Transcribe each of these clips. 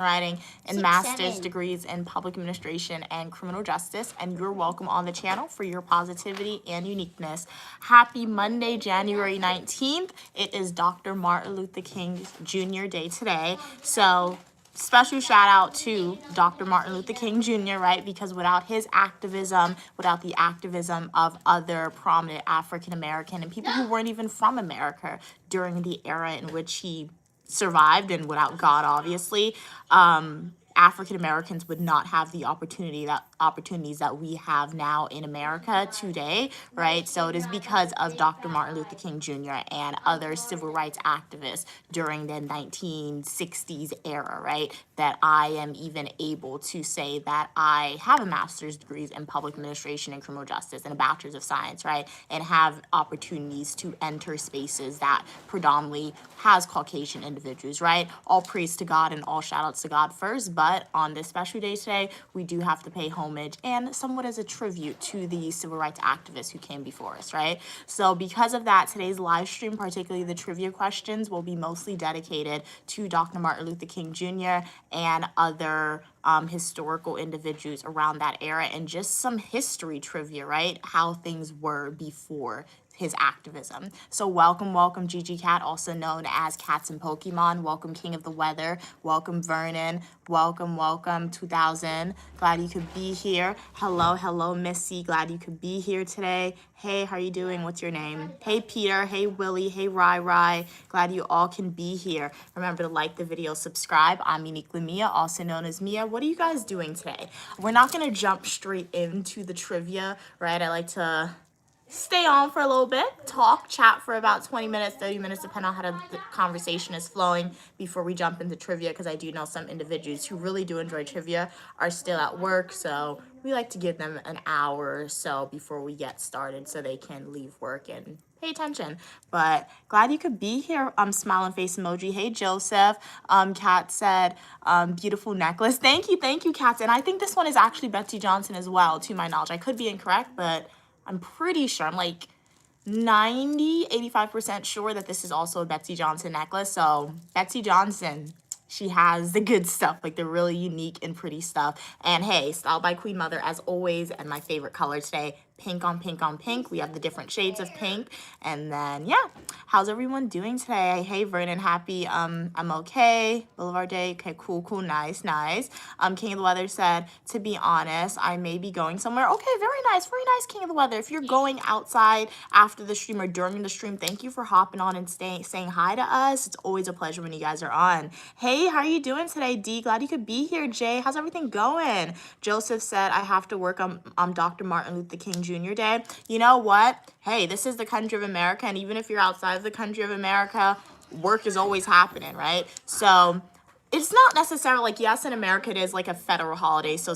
writing and master's degrees in public administration and criminal justice, and you're welcome on the channel for your positivity and uniqueness. Happy Monday, January 19th. It is Dr. Martin Luther King Jr. Day today. So special shout out to Dr. Martin Luther King Jr., right? Because without his activism, without the activism of other prominent African American and people who weren't even from America during the era in which he survived, and without God, obviously, African Americans would not have the opportunities that we have now in America today, right? So it is because of Dr. Martin Luther King Jr. and other civil rights activists during the 1960s era, right, that I am even able to say that I have a master's degree in public administration and criminal justice and a bachelor's of science, right, and have opportunities to enter spaces that predominantly has Caucasian individuals, right? All praise to God and all shout outs to God first, but on this special day today, we do have to pay homage and somewhat as a tribute to the civil rights activists who came before us, right? So because of that, today's live stream, particularly the trivia questions, will be mostly dedicated to Dr. Martin Luther King Jr. and other historical individuals around that era, and just some history trivia, right? How things were before his activism. So welcome Gigi Cat, also known as Cats and Pokemon. Welcome King of the Weather. Welcome Vernon. Welcome 2000. Glad you could be here. Hello Missy. Glad you could be here today. Hey, how are you doing? What's your name? Hey Peter. Hey Willie. Hey Rai. Glad you all can be here. Remember to like the video, subscribe. I'm Uniquely Mia, also known as Mia. What are you guys doing today? We're not gonna jump straight into the trivia, right? I like to stay on for a little bit, chat for about 20 minutes, 30 minutes, depending on how the conversation is flowing before we jump into trivia, because I do know some individuals who really do enjoy trivia are still at work, so we like to give them an hour or so before we get started so they can leave work and pay attention. But glad you could be here. Smiling face emoji. Hey Joseph. Kat said, beautiful necklace. Thank you, Kat. And I think this one is actually Betsy Johnson as well, to my knowledge. I could be incorrect, but I'm pretty sure, I'm like 85% sure that this is also a Betsy Johnson necklace. So Betsy Johnson, she has the good stuff, like the really unique and pretty stuff. And hey, styled by Queen Mother as always. And my favorite color today, pink on pink. We have the different shades of pink. And then, yeah, how's everyone doing today? Hey, Vernon, happy. I'm okay. Boulevard Day. Okay, cool. Nice. King of the Weather said, to be honest, I may be going somewhere. Okay, very nice, King of the Weather. If you're going outside after the stream or during the stream, thank you for hopping on and saying hi to us. It's always a pleasure when you guys are on. Hey, how are you doing today, D? Glad you could be here, Jay. How's everything going? Joseph said, I have to work on Dr. Martin Luther King Jr. Day. You know what? Hey, this is the country of America, and even if you're outside of the country of America, work is always happening, right? So it's not necessarily like, yes, in America it is like a federal holiday, so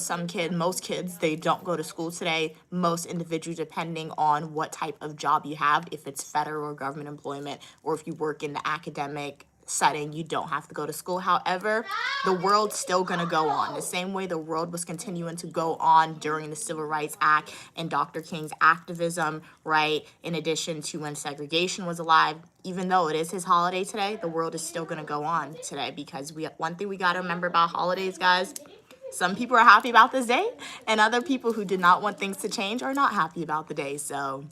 most kids, they don't go to school today. Most individuals, depending on what type of job you have, if it's federal or government employment, or if you work in the academic setting, you don't have to go to school. However, the world's still gonna go on the same way the world was continuing to go on during the Civil Rights Act and Dr. King's activism, right? In addition to when segregation was alive, even though it is his holiday today, the world is still gonna go on today, because one thing we gotta remember about holidays, guys, some people are happy about this day, and other people who did not want things to change are not happy about the day. So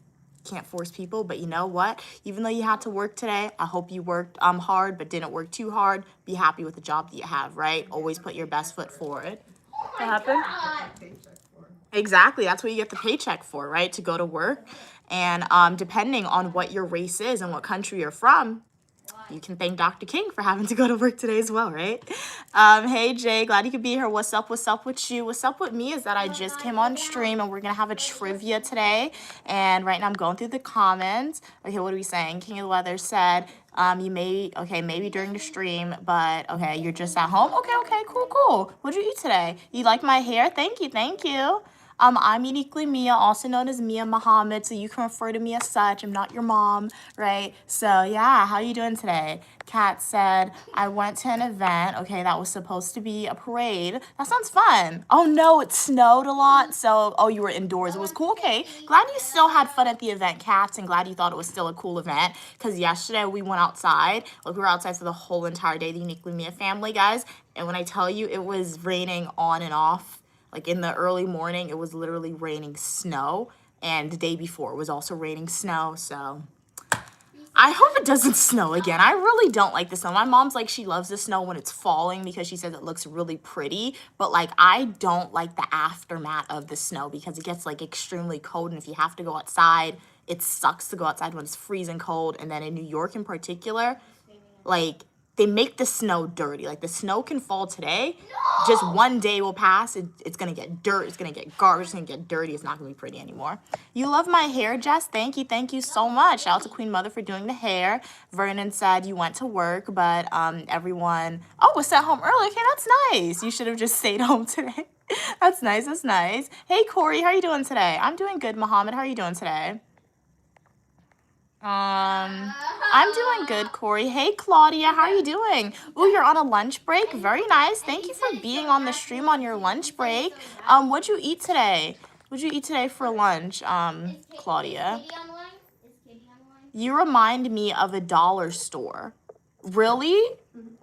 can't force people, but you know what? Even though you had to work today, I hope you worked hard, but didn't work too hard. Be happy with the job that you have, right? Always put your best foot forward. What happened? Exactly. That's what you get the paycheck for, right? To go to work. And depending on what your race is and what country you're from, you can thank Dr. King for having to go to work today as well, right? Hey, Jay, glad you could be here. What's up with you? What's up with me is that I just came on stream and we're going to have a trivia today. And right now I'm going through the comments. Okay, what are we saying? King of the Weather said, maybe during the stream, but okay, you're just at home? Okay, cool. What'd you eat today? You like my hair? Thank you. I'm Uniquely Mia, also known as Mia Muhammad, so you can refer to me as such. I'm not your mom, right? So yeah, how you doing today? Kat said, I went to an event. Okay, that was supposed to be a parade. That sounds fun. Oh no, it snowed a lot. So, you were indoors. It was cool. Okay, glad you still had fun at the event, Kat, and glad you thought it was still a cool event. Because yesterday we went outside. Like, we were outside for the whole entire day, the Uniquely Mia family, guys. And when I tell you it was raining on and off, like in the early morning, it was literally raining snow. And the day before it was also raining snow. So I hope it doesn't snow again. I really don't like the snow. My mom's like, she loves the snow when it's falling because she says it looks really pretty. But like, I don't like the aftermath of the snow because it gets like extremely cold. And if you have to go outside, it sucks to go outside when it's freezing cold. And then in New York in particular, like, they make the snow dirty. Like, the snow can fall today. Just one day will pass. It's going to get dirt. It's going to get garbage. It's going to get dirty. It's not going to be pretty anymore. You love my hair, Jess? Thank you. Thank you so much. Shout out to Queen Mother for doing the hair. Vernon said you went to work, but everyone... Oh, was sent home early. Okay, that's nice. You should have just stayed home today. That's nice. That's nice. Hey, Corey. How are you doing today? I'm doing good, Mohammed. How are you doing today? I'm doing good, Corey. Hey, Claudia, how are you doing? Oh, you're on a lunch break? Very nice. Thank you for being on the stream on your lunch break. What'd you eat today? What'd you eat today for lunch, Claudia? You remind me of a dollar store. Really?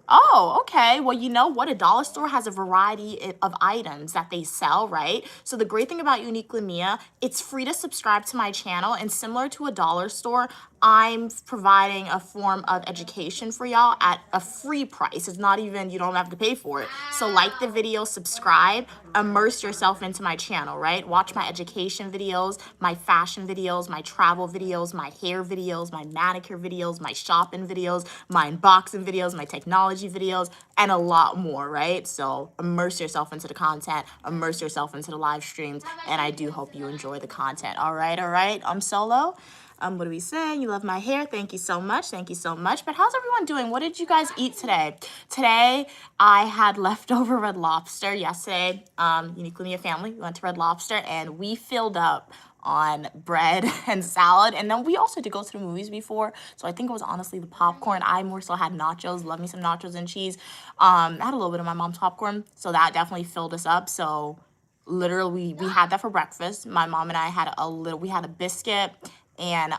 Oh, okay. Well, you know what? A dollar store has a variety of items that they sell, right? So the great thing about Uniquely Mia, it's free to subscribe to my channel. And similar to a dollar store, I'm providing a form of education for y'all at a free price. It's not even, you don't have to pay for it. So like the video, subscribe, immerse yourself into my channel, right? Watch my education videos, my fashion videos, my travel videos, my hair videos, my manicure videos, my shopping videos, my unboxing videos, my technology videos, and a lot more, right? So immerse yourself into the content, immerse yourself into the live streams, and I do hope you enjoy the content. All right, all right. I'm Solo. What are we saying? You love my hair. Thank you so much. Thank you so much. But how's everyone doing? What did you guys eat today? Today, I had leftover Red Lobster. Yesterday, Uniquely Mia family, we went to Red Lobster and we filled up on bread and salad. And then we also did go to the movies before. So I think it was honestly the popcorn. I more so had nachos. Love me some nachos and cheese. I had a little bit of my mom's popcorn. So that definitely filled us up. So literally, we had that for breakfast. My mom and I had we had a biscuit and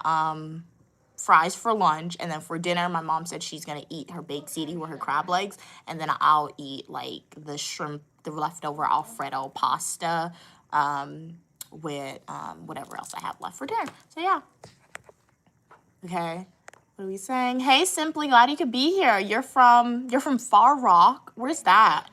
fries for lunch, and then for dinner my mom said she's gonna eat her baked ziti with her crab legs, and then I'll eat like the shrimp, the leftover Alfredo pasta with whatever else I have left for dinner. So yeah. Okay, what are we saying? Hey, Simply, glad you could be here. You're from Far Rock. Where's that?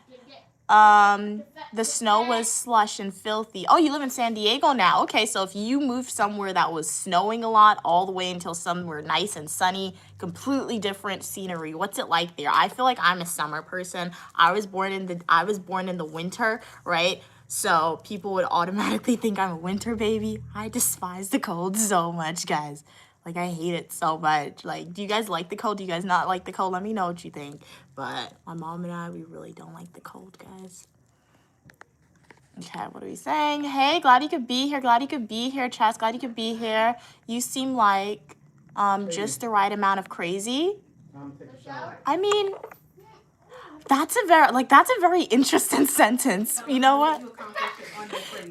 The snow was slush and filthy. Oh, you live in San Diego now. Okay, so if you moved somewhere that was snowing a lot all the way until somewhere nice and sunny, completely different scenery. What's it like there? I feel like I'm a summer person. I was born in the winter, right? So people would automatically think I'm a winter baby. I despise the cold so much, guys. Like, I hate it so much. Like, do you guys like the cold? Do you guys not like the cold? Let me know what you think. But my mom and I, we really don't like the cold, guys. Okay, what are we saying? Hey, glad you could be here. Glad you could be here, Chess. Glad you could be here. You seem like just the right amount of crazy. I mean, that's a very interesting sentence. You know what?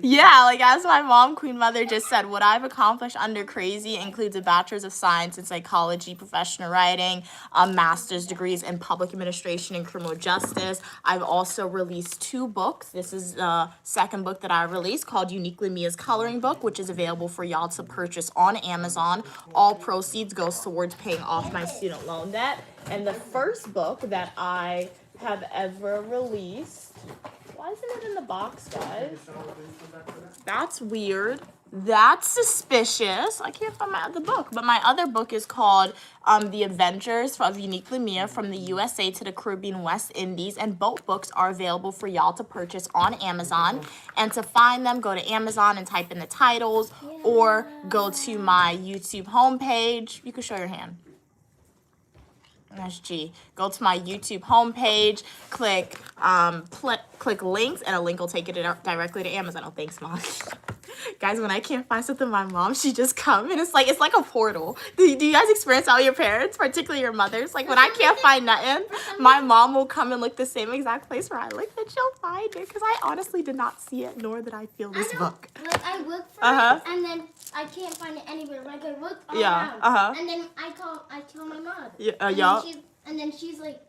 Yeah, like as my mom, Queen Mother, just said, what I've accomplished under crazy includes a bachelor's of science in psychology, professional writing, master's degrees in public administration and criminal justice. I've also released 2 books. This is the second book that I released called Uniquely Mia's Coloring Book, which is available for y'all to purchase on Amazon. All proceeds goes towards paying off my student loan debt. And the first book that I have ever released... Why isn't it in the box, guys? That's weird. That's suspicious. I can't find my other book. But my other book is called The Adventures of Uniquely Mia from the USA to the Caribbean West Indies. And both books are available for y'all to purchase on Amazon. And to find them, go to Amazon and type in the titles. Or go to my YouTube homepage. You can show your hand. SG. Go to my YouTube homepage, click links, and a link will take it directly to Amazon. Oh, thanks, Mom. Guys, when I can't find something, my mom, she just come and it's like a portal. Do you guys experience all your parents, particularly your mothers? Like when I can't find nothing, my mom will come and look the same exact place where I looked, and she'll find it because I honestly did not see it, nor did I feel this book. Like I looked for it, and then I can't find it anywhere. Like I looked all around, and then I tell my mom. Yeah, And then she's like,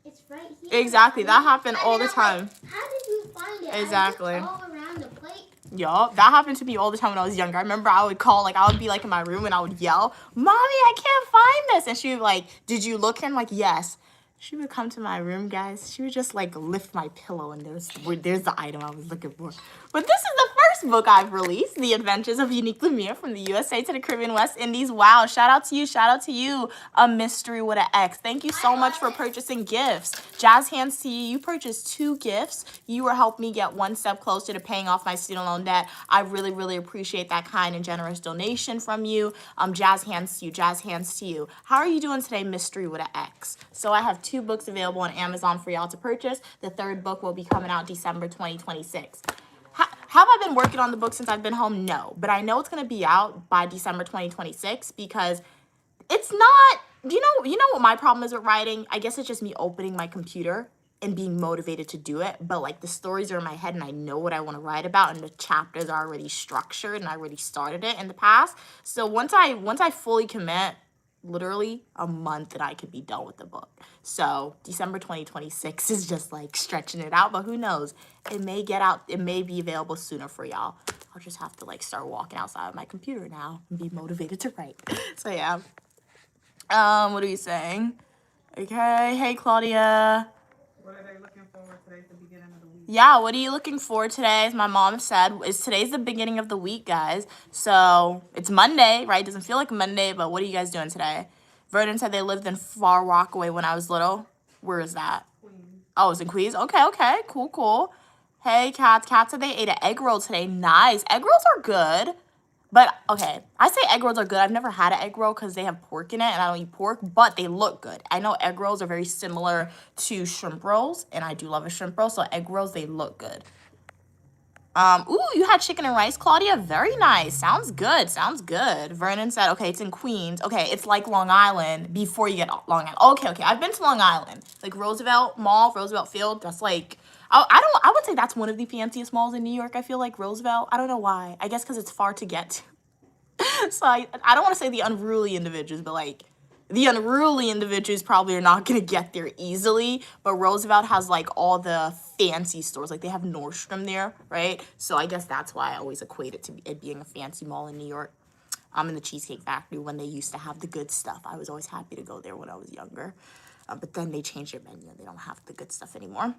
It's right here. Exactly. That happened all the I'm like, time. how did you find it? Exactly. I looked all around the plate. Yup, that happened to me all the time when I was younger. I remember I would call, like, I would be, like, in my room and I would yell, Mommy, I can't find this. And she would, like, did you look? And I'm like, yes. She would come to my room, guys. She would just, like, lift my pillow and there's the item I was looking for. But this is the first book I've released, The Adventures of Unique Lemire from the USA to the Caribbean West Indies. Wow, shout out to you, A Mystery with an X. Thank you so much for purchasing gifts. Jazz hands to you. You purchased 2 gifts. You were helping me get one step closer to paying off my student loan debt. I really, really appreciate that kind and generous donation from you. Jazz hands to you. Jazz hands to you. How are you doing today, Mystery with an X? So I have 2 books available on Amazon for y'all to purchase. The 3rd book will be coming out December 2026. Have I been working on the book since I've been home? No, but I know it's going to be out by December 2026 because it's not, you know what my problem is with writing? I guess it's just me opening my computer and being motivated to do it, but like the stories are in my head and I know what I want to write about and the chapters are already structured and I already started it in the past. So once I fully commit, literally a month and I could be done with the book. So December 2026 is just like stretching it out, but who knows? It may get out, it may be available sooner for y'all. I'll just have to like start walking outside of my computer now and be motivated to write. So yeah. What are you saying? Okay, hey Claudia. What are they looking forward to? Today's the beginning of the week. Yeah, what are you looking for today? As my mom said, today's the beginning of the week, guys. So it's Monday, right? Doesn't feel like Monday, but what are you guys doing today? Vernon said they lived in Far Rockaway when I was little. Where is that? Queens. Oh, it's in Queens? Okay, cool. Hey, Kat. Kat said they ate an egg roll today. Nice. Egg rolls are good. But, okay, I say egg rolls are good. I've never had an egg roll because they have pork in it, and I don't eat pork, but they look good. I know egg rolls are very similar to shrimp rolls, and I do love a shrimp roll, so egg rolls, they look good. Ooh, you had chicken and rice, Claudia? Very nice. Sounds good. Vernon said, okay, it's in Queens. Okay, it's like Long Island before you get Long Island. Okay. I've been to Long Island. Like Roosevelt Mall, Roosevelt Field, that's like... I would say that's one of the fanciest malls in New York. I feel like Roosevelt. I don't know why. I guess because it's far to get to. So I don't want to say the unruly individuals, but like the unruly individuals probably are not going to get there easily. But Roosevelt has like all the fancy stores. Like they have Nordstrom there, right? So I guess that's why I always equate it to it being a fancy mall in New York. In the Cheesecake Factory when they used to have the good stuff. I was always happy to go there when I was younger. But then they changed their menu. They don't have the good stuff anymore.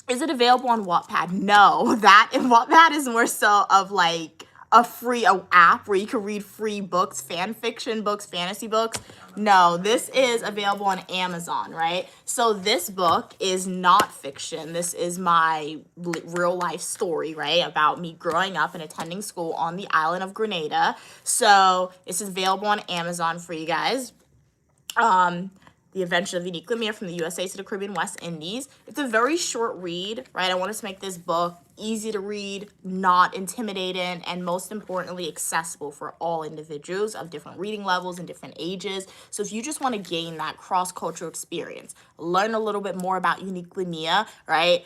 Is it available on Wattpad? No, Wattpad is more so of like a free app where you can read free books, fan fiction books, fantasy books. No, this is available on Amazon, right? So this book is not fiction. This is my real life story, right? About me growing up and attending school on the island of Grenada. So this is available on Amazon for you guys. The Adventures of Unique Lemire from the USA to the Caribbean West Indies. It's a very short read, right? I wanted to make this book easy to read, not intimidating, and most importantly, accessible for all individuals of different reading levels and different ages. So if you just want to gain that cross-cultural experience, learn a little bit more about Unique Lemire, right?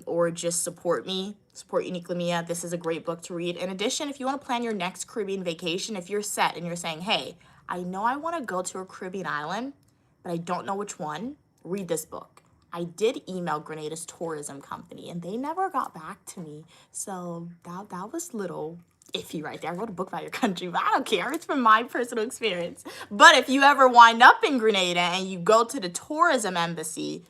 Or just support Unique Lemire, this is a great book to read. In addition, if you want to plan your next Caribbean vacation, if you're set and you're saying, hey, I know I want to go to a Caribbean island, but I don't know which one, read this book. I did email Grenada's tourism company, and they never got back to me. So that was little iffy right there. I wrote a book about your country, but I don't care. It's from my personal experience. But if you ever wind up in Grenada and you go to the tourism embassy,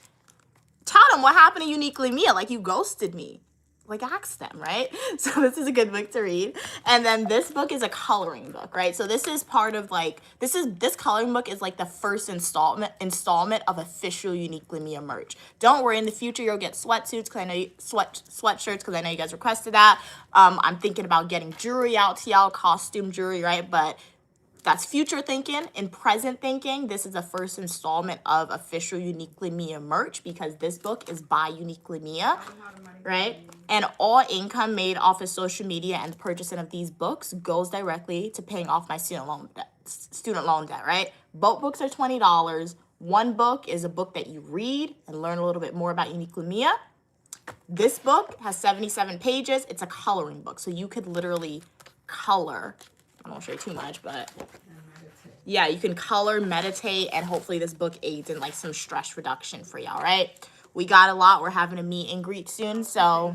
tell them what happened to Unique Lemire. Like, you ghosted me. Like, ask them, right? So this is a good book to read. And then this book is a coloring book, right? So this is part of like, this coloring book is like the first installment of official Unique Lemire merch. Don't worry, in the future you'll get sweatsuits because I know sweatshirts because I know you guys requested that. I'm thinking about getting jewelry out to y'all, costume jewelry, right? But that's future thinking. In present thinking, this is the first installment of official Unique Lemire merch because this book is by Unique Lemire, right? And all income made off of social media and the purchasing of these books goes directly to paying off my student loan debt, right? Both books are $20. One book is a book that you read and learn a little bit more about Unique Lemire. This book has 77 pages. It's a coloring book, so you could literally color. I won't show you too much, but yeah, you can color, meditate, and hopefully this book aids in like some stress reduction for y'all, right? We got a lot. We're having a meet and greet soon, so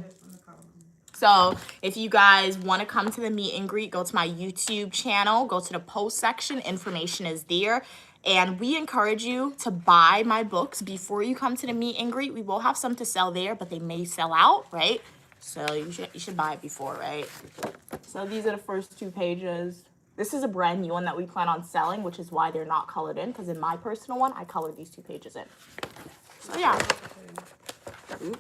if you guys want to come to the meet and greet, go to my YouTube channel, go to the post section, information is there. And we encourage you to buy my books before you come to the meet and greet. We will have some to sell there, but they may sell out, right? So you should buy it before, right? So these are the first 2 pages. This is a brand new one that we plan on selling, which is why they're not colored in, because in my personal one, I colored these 2 pages in. So yeah. Ooh.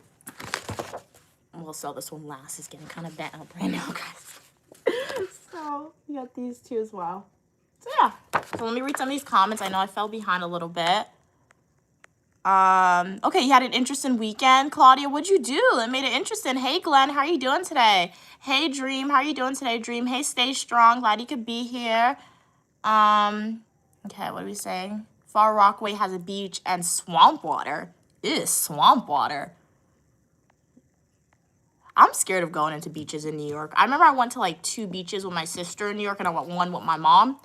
We'll sell this one last. It's getting kind of bent up right now, guys. So we got these 2 as well. So yeah. So let me read some of these comments. I know I fell behind a little bit. Okay, you had an interesting weekend. Claudia, what'd you do? It made it interesting. Hey, Glenn, how are you doing today? Hey, Dream, how are you doing today, Dream? Hey, Stay Strong. Glad you could be here. Okay, what are we saying? Far Rockaway has a beach and swamp water. Ew, swamp water. I'm scared of going into beaches in New York. I remember I went to like 2 beaches with my sister in New York, and I went one with my mom.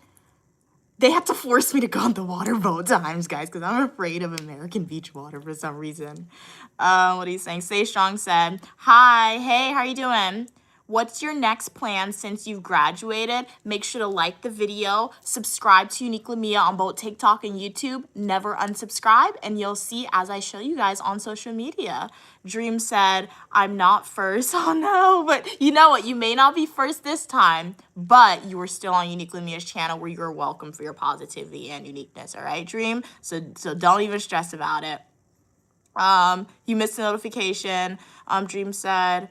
They had to force me to go on the water both times, guys, because I'm afraid of American beach water for some reason. What are you saying? Stay Strong said, hi, hey, how are you doing? What's your next plan since you've graduated? Make sure to like the video, subscribe to Uniquely Mia on both TikTok and YouTube, never unsubscribe, and you'll see as I show you guys on social media. Dream said, I'm not first. Oh no, but you know what? You may not be first this time, but you were still on Uniquely Mia's channel where you're welcome for your positivity and uniqueness, all right, Dream? So don't even stress about it. You missed a notification. Dream said,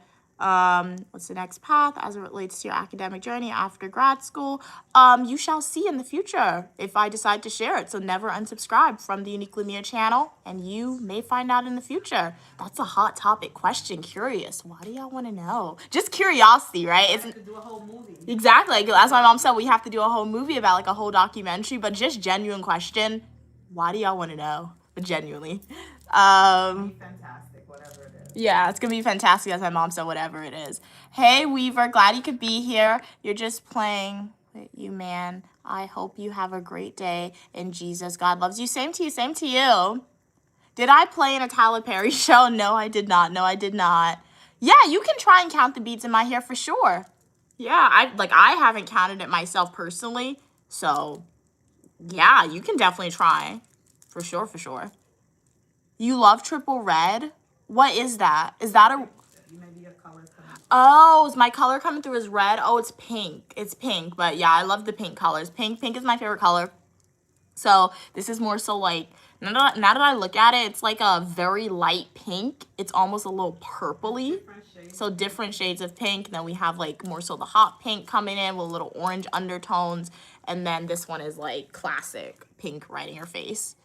what's the next path as it relates to your academic journey after grad school? You shall see in the future if I decide to share it. So never unsubscribe from the Uniquely Mia channel, and you may find out in the future. That's a hot topic question. Curious. Why do y'all want to know? Just curiosity, right? It's to do a whole movie. exactly like that's my mom said. We have to do a whole movie about like a whole documentary, but just genuine question. Why do y'all want to know? But genuinely. Fantastic, whatever it is. Yeah, it's gonna be fantastic, as my mom said, whatever it is. Hey, Weaver, glad you could be here. You're just playing with you, man. I hope you have a great day in Jesus. God loves you. Same to you, same to you. Did I play in a Tyler Perry show? No, I did not. No, I did not. Yeah, you can try and count the beads in my hair for sure. Yeah, I haven't counted it myself personally. So, yeah, you can definitely try. For sure, for sure. You love Triple Red? What is that? Is that a... Maybe your color's coming. Oh, is my color coming through as red? Oh, it's pink. It's pink. But yeah, I love the pink colors. Pink is my favorite color. So this is more so like, now that I look at it, it's like a very light pink. It's almost a little purpley. Different shades. So different shades of pink. Then we have like more so the hot pink coming in with little orange undertones. And then this one is like classic pink right in your face.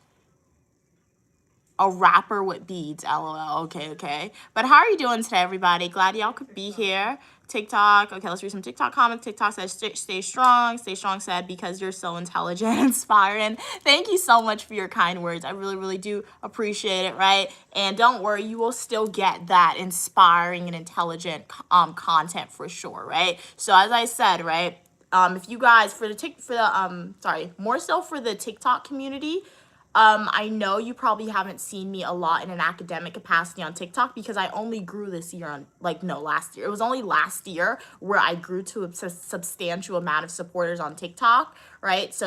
A rapper with beads, lol. Okay. But how are you doing today, everybody? Glad y'all could be here. TikTok. Okay, let's read some TikTok comments. TikTok says, stay strong. Stay Strong said, because you're so intelligent and inspiring. Thank you so much for your kind words. I really, really do appreciate it, right? And don't worry, you will still get that inspiring and intelligent content for sure, right? So as I said, right, if you guys, more so for the TikTok community, I know you probably haven't seen me a lot in an academic capacity on TikTok because I only grew this year last year. It was only last year where I grew to a substantial amount of supporters on TikTok, right? So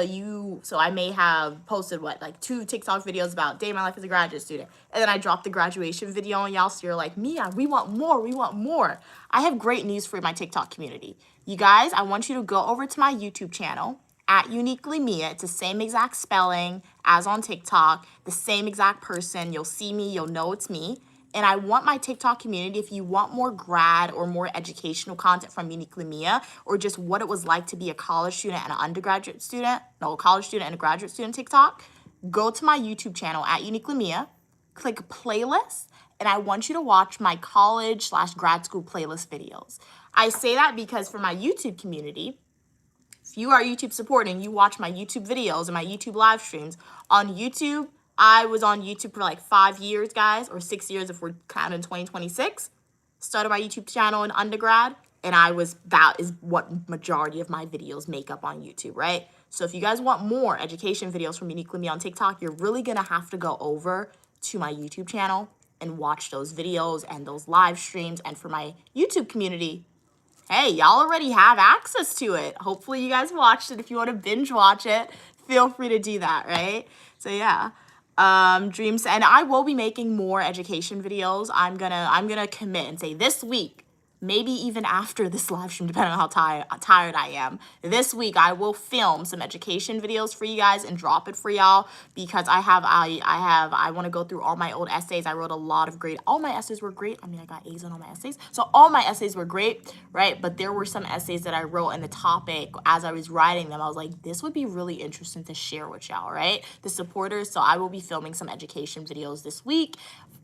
I may have posted 2 TikTok videos about day in my life as a graduate student. And then I dropped the graduation video on y'all. So you're like, Mia, we want more. I have great news for my TikTok community. You guys, I want you to go over to my YouTube channel at Uniquely Mia. It's the same exact spelling as on TikTok, the same exact person. You'll see me, you'll know it's me. And I want my TikTok community, if you want more grad or more educational content from Uniquely Mia, or just what it was like to be a college student and a college student and a graduate student TikTok, go to my YouTube channel at Uniquely Mia, click playlist, and I want you to watch my college/grad school playlist videos. I say that because for my YouTube community, if you are YouTube supporting, you watch my YouTube videos and my YouTube live streams. On YouTube, I was on YouTube for 5 years, guys, or 6 years if we're counting 2026. Started my YouTube channel in undergrad, and that is what majority of my videos make up on YouTube, right? So if you guys want more education videos from Uniquely Me on TikTok, you're really gonna have to go over to my YouTube channel and watch those videos and those live streams. And for my YouTube community, hey, y'all already have access to it. Hopefully you guys watched it. If you want to binge watch it, feel free to do that, right? So yeah. Dreams, and I will be making more education videos. I'm gonna commit and say this week, maybe even after this live stream, depending on how tired I am. This week, I will film some education videos for you guys and drop it for y'all because I want to go through all my old essays. I wrote a lot of all my essays were great. I mean, I got A's on all my essays. So all my essays were great, right? But there were some essays that I wrote in the topic as I was writing them. I was like, this would be really interesting to share with y'all, right? The supporters. So I will be filming some education videos this week.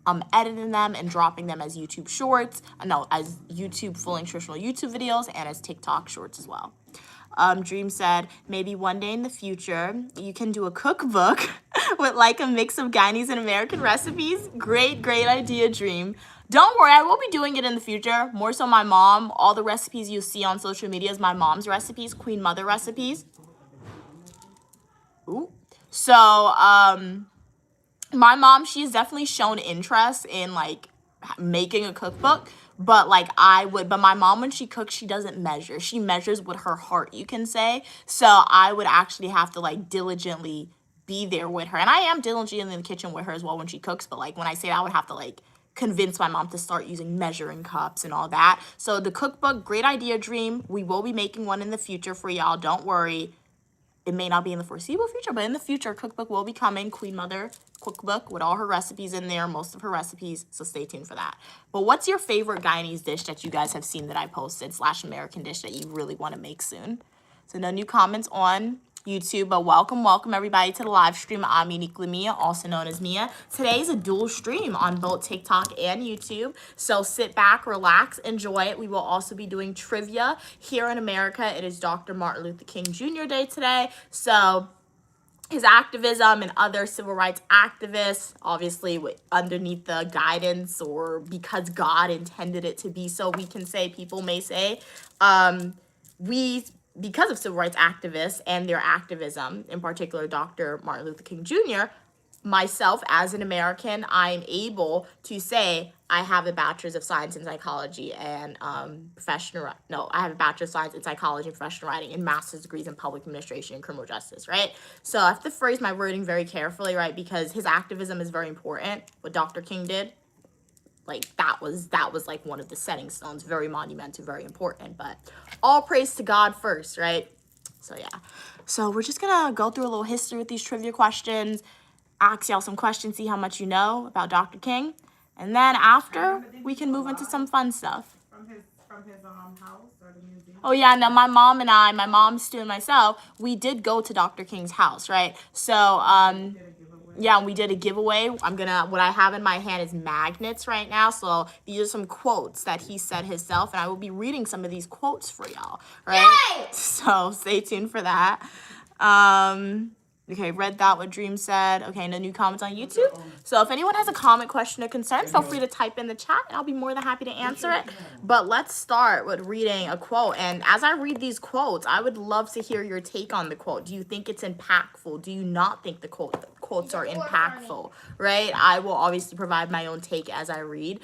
I'm editing them and dropping them as YouTube shorts. No, as YouTube full nutritional YouTube videos and as TikTok shorts as well. Dream said, maybe one day in the future, you can do a cookbook with like a mix of Guyanese and American recipes. Great idea, Dream. Don't worry, I will be doing it in the future. More so my mom. All the recipes you see on social media is my mom's recipes, Queen Mother recipes. Ooh. So, my mom, she's definitely shown interest in like making a cookbook, but my mom, when she cooks, she doesn't measure. She measures with her heart, you can say. So I would actually have to like diligently be there with her. And I am diligently in the kitchen with her as well when she cooks. But like when I say that, I would have to like convince my mom to start using measuring cups and all that. So the cookbook, great idea, Dream. We will be making one in the future for y'all. Don't worry. It may not be in the foreseeable future, but in the future, a cookbook will be coming. Queen Mother cookbook with all her recipes in there, most of her recipes, so stay tuned for that. But what's your favorite Guyanese dish that you guys have seen that I posted / American dish that you really want to make soon? So no new comments on YouTube, but welcome everybody to the live stream. I'm Uniquely Mia, also known as Mia. Today's a dual stream on both TikTok and YouTube, so sit back, relax, enjoy it. We will also be doing trivia. Here in America, it is Dr. Martin Luther King Jr. Day today, so his activism and other civil rights activists, obviously underneath the guidance or because God intended it to be so, we can say, people may say, because of civil rights activists and their activism, in particular Dr. Martin Luther King Jr., myself as an American, I'm able to say I have a bachelor's of science in psychology and I have a bachelor's of science in psychology and professional writing and master's degrees in public administration and criminal justice, right? So I have to phrase my wording very carefully, right? Because his activism is very important. What Dr. King did, like that was like one of the setting stones, very monumental, very important. But all praise to God first, right? So yeah. So we're just gonna go through a little history with these trivia questions, ask y'all some questions, see how much you know about Dr. King, and then after we can move into some fun stuff. From his house or the museum? Oh yeah, now my mom, Stu, and myself, we did go to Dr. King's house, right? So yeah, we did a giveaway. What I have in my hand is magnets right now. So these are some quotes that he said himself, and I will be reading some of these quotes for y'all, right? Yay! So stay tuned for that. Okay, read that, what Dream said. Okay, no new comments on YouTube. So if anyone has a comment, question, or concern, feel free to type in the chat, and I'll be more than happy to answer it. But let's start with reading a quote. And as I read these quotes, I would love to hear your take on the quote. Do you think it's impactful? Do you not think the quotes are impactful, right? I will obviously provide my own take as I read,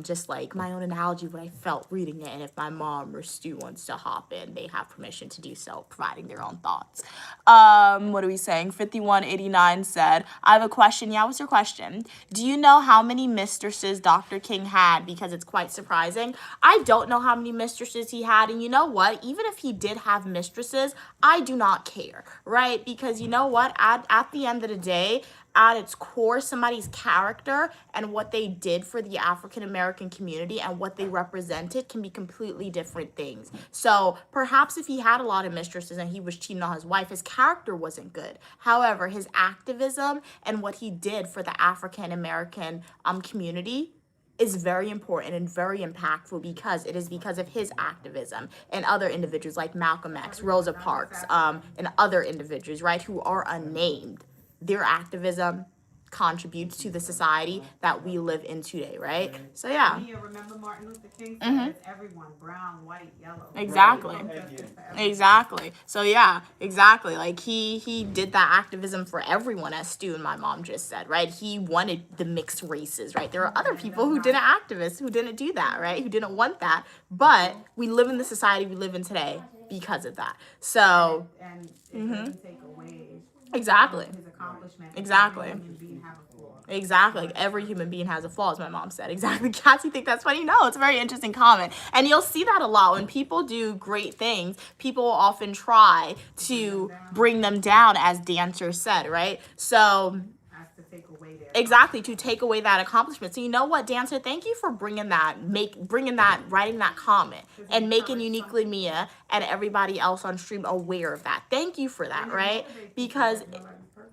just like my own analogy, what I felt reading it. And if my mom or Stu wants to hop in, they have permission to do so, providing their own thoughts. What are we saying? 5189 said, I have a question. Yeah, what's your question? Do you know how many mistresses Dr. King had? Because it's quite surprising. I don't know how many mistresses he had. And you know what? Even if he did have mistresses, I do not care, right? Because you know what? At the end of the day, at its core, somebody's character and what they did for the African American community and what they represented can be completely different things. So perhaps if he had a lot of mistresses and he was cheating on his wife, his character wasn't good. However, his activism and what he did for the African American community is very important and very impactful because it is because of his activism and other individuals like Malcolm X, Rosa Parks, and other individuals, right, who are unnamed. Their activism contributes to the society that we live in today, right? So yeah. Mia, remember Martin Luther King said Mhm. it's everyone, brown, white, yellow. Exactly. Justice for everyone. Exactly. So yeah, exactly. Like he did that activism for everyone, as Stu and my mom just said, right? He wanted the mixed races, right? There are other people who didn't activists who didn't do that, right? Who didn't want that. But we live in the society we live in today because of that. So And it doesn't take away exactly. his accomplishment. Exactly. Every human being have a flaw. Exactly. Like every human being has a flaw, as my mom said. Exactly. Cats, you think that's funny? No, it's a very interesting comment. And you'll see that a lot. When people do great things, people often try to bring them down, as Dancer said, right? So Has to take away their exactly, to take away that accomplishment. So you know what, Dancer, thank you for writing that comment and making Uniquely Mia and everybody else on stream aware of that. Thank you for that, right? Because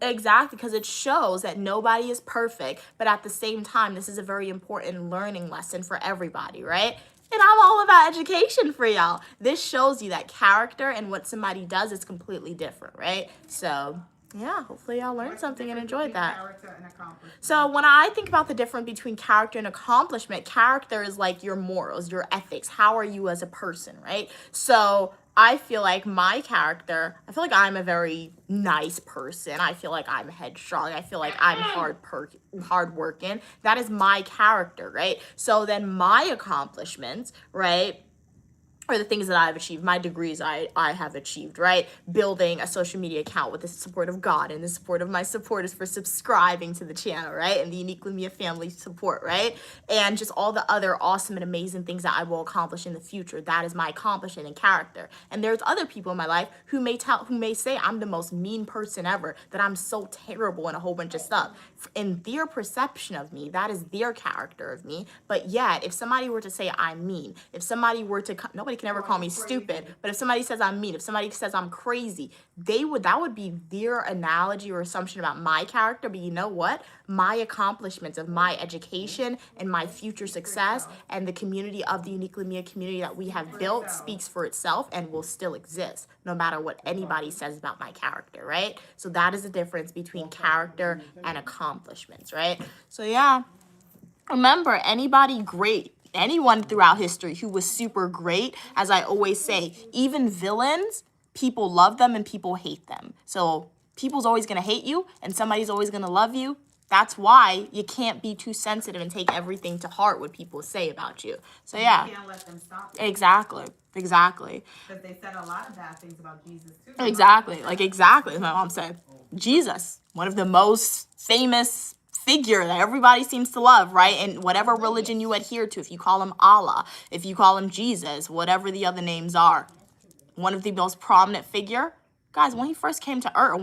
exactly, because it shows that nobody is perfect, but at the same time, this is a very important learning lesson for everybody, right? And I'm all about education for y'all. This shows you that character and what somebody does is completely different, right? So yeah, hopefully y'all learned something and enjoyed that. character and accomplishment. So when I think about the difference between character and accomplishment, character is like your morals, your ethics. How are you as a person, right? So I feel like my character, I feel like I'm a very nice person. I feel like I'm headstrong. I feel like I'm hardworking. That is my character, right? So then my accomplishments, right, or the things that I've achieved, my degrees I have achieved, right? Building a social media account with the support of God and the support of my supporters for subscribing to the channel, right? And the Uniquely Mia family support, right? And just all the other awesome and amazing things that I will accomplish in the future. That is my accomplishment and character. And there's other people in my life who may say I'm the most mean person ever, that I'm so terrible and a whole bunch of stuff. In their perception of me, that is their character of me. But yet, if somebody were to say I'm mean, if somebody were to, nobody can ever call me stupid, but if somebody says I'm mean, if somebody says I'm crazy, that would be their analogy or assumption about my character. But you know what? My accomplishments of my education and my future success and the community of the Uniquely Mia community that we have built speaks for itself and will still exist no matter what anybody says about my character, right? So that is the difference between character and accomplishments, right? So yeah, remember, anybody great, anyone throughout history who was super great, as I always say, even villains, people love them and people hate them. So people's always going to hate you and somebody's always going to love you. That's why you can't be too sensitive and take everything to heart what people say about you. So yeah, You can't let them stop you. exactly. Because they said a lot of bad things about Jesus too. Exactly. As my mom said. Jesus, one of the most famous figure that everybody seems to love, right? And whatever religion you adhere to, if you call him Allah, if you call him Jesus, whatever the other names are, one of the most prominent figure. Guys, when they first came to Earth,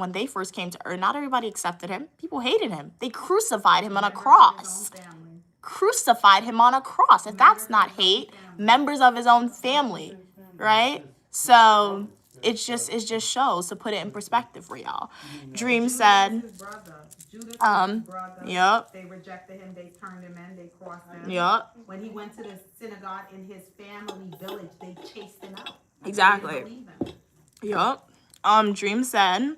not everybody accepted him. People hated him. They crucified him on a cross. If that's not hate, members of his own family, right? So it just shows, to put it in perspective for y'all. Dream said, His brother. Judas was his brother. Yep. They rejected him. They turned him in. They crossed him. Yep. When he went to the synagogue in his family village, they chased him out. Exactly. They didn't believe him. Yup. Dream said,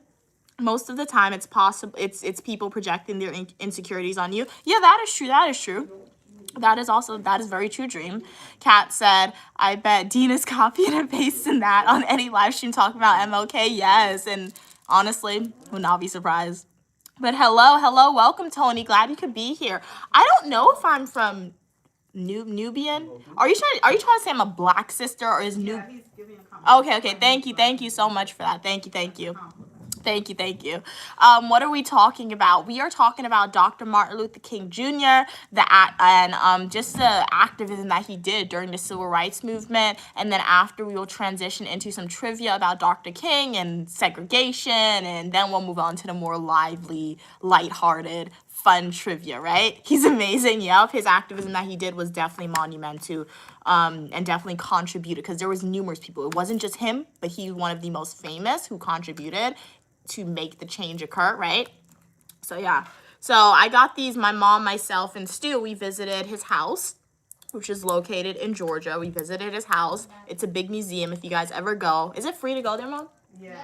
most of the time it's possible it's people projecting their insecurities on you. Yeah, that is true. That is very true, Dream. Kat said, I bet Dean is copying and pasting that on any live stream talking about MLK. Yes, and honestly, would not be surprised. But hello, welcome, Tony. Glad you could be here. I don't know if I'm from Nubian. Are you trying to say I'm a black sister, or is Yeah, he's giving a compliment. Okay. Thank you so much for that. Thank you. What are we talking about? We are talking about Dr. Martin Luther King Jr., just the activism that he did during the Civil Rights Movement. And then after, we will transition into some trivia about Dr. King and segregation. And then we'll move on to the more lively, lighthearted, fun trivia, right? He's amazing. Yep. His activism that he did was definitely monumental, and definitely contributed, because there was numerous people. It wasn't just him, but he's one of the most famous who contributed to make the change occur, right? So yeah. So I got these, my mom, myself, and Stu, we visited his house, which is located in Georgia. We visited his house. It's a big museum if you guys ever go. Is it free to go there, Mom? Yeah,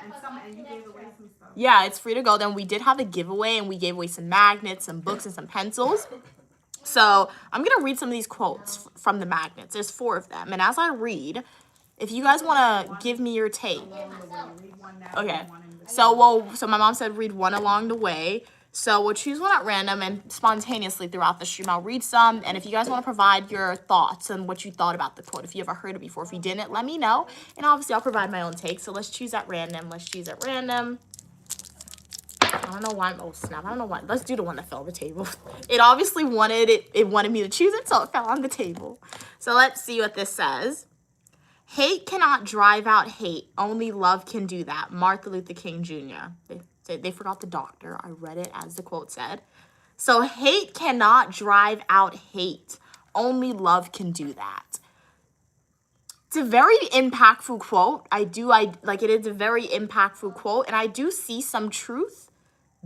and you gave away some stuff. Yeah, it's free to go. Then we did have a giveaway, and we gave away some magnets, some books, and some pencils. So I'm going to read some of these quotes from the magnets. There's 4 of them. And as I read, if you guys want to give me your take. Okay. So my mom said read one along the way. So we'll choose one at random and spontaneously throughout the stream. I'll read some. And if you guys want to provide your thoughts and what you thought about the quote, if you ever heard it before, if you didn't, let me know. And obviously I'll provide my own take. So let's choose at random. I don't know why. Oh snap! I don't know why. Let's do the one that fell on the table. It obviously wanted it. It wanted me to choose it, so it fell on the table. So let's see what this says. Hate cannot drive out hate. Only love can do that. Martin Luther King Jr. They forgot the doctor. I read it as the quote said. So hate cannot drive out hate. Only love can do that. It's a very impactful quote. It is a very impactful quote, and I do see some truth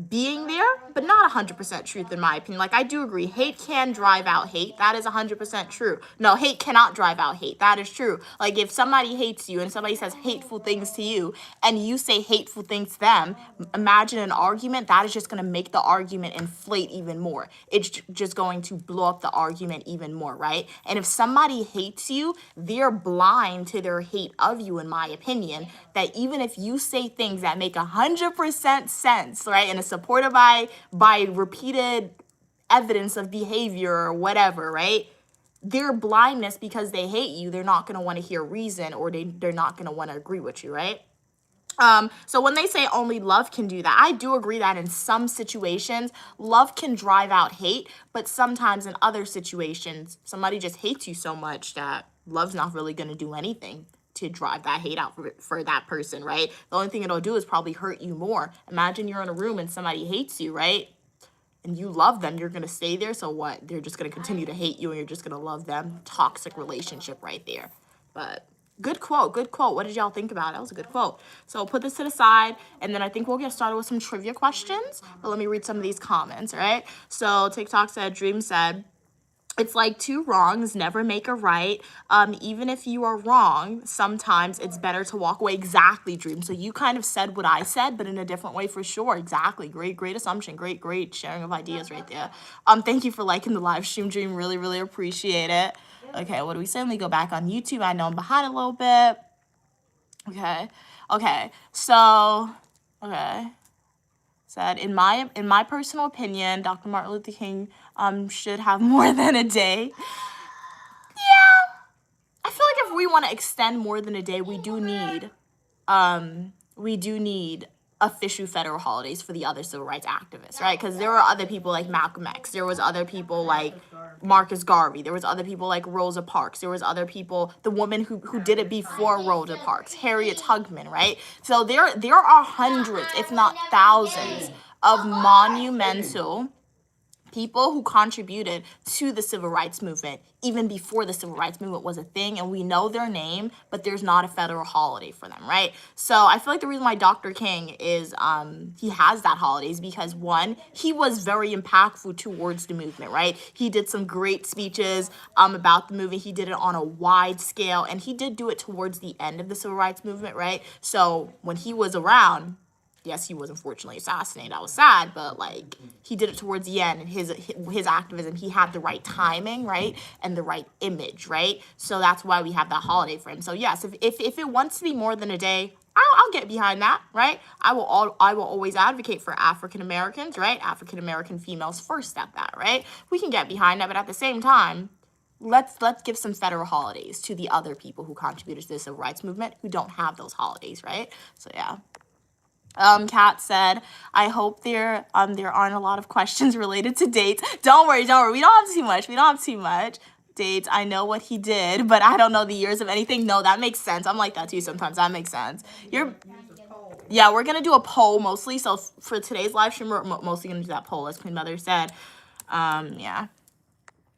being there, but not 100% truth in my opinion. Like, I do agree, hate can drive out hate. That is 100% true. No, hate cannot drive out hate. That is true. Like, if somebody hates you and somebody says hateful things to you and you say hateful things to them, imagine an argument. That is just going to make the argument inflate even more. It's just going to blow up the argument even more, right? And if somebody hates you, they're blind to their hate of you, in my opinion, that even if you say things that make 100% sense, right, and it's supported by repeated evidence of behavior or whatever, right, their blindness, because they hate you, they're not going to want to hear reason, or they're not going to want to agree with you, right? So when they say only love can do that, I do agree that in some situations, love can drive out hate, but sometimes in other situations, somebody just hates you so much that love's not really going to do anything to drive that hate out for that person, right? The only thing it'll do is probably hurt you more. Imagine you're in a room and somebody hates you, right? And you love them, you're going to stay there. So what? They're just going to continue to hate you and you're just going to love them. Toxic relationship right there. But good quote, good quote. What did y'all think about it? That was a good quote. So put this to the side, and then I think we'll get started with some trivia questions. But let me read some of these comments, all right? So TikTok said, Dream said, it's like 2 wrongs never make a right. Even if you are wrong, sometimes it's better to walk away. Exactly, Dream. So you kind of said what I said, but in a different way for sure. Exactly. Great assumption. Great sharing of ideas right there. Thank you for liking the live stream, Dream. Really appreciate it. Okay, what do we say? Let me go back on YouTube. I know I'm behind a little bit. Okay. So, said, in my personal opinion, Dr. Martin Luther King should have more than a day. Yeah, I feel like if we want to extend more than a day, we do need official federal holidays for the other civil rights activists, right? Because there were other people like Malcolm X, there was other people like Marcus Garvey, there was other people like Rosa Parks, there was other people, the woman who did it before Rosa Parks, Harriet Tubman, right? So there are hundreds, if not thousands, of monumental people who contributed to the civil rights movement even before the civil rights movement was a thing, and we know their name, but there's not a federal holiday for them, right? So I feel like the reason why Dr. King is he has that holiday is because, one, he was very impactful towards the movement, right? He did some great speeches about the movement. He did it on a wide scale, and he did do it towards the end of the civil rights movement, right? So when he was around, yes, he was unfortunately assassinated. I was sad, but like he did it towards the end, and his activism, he had the right timing, right, and the right image, right. So that's why we have that holiday for him. So yes, if it wants to be more than a day, I'll get behind that, right. I will always advocate for African Americans, right, African American females first at that, right. We can get behind that, but at the same time, let's give some federal holidays to the other people who contributed to the civil rights movement who don't have those holidays, right. So yeah. Kat said, I hope there aren't a lot of questions related to dates. Don't worry. We don't have too much. Dates, I know what he did, but I don't know the years of anything. No, that makes sense. I'm like that too sometimes. That makes sense. Yeah, we're going to do a poll mostly. So for today's live stream, we're mostly going to do that poll, as Queen Mother said. Yeah.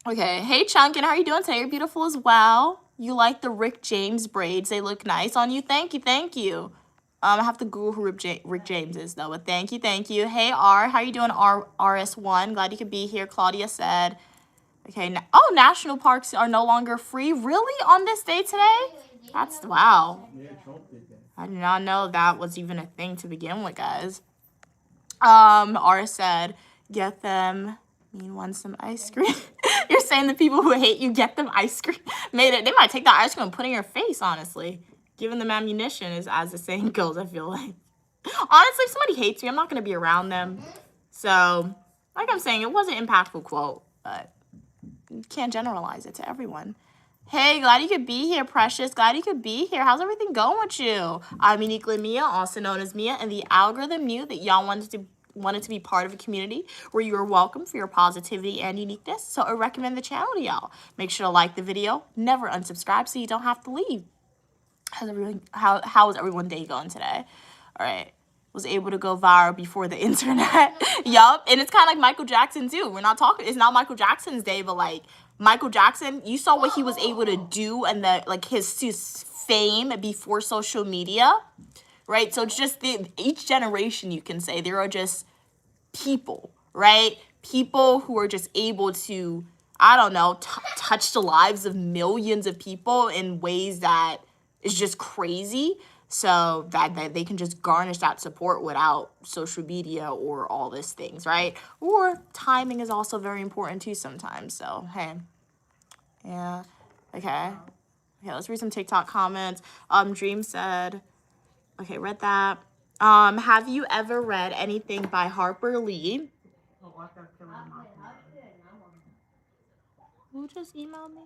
Okay. Hey, Chunkin, how are you doing today? You're beautiful as well. You like the Rick James braids. They look nice on you. Thank you. I have to Google who Rick James is, though, but thank you. Hey, R, how you doing, RS1? Glad you could be here. Claudia said, okay, national parks are no longer free. Really? On this day today? That's, wow. I did not know that was even a thing to begin with, guys. Ara said, get them mean one some ice cream. You're saying the people who hate you get them ice cream. They might take that ice cream and put it in your face, honestly. Giving them ammunition is, as the saying goes, I feel like. Honestly, if somebody hates me, I'm not going to be around them. So, like I'm saying, it was an impactful quote, but you can't generalize it to everyone. Hey, glad you could be here, Precious. Glad you could be here. How's everything going with you? I'm Uniquely Mia, also known as Mia, and the algorithm knew that y'all wanted to be part of a community where you are welcome for your positivity and uniqueness. So I recommend the channel to y'all. Make sure to like the video, never unsubscribe so you don't have to leave. How is everyone's day going today? All right. Was able to go viral before the internet. Yup. And it's kind of like Michael Jackson too. It's not Michael Jackson's day, but like Michael Jackson, you saw what he was able to do and his fame before social media, right? So it's just each generation, you can say, there are just people, right? People who are just able to, I don't know, touch the lives of millions of people in ways that is just crazy. So that they can just garnish that support without social media or all these things, right? Or timing is also very important too sometimes. So, hey. Yeah. Okay, let's read some TikTok comments. Dream said, okay, read that. Have you ever read anything by Harper Lee? Who just emailed me?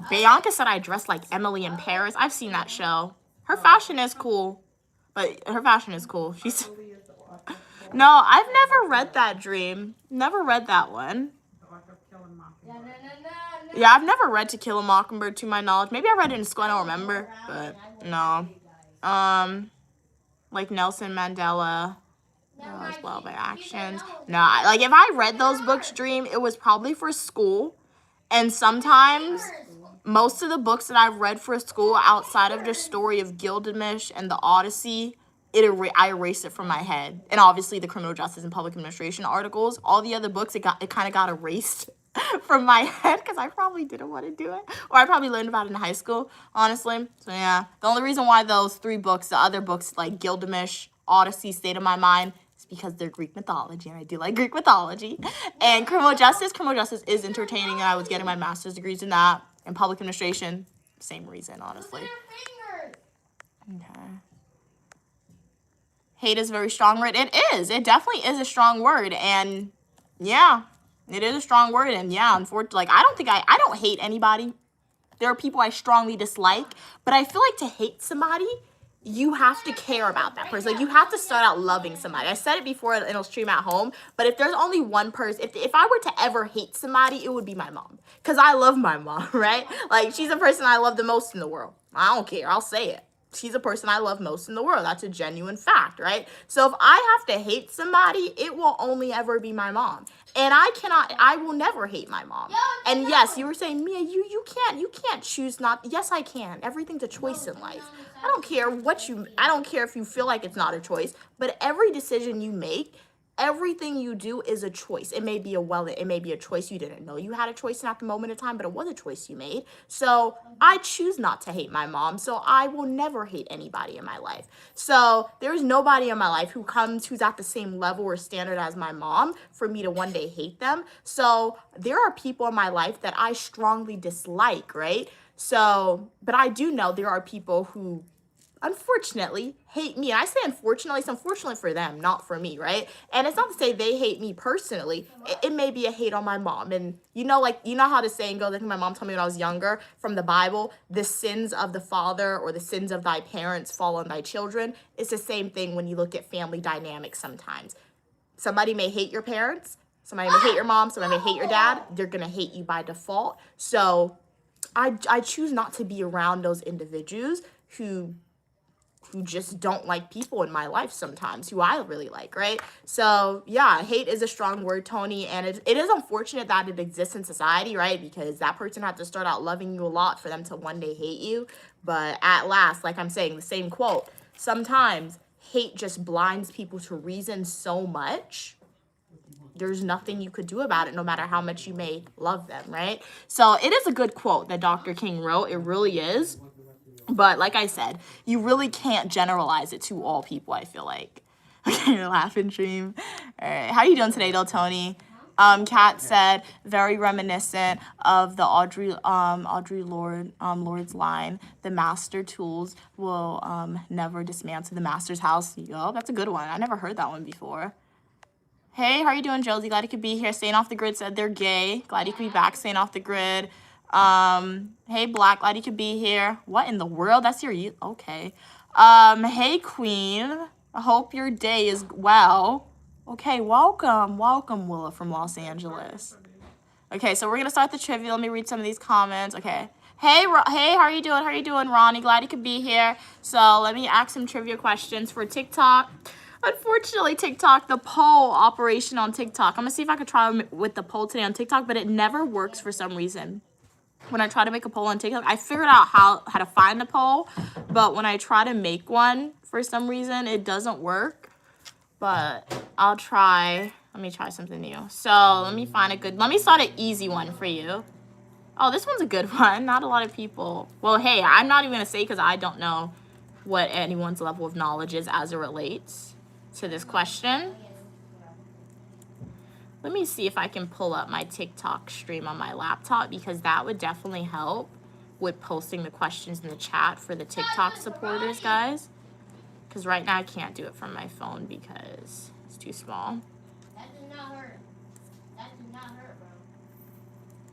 Bianca said I dress like Emily in Paris. I've seen that show. Her fashion is cool. She's No, I've never read that, Dream. Never read that one. Yeah, I've never read To Kill a Mockingbird to my knowledge. Maybe I read it in school, I don't remember, but no. Like Nelson Mandela as well by actions. No, like if I read those books, Dream, it was probably for school. And sometimes most of the books that I've read for school outside of the story of Gilgamesh and the Odyssey, I erased it from my head. And obviously the criminal justice and public administration articles, all the other books, it kind of got erased from my head because I probably didn't want to do it. Or I probably learned about it in high school, honestly. So yeah, the only reason why those 3 books, the other books like Gilgamesh, Odyssey stayed in my mind because they're Greek mythology, and I do like Greek mythology. And criminal justice is entertaining, and I was getting my master's degrees in that. And public administration, same reason, honestly. Okay. Hate is a very strong word. It is. It definitely is a strong word, and yeah, it is a strong word. And yeah, unfortunately, like I don't hate anybody. There are people I strongly dislike, but I feel like to hate somebody, you have to care about that person. Like, you have to start out loving somebody. I said it before in a stream at home, but if there's only one person, if I were to ever hate somebody, it would be my mom. Because I love my mom, right? Like, she's the person I love the most in the world. I don't care. I'll say it. She's the person I love most in the world. That's a genuine fact, right? So if I have to hate somebody, it will only ever be my mom. And I will never hate my mom. And yes, you were saying, Mia, you can't choose not. Yes, I can. Everything's a choice in life. I don't care if you feel like it's not a choice, but every decision you make, everything you do is a choice. It may be a choice you didn't know you had a choice in at the moment of time, but it was a choice you made. So I choose not to hate my mom. So I will never hate anybody in my life. So there's nobody in my life who's at the same level or standard as my mom for me to one day hate them. So there are people in my life that I strongly dislike, right? So, but I do know there are people who unfortunately hate me. And I say unfortunately, it's unfortunately for them, not for me, right? And it's not to say they hate me personally. It may be a hate on my mom. And you know how the saying goes, I think my mom told me when I was younger from the Bible, the sins of the father or the sins of thy parents fall on thy children. It's the same thing when you look at family dynamics sometimes. Somebody may hate your parents, somebody may hate your mom, somebody may hate your dad. They're going to hate you by default. So I choose not to be around those individuals who just don't like people in my life sometimes, who I really like, right? So, yeah, hate is a strong word, Tony, and it is unfortunate that it exists in society, right? Because that person had to start out loving you a lot for them to one day hate you. But at last, like I'm saying, the same quote, sometimes hate just blinds people to reason so much. There's nothing you could do about it, no matter how much you may love them, right? So it is a good quote that Dr. King wrote. It really is. But like I said, you really can't generalize it to all people, I feel like. Okay, your laughing dream. All right, how you doing today, though, Tony? Kat said very reminiscent of the Lord's line. The master tools will never dismantle the master's house. Yo, that's a good one. I never heard that one before. Hey, how you doing, Josie? Glad you could be here. Staying Off the Grid said they're gay. Glad you could be back. Staying Off the Grid. Hey, Black. Glad you could be here. What in the world? That's your okay. Hey, Queen. I hope your day is well. Okay, welcome, Willa from Los Angeles. Okay, so we're gonna start the trivia. Let me read some of these comments. Okay, hey, how are you doing? How are you doing, Ronnie? Glad you could be here. So let me ask some trivia questions for TikTok. Unfortunately, TikTok, the poll operation on TikTok. I'm gonna see if I could try with the poll today on TikTok, but it never works for some reason. When I try to make a poll on TikTok, I figured out how to find the poll, but when I try to make one, for some reason, it doesn't work. But I'll try. Let me try something new. So let me start an easy one for you. Oh, this one's a good one. Not a lot of people. Well, hey, I'm not even going to say because I don't know what anyone's level of knowledge is as it relates to this question. Let me see if I can pull up my TikTok stream on my laptop because that would definitely help with posting the questions in the chat for the TikTok supporters, guys. Because right now I can't do it from my phone because it's too small. That did not hurt. That did not hurt, bro.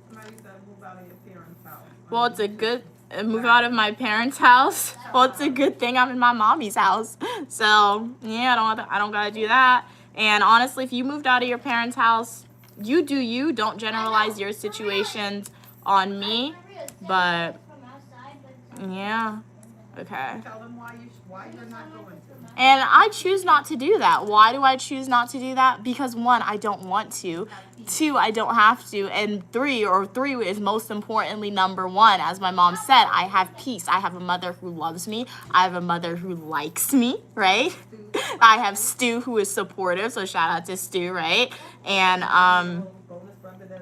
Somebody said move out of your parents' house. Well, it's a good move out of my parents' house. Well, it's a good thing I'm in my mommy's house. So yeah, I don't gotta do that. And honestly, if you moved out of your parents' house, you do you. Don't generalize your situations on me. But yeah, okay. Tell them why you're not going to. And I choose not to do that. Why do I choose not to do that? Because 1, I don't want to. 2, I don't have to. And 3 is most importantly number 1. As my mom said, I have peace. I have a mother who loves me. I have a mother who likes me, right? I have Stu who is supportive. So shout out to Stu, right? And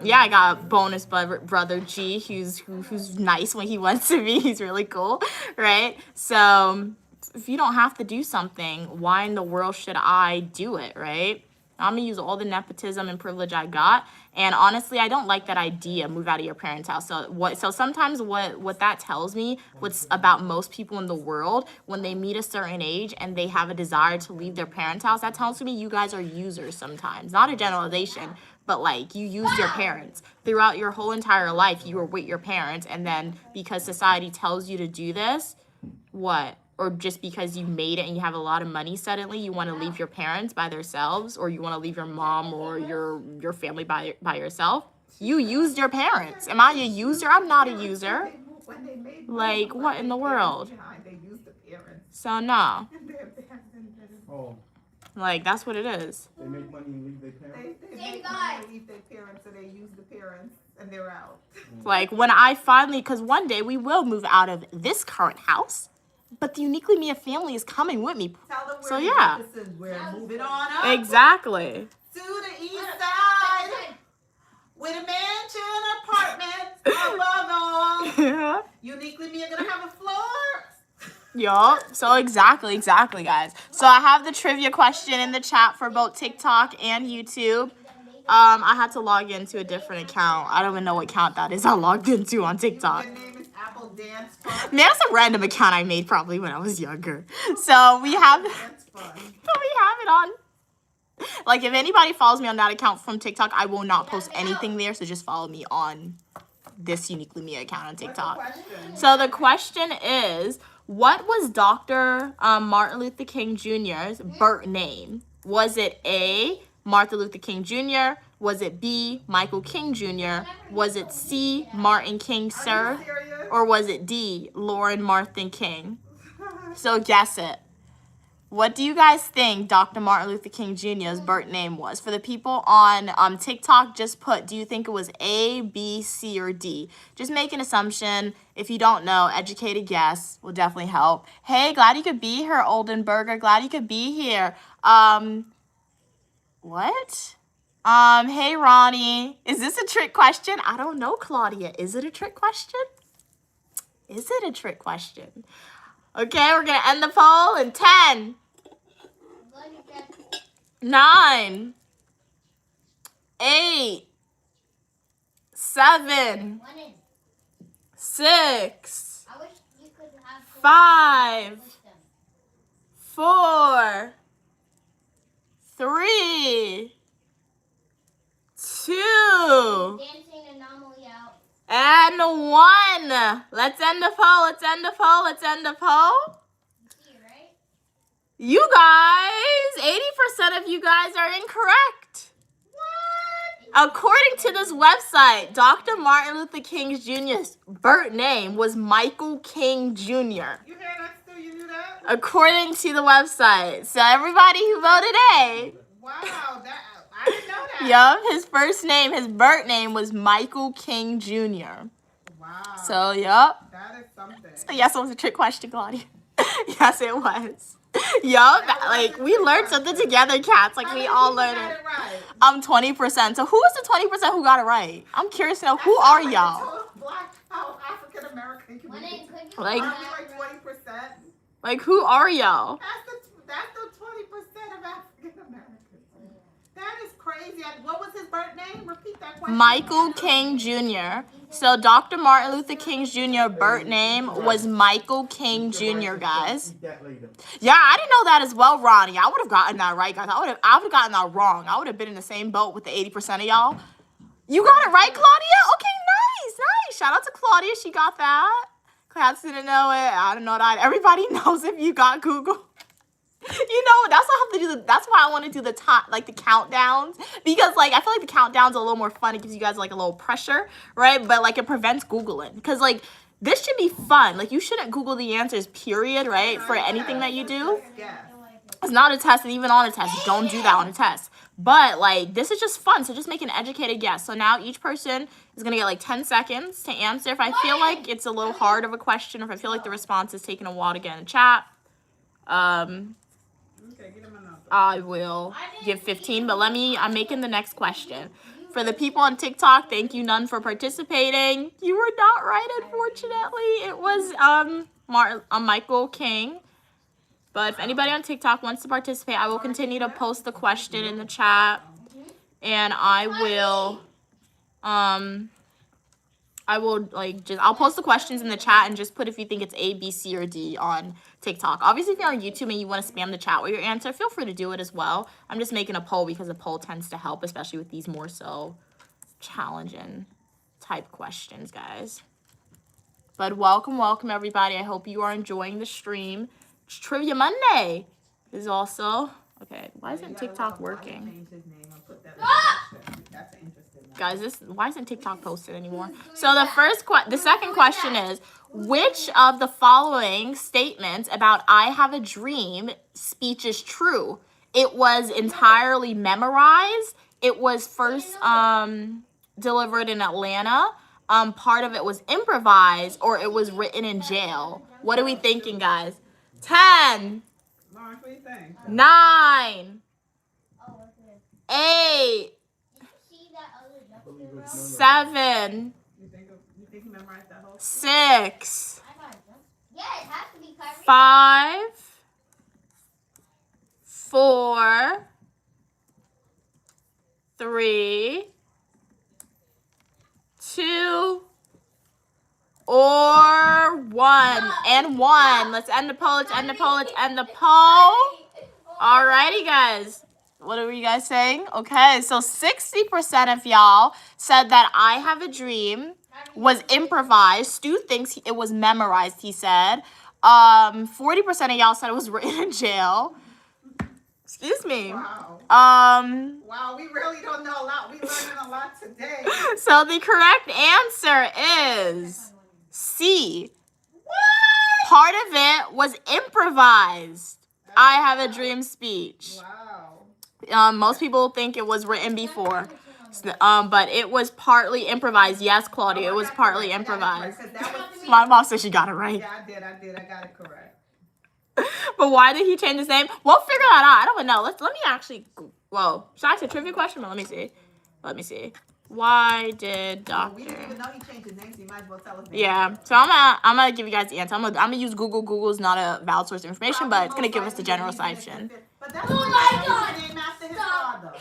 yeah, I got bonus brother G who's nice when he wants to be. He's really cool, right? So if you don't have to do something, why in the world should I do it, right? I'm gonna use all the nepotism and privilege I got. And honestly, I don't like that idea, move out of your parents' house. So sometimes what that tells me, what's about most people in the world, when they meet a certain age and they have a desire to leave their parents' house, that tells me you guys are users sometimes. Not a generalization, but like you used your parents. Throughout your whole entire life, you were with your parents. And then because society tells you to do this, what? Or just because you made it and you have a lot of money suddenly, you want to leave your parents by themselves, or you want to leave your mom or your family by yourself. You used your parents. Am I a user? I'm not a user. Like, what in the world? So, no. Oh, Like, that's what it is. they make money and leave their parents? They make money and leave their parents, and they use the parents, and they're out. Like, when I finally, because one day we will move out of this current house, but the Uniquely Mia family is coming with me. Tell them where So, the yeah. Jeffersons, we're moving on up. Exactly. To the east side. With a mansion, apartment, above all. Uniquely Mia gonna have a floor. Yup. So exactly, guys. So I have the trivia question in the chat for both TikTok and YouTube. I had to log into a different account. I don't even know what account that is I logged into on TikTok. Your name is Apple Dance Fun. Man, that's a random account I made probably when I was younger. So we have Dance Fun. it on. Like, if anybody follows me on that account from TikTok, I will not post anything there. So just follow me on this Uniquely Mia account on TikTok. Question. So the question is, what was Dr. Martin Luther King Jr.'s birth name? Was it A, Martin Luther King Jr.? Was it B, Michael King Jr.? Was it C, Martin King Sr.? Serious? Or was it D, Lauren Martin King? So guess it. What do you guys think Dr. Martin Luther King Jr.'s birth name was? For the people on TikTok, just put, do you think it was A, B, C, or D? Just make an assumption. If you don't know, educated guess will definitely help. Hey, glad you could be here, Oldenburger. Glad you could be here. What? Hey, Ronnie. Is this a trick question? I don't know, Claudia. Is it a trick question? Is it a trick question? Okay, we're going to end the poll in 10, 9, 8, 7, 6, 5, 4, 3, 2, and 1. Let's end the poll. Let's end the poll. Let's end the poll. You guys, 80% of you guys are incorrect. What? According to this website, Dr. Martin Luther King Jr.'s birth name was Michael King Jr. You hear that, Stu? You knew that? According to the website. So everybody who voted A. Wow, I didn't know that. Yup, his first name, his birth name was Michael King Jr. Wow. So, yup. That is something. So yes, it was a trick question, Claudia. Yes, it was. Yup, like we learned something together, cats. Like we all learned it. Right? 20%. So who is the 20% who got it right? I'm curious to know, who are y'all? Black, African American community. Like, Aren't we like 20%? like who are y'all? That's the 20% of African Americans. That is crazy. What was his birth name? Repeat that question. Michael King Jr. So Dr. Martin Luther King Jr. birth name was Michael King Jr. Guys. Yeah, I didn't know that as well, Ronnie. I would have gotten that right, guys. I would have gotten that wrong. I would have been in the same boat with the 80% of y'all. You got it right, Claudia? Okay, nice. Shout out to Claudia. She got that. Class didn't know it. I don't know that. Everybody knows if you got Google. You know, that's why I have to do that's why I want to do the the countdowns, because like I feel like the countdowns are a little more fun. It gives you guys like a little pressure, right? But like it prevents Googling, because like this should be fun. Like you shouldn't Google the answers, period, right? For anything that you do. It's not a test, and even on a test, don't do that on a test. But like this is just fun, so just make an educated guess. So now each person is gonna get like 10 seconds to answer. If I feel like it's a little hard of a question, or if I feel like the response is taking a while to get in the chat, I will give 15, but I'm making the next question. For the people on TikTok, thank you none for participating. You were not right, unfortunately. It was Michael King. But if anybody on TikTok wants to participate, I will continue to post the question in the chat. And I'll post the questions in the chat and just put if you think it's A, B, C, or D on TikTok. Obviously, if you're on YouTube and you want to spam the chat with your answer, feel free to do it as well. I'm just making a poll because a poll tends to help, especially with these more so challenging type questions, guys. But welcome everybody. I hope you are enjoying the stream. It's Trivia Monday is also okay. Why isn't TikTok working? Guys, why isn't TikTok posted anymore? So the second question is, which of the following statements about "I have a dream" speech is true? It was entirely memorized. It was first delivered in Atlanta. Part of it was improvised, or it was written in jail. What are we thinking, guys? 10, 9, 8, 7, 6, 5, 4, 3, 2, or 1. And 1. Let's end the poll. Let's end the poll. Let's end the poll. Alrighty, guys. What are you guys saying? Okay, so 60% of y'all said that "I have a dream" was improvised. Stu thinks it was memorized, he said. 40% of y'all said it was written in jail. Excuse me. Wow. Wow, we really don't know a lot. We learning a lot today. So the correct answer is C. What? Part of it was improvised. "I have a dream" speech. Wow. Most people think it was written before. But it was partly improvised. Yes, Claudia, it was partly improvised. My mom said she got it right. Yeah, I did. I got it correct. But why did he change his name? We'll figure that out. I don't even know. Let me actually. Whoa. Should I ask a trivia question? But let me see. Why did Well, we didn't Dr. even know he changed his name, so you might as well tell us. Yeah, so I'm gonna give you guys the answer. I'm gonna use Google. Google's not a valid source of information, but it's gonna give us the general section. But that's Oh why my he God. was named after his Stop. father.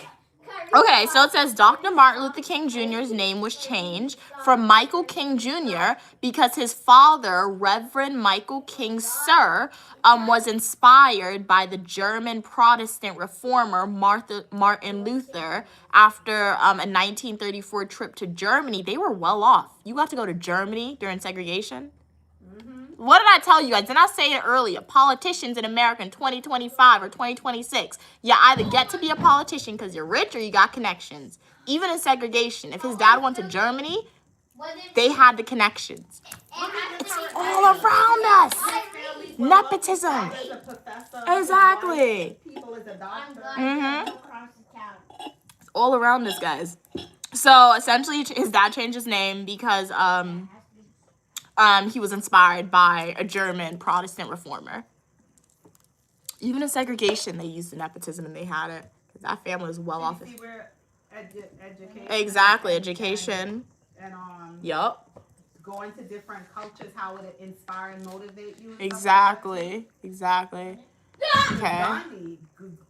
Okay, so it says Dr. Martin Luther King Jr.'s name was changed from Michael King Jr. because his father, Reverend Michael King Sr., was inspired by the German Protestant reformer Martin Luther after a 1934 trip to Germany. They were well off. You got to go to Germany during segregation. What did I tell you guys? Didn't I say it earlier? Politicians in America in 2025 or 2026, you either get to be a politician because you're rich or you got connections. Even in segregation, if his dad went to Germany, they had the connections. It's all around us. Nepotism. Is a professor. Exactly. People is a doctor. Mhm. It's all around us, guys. So essentially, his dad changed his name because he was inspired by a German Protestant reformer. Even in segregation, they used the nepotism and they had it. That family was well off. You see where education. Exactly, education. And Yup. going to different cultures, how would it inspire and motivate you? and stuff like that? Exactly. Exactly. Okay. Gandhi,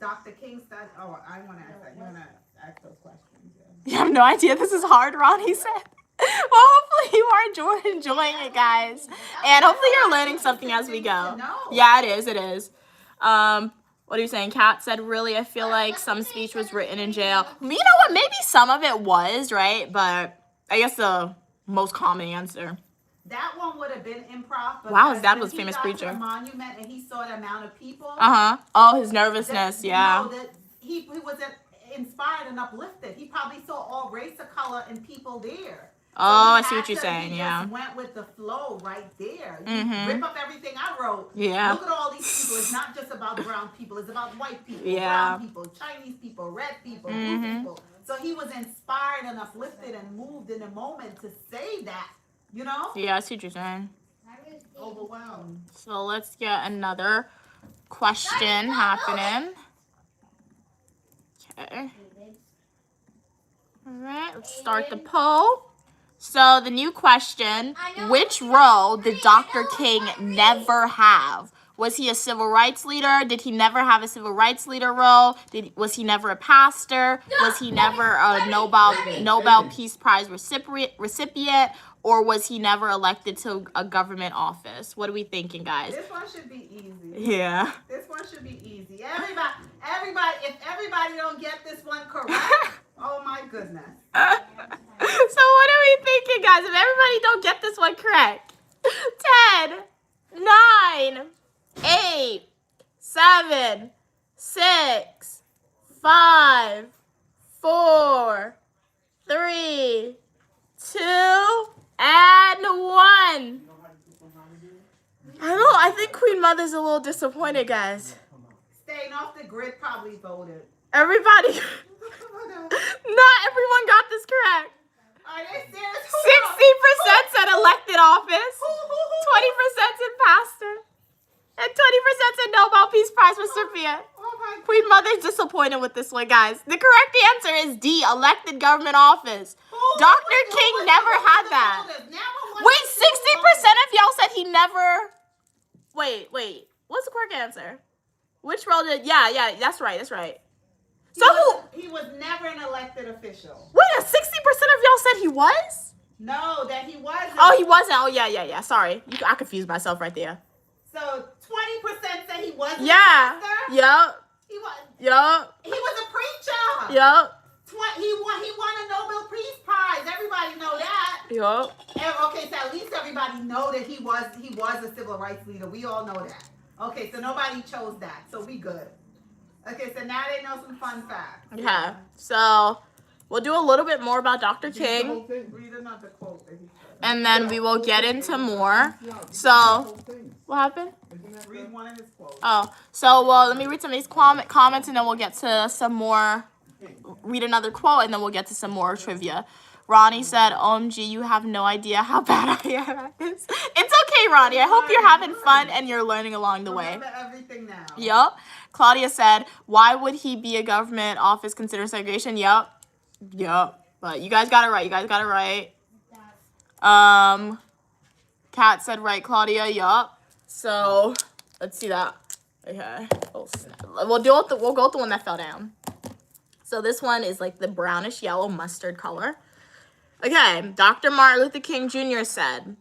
Dr. King said, oh, I want to ask that. You want to ask those questions? Yeah. You have no idea this is hard, Ronnie said. Well, hopefully you are enjoying it, guys. And hopefully you're learning something as we go. Yeah, it is. It is. What are you saying? Kat said, really, I feel like some speech was written in jail. You know what? Maybe some of it was, right? But I guess the most common answer. That one would have been improv. But Wow, his dad was a when famous he got to preacher. the monument and he saw the amount of people. Uh-huh. Oh, his nervousness, yeah. No, that he wasn't inspired and uplifted. He probably saw all race of color and people there. Oh, I see what you're saying, He yeah. just went with the flow right there. You Mhm. rip up everything I wrote. Yeah. Look at all these people. It's not just about brown people. It's about white people, Yeah. brown people, Chinese people, red people, blue Mhm. people. So he was inspired and uplifted and moved in the moment to say that, you know? Yeah, I see what you're saying. Overwhelmed. So let's get another question happening. Okay. All right, let's start the poll. So the new question, which role did Dr. King never have? Was he a civil rights leader? Did he never have a civil rights leader role? Was he never a pastor? Was he never a Nobel Peace Prize recipient? Or was he never elected to a government office? What are we thinking, guys? This one should be easy. Yeah. This one should be easy. Everybody, if everybody don't get this one correct, oh my goodness. So what are we thinking, guys? If everybody don't get this one correct. 10, 9, 8, 7, 6, 5, 4, 3, 2, and 1. I think Queen Mother's a little disappointed, guys. Staying off the grid probably voted. Everybody, not everyone got this correct. Are they serious? 60% said elected office, 20% said pastor, and 20% said Nobel Peace Prize recipient. Oh my Queen Mother's disappointed with this one, guys. The correct answer is D, elected government office. Dr. King never had that. Wait, 60% of y'all said he never... Wait. What's the correct answer? Which role did... Yeah, that's right. So who... He was never an elected official. Wait, 60% of y'all said he was? No, that he wasn't. Oh, he wasn't. Oh, yeah. Sorry. I confused myself right there. So 20% said he wasn't. Yeah. A pastor? Yup. He was. Yup. He was a preacher. Yup. He won a Nobel Peace Prize. Everybody know that. Yup. Okay, so at least everybody know that he was a civil rights leader. We all know that. Okay, so nobody chose that. So we good. Okay, so now they know some fun facts. Okay. So we'll do a little bit more about Dr. Read the King, whole thing. Read another quote that he said. and then we will get into more. So what happened? Read one of his quotes. Oh, so let me read some of these comments, and then we'll get to some more. Read another quote, and then we'll get to some more trivia. Ronnie said, OMG, you have no idea how bad I am at this. It's okay, Ronnie. I hope you're having fun and you're learning along the way. Remember everything now. Yup. Claudia said, why would he be a government office considered segregation? Yup. But you guys got it right. You guys got it right. Kat said right, Claudia. Yup. So let's see that. Okay. Oh, snap. We'll go with the one that fell down. So this one is like the brownish yellow mustard color. Okay. Dr. Martin Luther King Jr. said,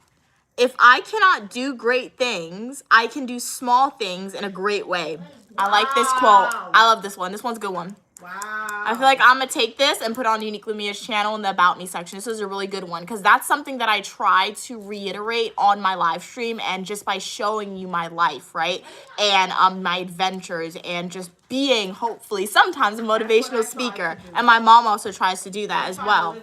"If I cannot do great things, I can do small things in a great way." I like this quote. I love this one. This one's a good one. Wow. I feel like I'm going to take this and put it on Uniquely Mia's channel in the About Me section. This is a really good one because that's something that I try to reiterate on my live stream and just by showing you my life, right? And my adventures and just being, hopefully, sometimes a motivational speaker. And my mom also tries to do that as well.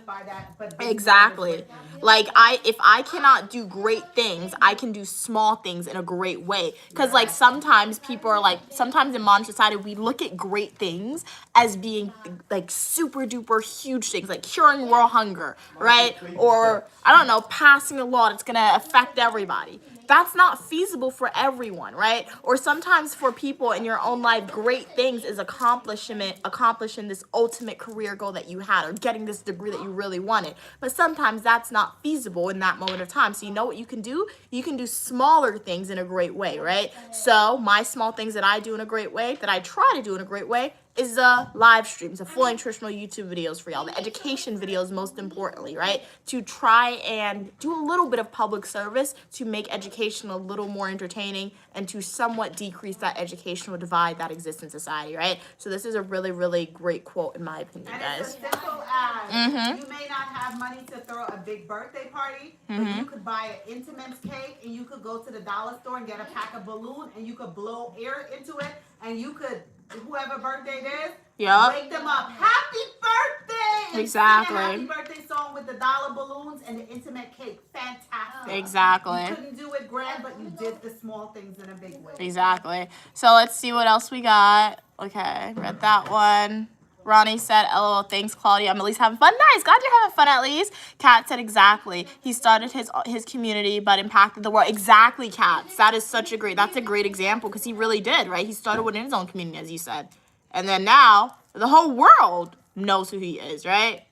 Exactly. Like, if I cannot do great things, I can do small things in a great way. Because, like, sometimes people are like, sometimes in modern society, we look at great things as being, like, super duper huge things, like curing world hunger, right? Or, I don't know, passing a law that's going to affect everybody. That's not feasible for everyone, right? Or sometimes for people in your own life, great things is accomplishing this ultimate career goal that you had or getting this degree that you really wanted. But sometimes that's not feasible in that moment of time. So you know what you can do? You can do smaller things in a great way, right? So my small things that I do in a great way, that I try to do in a great way, is the live streams, the full nutritional YouTube videos for y'all, the education videos most importantly, right? To try and do a little bit of public service to make education a little more entertaining and to somewhat decrease that educational divide that exists in society, right? So this is a really, really great quote in my opinion, guys. It's as simple as you may not have money to throw a big birthday party, but you could buy an Intimates cake and you could go to the dollar store and get a pack of balloons and you could blow air into it and you could, whoever birthday it is, wake them up. Happy birthday! And Exactly. sing a happy birthday song with the dollar balloons and the intimate cake. Fantastic. Exactly. You couldn't do it grand, but you did the small things in a big way. Exactly. So let's see what else we got. Okay, read that one. Ronnie said, "LOL, thanks, Claudia. I'm at least having fun." Nice. Glad you're having fun at least. Kat said, "Exactly. He started his community, but impacted the world." Exactly, Kat. That's a great example because he really did, right? He started within his own community, as you said. And then now the whole world knows who he is, right?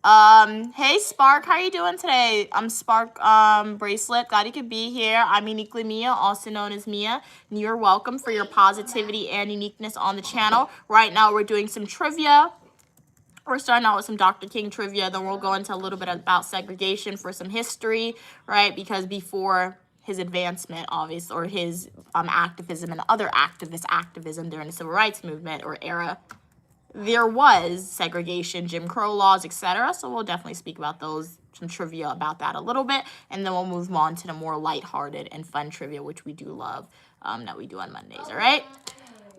Hey Spark, how you doing today? I'm Spark Bracelet. Glad you could be here. I'm Uniquely Mia, also known as Mia. And you're welcome for your positivity and uniqueness on the channel. Right now we're doing some trivia. We're starting out with some Dr. King trivia. Then we'll go into a little bit about segregation for some history, right? Because before his advancement, obviously, or his activism and other activism during the Civil Rights Movement or era, there was segregation, Jim Crow laws, etc. So we'll definitely speak about those, some trivia about that a little bit. And then we'll move on to the more lighthearted and fun trivia, which we do love, that we do on Mondays, all right?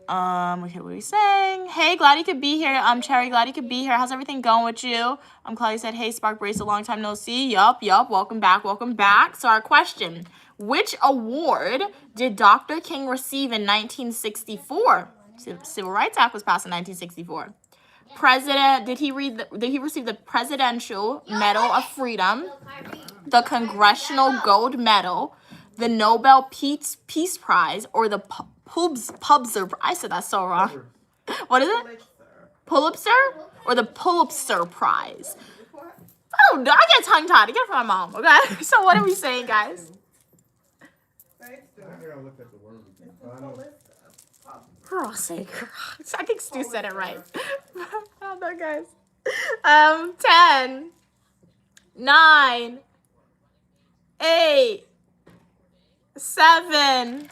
Okay, what are we saying? Hey, glad you could be here. Cherry, glad you could be here. How's everything going with you? Claudia said, "Hey, Spark Brace, a long time no see." Yup. Welcome back. So our question, which award did Dr. King receive in 1964? Civil Rights Act was passed in 1964. Did he receive the Presidential Medal of Freedom, the Congressional Gold Medal, the Nobel Peace Prize, or the Pulitzer? I said that so wrong. What is it? Pulitzer or the Pulitzer Prize? I don't know. I get tongue tied. I get it from my mom. Okay. So what are we saying, guys? Girl's sake. I think Stu said it right. I don't know, guys. 10, 9, 8, 7,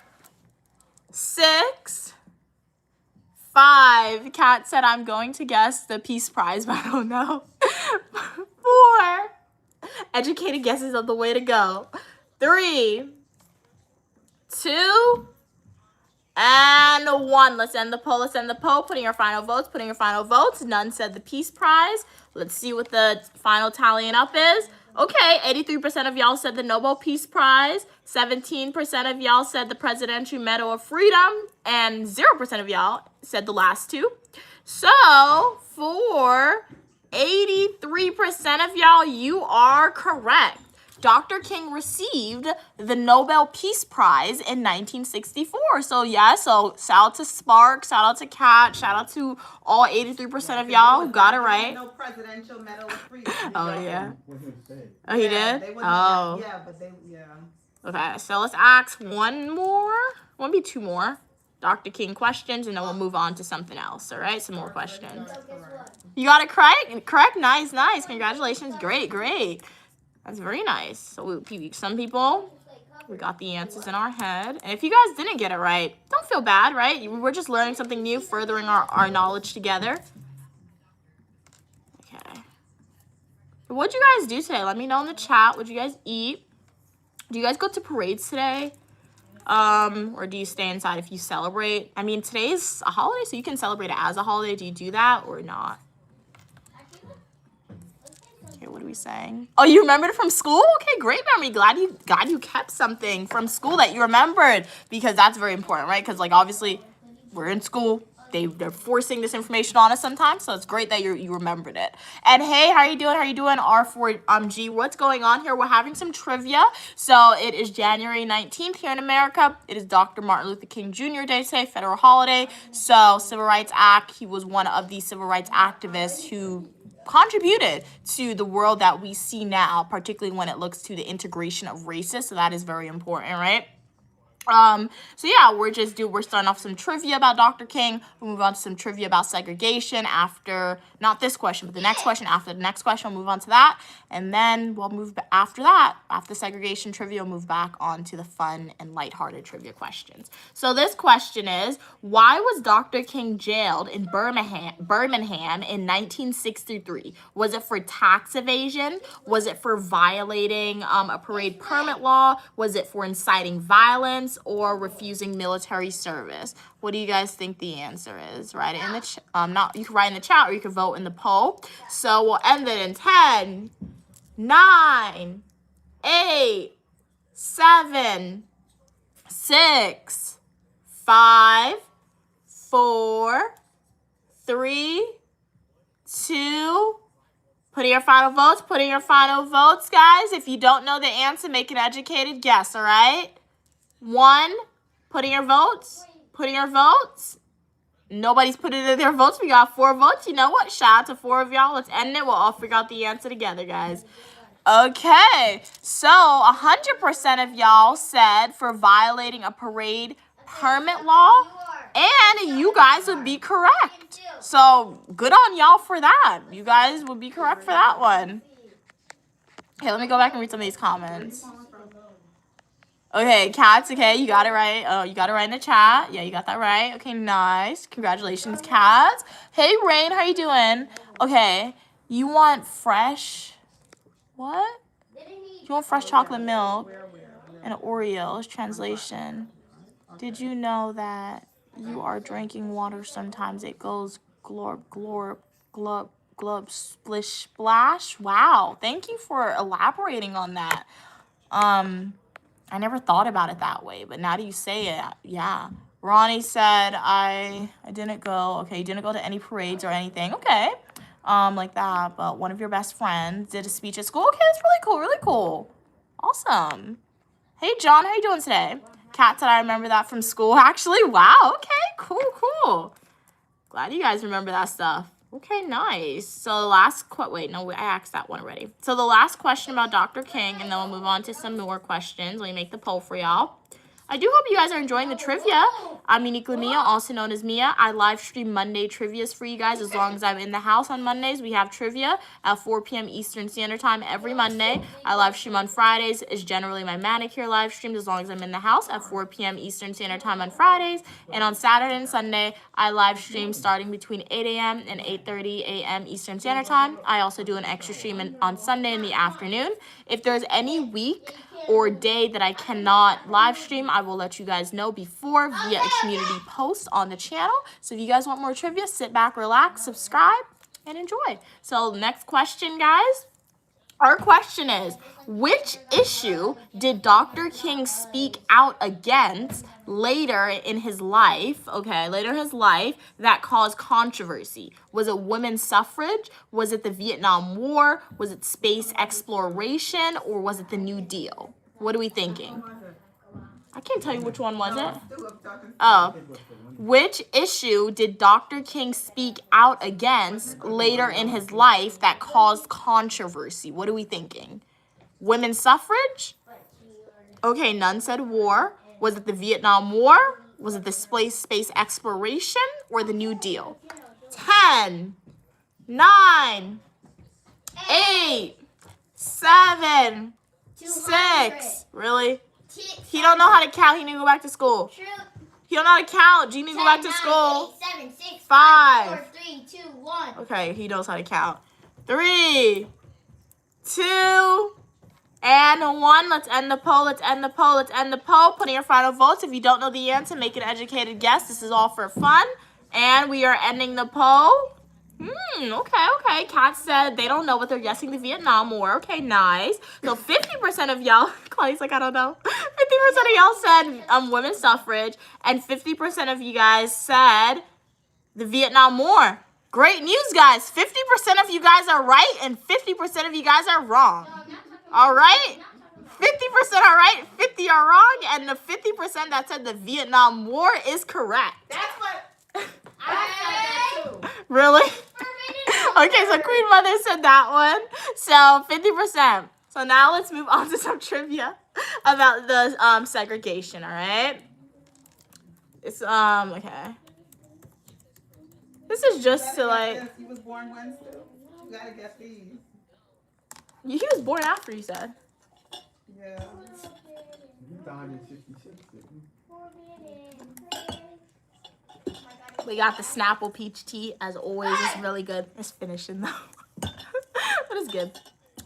6, 5. Kat said, "I'm going to guess the Peace Prize, but I don't know." 4. Educated guesses are the way to go. 3, 2, and 1. Let's end the poll. Putting your final votes. None said the Peace Prize. Let's see what the final tallying up is. Okay, 83% of y'all said the Nobel Peace Prize. 17% of y'all said the Presidential Medal of Freedom. And 0% of y'all said the last two. So, for 83% of y'all, you are correct. Dr. King received the Nobel Peace Prize in 1964. So yeah, so shout out to Spark, shout out to Kat, shout out to all 83% of y'all who got it right. No presidential medal of freedom. Oh yeah. What did it say? Oh, he Yeah, did? they wouldn't- Oh. Yeah, but they, yeah. Okay, so let's ask one more. Maybe two more Dr. King questions, and then we'll move on to something else. All right, some more questions. So guess what? You got it correct? Correct. Nice, nice. Congratulations. Great, great. That's very nice. So some people, we got the answers in our head. And if you guys didn't get it right, don't feel bad, right? We're just learning something new, furthering our knowledge together. Okay. What'd you guys do today? Let me know in the chat. What'd you guys eat? Do you guys go to parades today? Or do you stay inside if you celebrate? I mean, today's a holiday, so you can celebrate it as a holiday. Do you do that or not? Okay, what are we saying? Oh, you remembered it from school? Okay, great memory. Glad you kept something from school that you remembered, because that's very important, right? Because like obviously we're in school. They're forcing this information on us sometimes, so it's great that you remembered it. And hey, how you doing? How you doing? R4G, what's going on here? We're having some trivia. So it is January 19th here in America. It is Dr. Martin Luther King Jr. Day today, federal holiday. So Civil Rights Act, he was one of the civil rights activists who contributed to the world that we see now, particularly when it looks to the integration of races. So that is very important, right? So yeah, we're starting off some trivia about Dr. King. We'll move on to some trivia about segregation after, not this question, but the next question. After the next question, we'll move on to that. And then we'll move after that, after segregation trivia, we'll move back on to the fun and lighthearted trivia questions. So this question is, why was Dr. King jailed in Birmingham in 1963? Was it for tax evasion? Was it for violating a parade permit law? Was it for inciting violence or refusing military service? What do you guys think the answer is? Write it in the you can write in the chat or you can vote in the poll. So we'll end it in 10, 9, 8, 7, 6, 5, 4, 3, 2. Put in your final votes. Put in your final votes, guys. If you don't know the answer, make an educated guess, all right? 1, put in your votes. Put in your votes. Nobody's put in their votes. We got 4 votes. You know what? Shout out to 4 of y'all. Let's end it. We'll all figure out the answer together, guys. Okay. So 100% of y'all said for violating a parade permit law. And you guys would be correct. So good on y'all for that. You guys would be correct for that one. Okay, let me go back and read some of these comments. Okay, Cats, okay, you got it right. Oh, you got it right in the chat. Yeah, you got that right. Okay, nice. Congratulations, Cats. Hey, Rain, how you doing? Okay, you want fresh, what? You want fresh chocolate milk and Oreos, translation. Did you know that you are drinking water sometimes it goes glorp, glorp, glub, glub, splish, splash? Wow, thank you for elaborating on that. I never thought about it that way, but now that you say it, yeah. Ronnie said, I didn't go. Okay, you didn't go to any parades or anything. Okay, like that. But one of your best friends did a speech at school. Okay, that's really cool, really cool. Awesome. Hey, John, how you doing today? Kat said, I remember that from school, actually. Wow, okay, cool, cool. Glad you guys remember that stuff. Okay, nice. So the last wait, no, I asked that one already. So the last question about Dr. King, and then we'll move on to some more questions. Let me make the poll for y'all. I do hope you guys are enjoying the trivia. I'm Uniquely Mia, also known as Mia. I live stream Monday trivias for you guys as long as I'm in the house on Mondays. We have trivia at 4 p.m. Eastern Standard Time every Monday. I live stream on Fridays. It's generally my manicure live streams as long as I'm in the house at 4 p.m. Eastern Standard Time on Fridays. And on Saturday and Sunday, I live stream starting between 8 a.m. and 8:30 a.m. Eastern Standard Time. I also do an extra stream on Sunday in the afternoon. If there's any week or day that I cannot live stream, I will let you guys know before via a community post on the channel. So if you guys want more trivia, sit back, relax, subscribe, and enjoy. So next question, guys. Our question is, which issue did Dr. King speak out against later in his life, that caused controversy? Was it women's suffrage? Was it the Vietnam War? Was it space exploration? Or was it the New Deal? What are we thinking? I can't tell you which one was it. Oh. Which issue did Dr. King speak out against later in his life that caused controversy? What are we thinking? Women's suffrage? Okay, none said war. Was it the Vietnam War? Was it the space exploration or the New Deal? 10, 9, 8, 7, 6. Really? He don't know how to count. He need to go back to school. He don't know how to count. Gene need to go back to school. 8, 7, 6, 5. 4, 3, 2, 1. Okay, he knows how to count. 3, 2, and 1. Let's end the poll. Let's end the poll. Put in your final votes. If you don't know the answer, make an educated guess. This is all for fun. And we are ending the poll. Okay. Kat said they don't know what they're guessing, the Vietnam War. Okay, nice. So 50% of y'all, Claudia's like, I don't know. 50% of y'all said women's suffrage, and 50% of you guys said the Vietnam War. Great news, guys. 50% of you guys are right, and 50% of you guys are wrong. All right? 50% are right, 50 are wrong, and the 50% that said the Vietnam War is correct. That's what I said that too. Really? Okay, so Queen Mother said that one. So 50%. So now let's move on to some trivia about the segregation, all right? It's okay. This is just to like He was born Wednesday. You gotta guess these. he was born after, you said. Yeah. You died in 66, didn't you? We got the Snapple peach tea, as always. It's really good. It's finishing though. But it's good.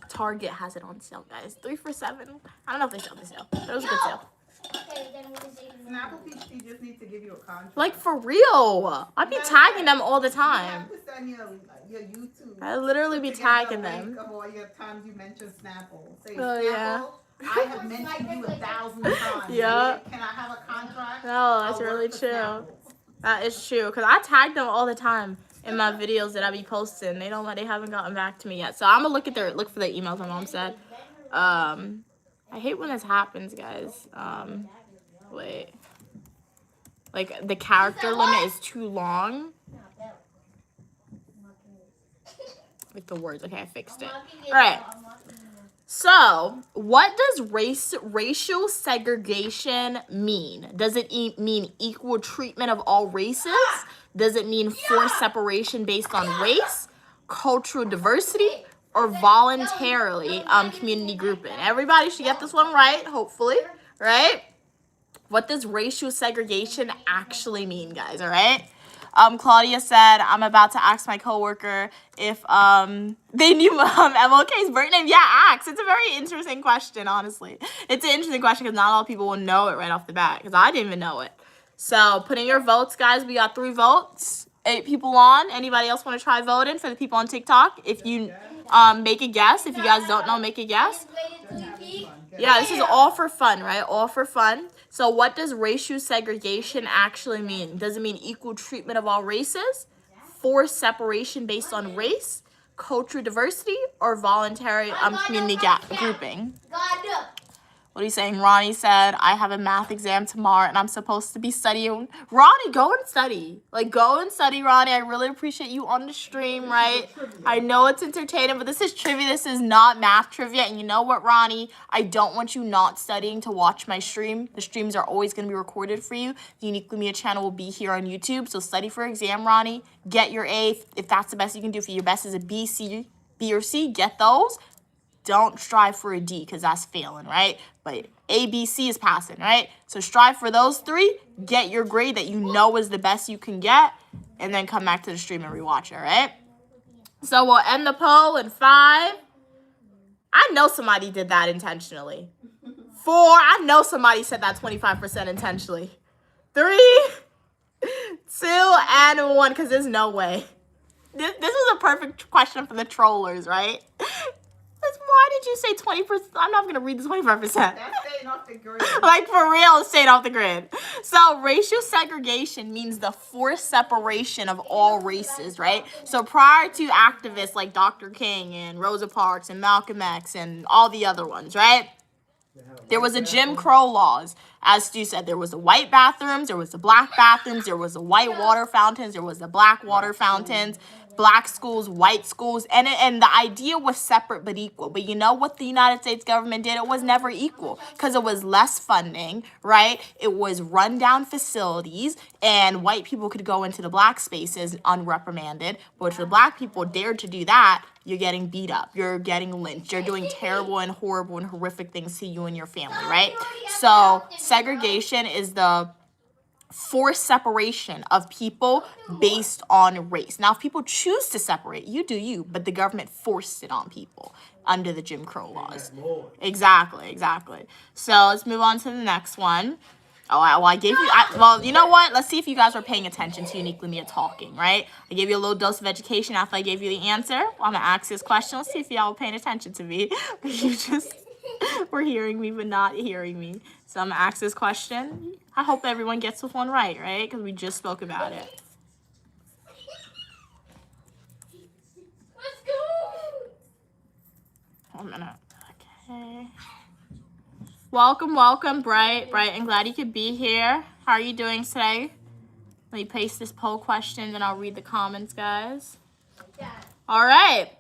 Target has it on sale, guys. 3 for $7. I don't know if they sell the sale, but it was a good sale. Okay, then what is it? Snapple Peach just needs to give you a contract. Like for real. I be tagging them all the You time. have to send your YouTube. I literally be to get tagging the them. link of all your times you mentioned Snapple. Say Oh, Snapple. yeah. I have mentioned you 1,000 times. Yeah. Can I have a contract? No, that's I'll work really for true. Snapple. That is true. Because I tag them all the time in my videos that I be posting. They haven't gotten back to me yet. So I'm gonna look for the emails my mom said. I hate when this happens, guys. Wait. Like the character limit is too long. Like the words. Okay, I fixed it. All right. So, what does racial segregation mean? Does it mean equal treatment of all races? Does it mean forced separation based on race, cultural diversity, or voluntarily community grouping? Everybody should get this one right, hopefully, right? What does racial segregation actually mean, guys, all right? Claudia said, I'm about to ask my coworker if they knew MLK's birth name. Yeah, ask. It's a very interesting question, honestly. It's an interesting question because not all people will know it right off the bat because I didn't even know it. So put in your votes, guys. We got 3 votes, 8 people on. Anybody else want to try voting for the people on TikTok? If you make a guess. If you guys don't know, make a guess. Yeah, this is all for fun, right? All for fun. So what does racial segregation actually mean? Does it mean equal treatment of all races, forced separation based on race, cultural diversity, or voluntary community grouping? What are you saying? Ronnie said, I have a math exam tomorrow and I'm supposed to be studying. Ronnie, go and study. Like, go and study, Ronnie. I really appreciate you on the stream, right? I know it's entertaining, but this is trivia. This is not math trivia. And you know what, Ronnie? I don't want you not studying to watch my stream. The streams are always going to be recorded for you. The Uniquely Mia channel will be here on YouTube. So study for exam, Ronnie. Get your A. If that's the best you can do. If your best is a B, or C, get those. Don't strive for a D because that's failing, right? But A, B, C is passing, right? So strive for those 3. Get your grade that you know is the best you can get. And then come back to the stream and rewatch it, right? So we'll end the poll in 5. I know somebody did that intentionally. 4. I know somebody said that 25% intentionally. 3, 2, and 1 because there's no way. This was a perfect question for the trollers, right? Why did you say 20%? I'm not gonna read the 25%. That's staying off the grid. Like for real, stayed off the grid. So racial segregation means the forced separation of all races, right? So prior to activists like Dr. King and Rosa Parks and Malcolm X and all the other ones, right? There was a Jim Crow laws. As Stu said, there was the white bathrooms, there was the black bathrooms, there was the white water fountains, there was the black water fountains, black schools, white schools, and the idea was separate but equal. But you know what the United States government did? It was never equal because it was less funding, right? It was rundown facilities, and white people could go into the black spaces unreprimanded. But if the black people dared to do that, you're getting beat up, you're getting lynched, you're doing terrible and horrible and horrific things to you and your family, right? So segregation is the forced separation of people based on race. Now, if people choose to separate, you do you, but the government forced it on people under the Jim Crow laws. Exactly. So let's move on to the next one. I gave you, well, you know what? Let's see if you guys are paying attention to Uniquely Mia talking, right? I gave you a little dose of education after I gave you the answer. I'm going to ask this question. Let's see if y'all are paying attention to me. You just were hearing me, but not hearing me. So I'm going to ask this question. I hope everyone gets this one right? Because we just spoke about it. Let's go. 1 minute. Okay. Welcome, Bright. I'm glad you could be here. How are you doing today? Let me paste this poll question, then I'll read the comments, guys. All right.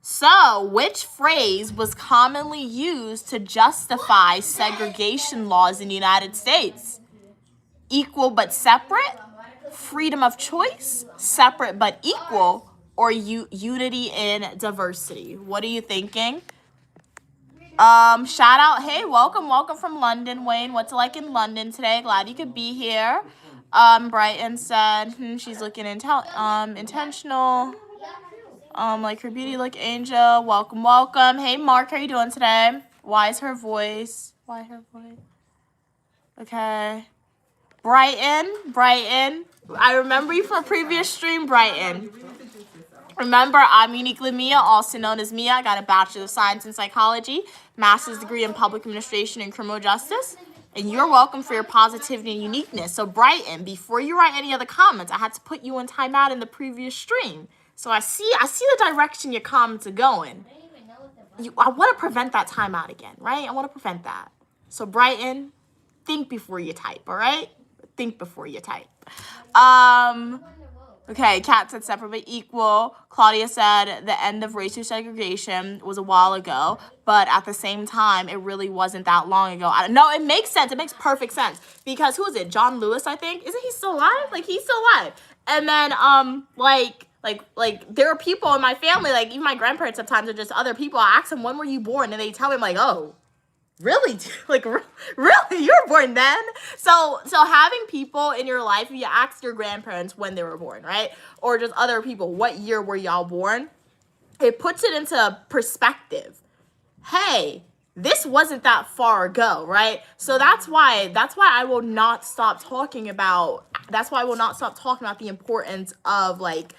So, which phrase was commonly used to justify segregation laws in the United States? Equal but separate, freedom of choice, separate but equal, or unity in diversity? What are you thinking? Shout out, hey, welcome from London, Wayne. What's it like in London today? Glad you could be here. Brighton said, she's looking intentional. Like her beauty look angel. Welcome. Hey, Mark, how you doing today? Why her voice? Okay. Brighton. I remember you from a previous stream, Brighton. Remember, I'm Uniquely Mia, also known as Mia. I got a Bachelor of Science in Psychology, Master's degree in Public Administration and Criminal Justice. And you're welcome for your positivity and uniqueness. So, Brighton, before you write any other comments, I had to put you in timeout in the previous stream. So I see the direction your comments are going. I want to prevent that timeout again, right? I want to prevent that. So, Brighton, think before you type, all right? Think before you type. Okay, Kat said separate but equal. Claudia said the end of racial segregation was a while ago, but at the same time, it really wasn't that long ago. No, it makes sense. It makes perfect sense. Because who is it? John Lewis, I think. Isn't he still alive? Like, he's still alive. And then, like there are people in my family, like even my grandparents sometimes are just other people. I ask them, when were you born? And they tell me, I'm like, oh, really? Like, really? You were born then? So having people in your life, you ask your grandparents when they were born, right? Or just other people, what year were y'all born? It puts it into perspective. Hey, this wasn't that far ago, right? So that's why I will not stop talking about, the importance of like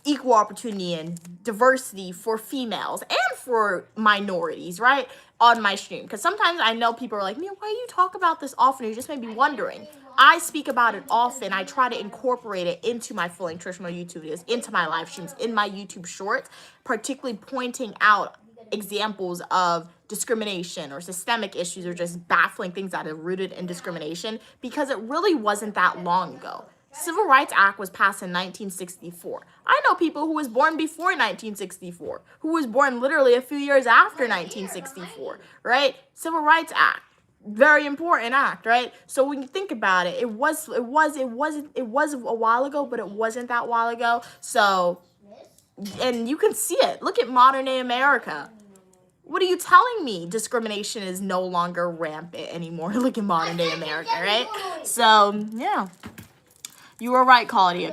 equal opportunity and diversity for females and for minorities, right? On my stream. Because sometimes I know people are like, Mia, why do you talk about this often? You just made me wondering. I speak about it often. I try to incorporate it into my full nutritional YouTube videos, into my live streams, in my YouTube shorts, particularly pointing out examples of discrimination or systemic issues or just baffling things that are rooted in discrimination, because it really wasn't that long ago. Civil Rights Act was passed in 1964. I know people who was born before 1964, who was born literally a few years after 1964, right? Civil Rights Act, very important act, right? So when you think about it, it was a while ago, but it wasn't that while ago. So, and you can see it. Look at modern day America. What are you telling me? Discrimination is no longer rampant anymore. Look at modern day America, right? So, yeah. You were right, Claudia.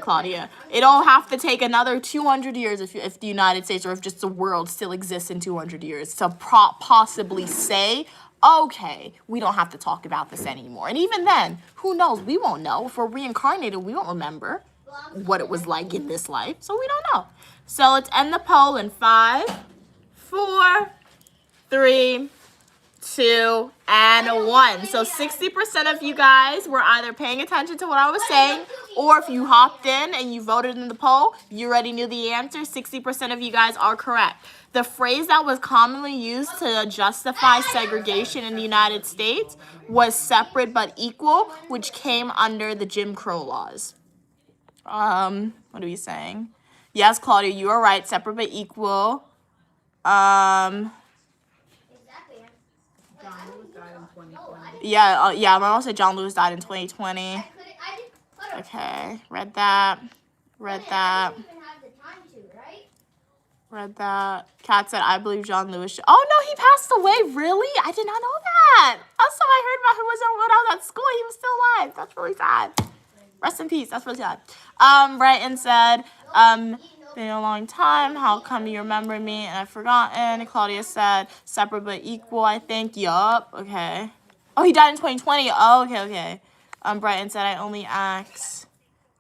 It'll have to take another 200 years if the United States or if just the world still exists in 200 years to possibly say, okay, we don't have to talk about this anymore. And even then, who knows? We won't know. If we're reincarnated, we won't remember what it was like in this life. So we don't know. So let's end the poll in 5, 4, 3, 2, and 1. So 60% of you guys were either paying attention to what I was saying, or if you hopped in and you voted in the poll, you already knew the answer. 60% of you guys are correct. The phrase that was commonly used to justify segregation in the United States was separate but equal, which came under the Jim Crow laws. What are we saying? Yes, Claudia, you are right. Separate but equal. Exactly. John Lewis died in 2020. Yeah, my mom said John Lewis died in 2020. I didn't. Hold on. Okay, read that. Read that. I didn't even have the time to, right? Read that. Kat said, I believe John Lewis. Oh, no, he passed away. Really? I did not know that. Last time I heard about him was when I was at school. He was still alive. That's really sad. Rest in peace. That's really sad. Brighton said, been a long time. How come you remember me and I've forgotten? Claudia said, separate but equal, I think. Yup. Okay. Oh, he died in 2020. Oh, okay. Brighton said, I only asked.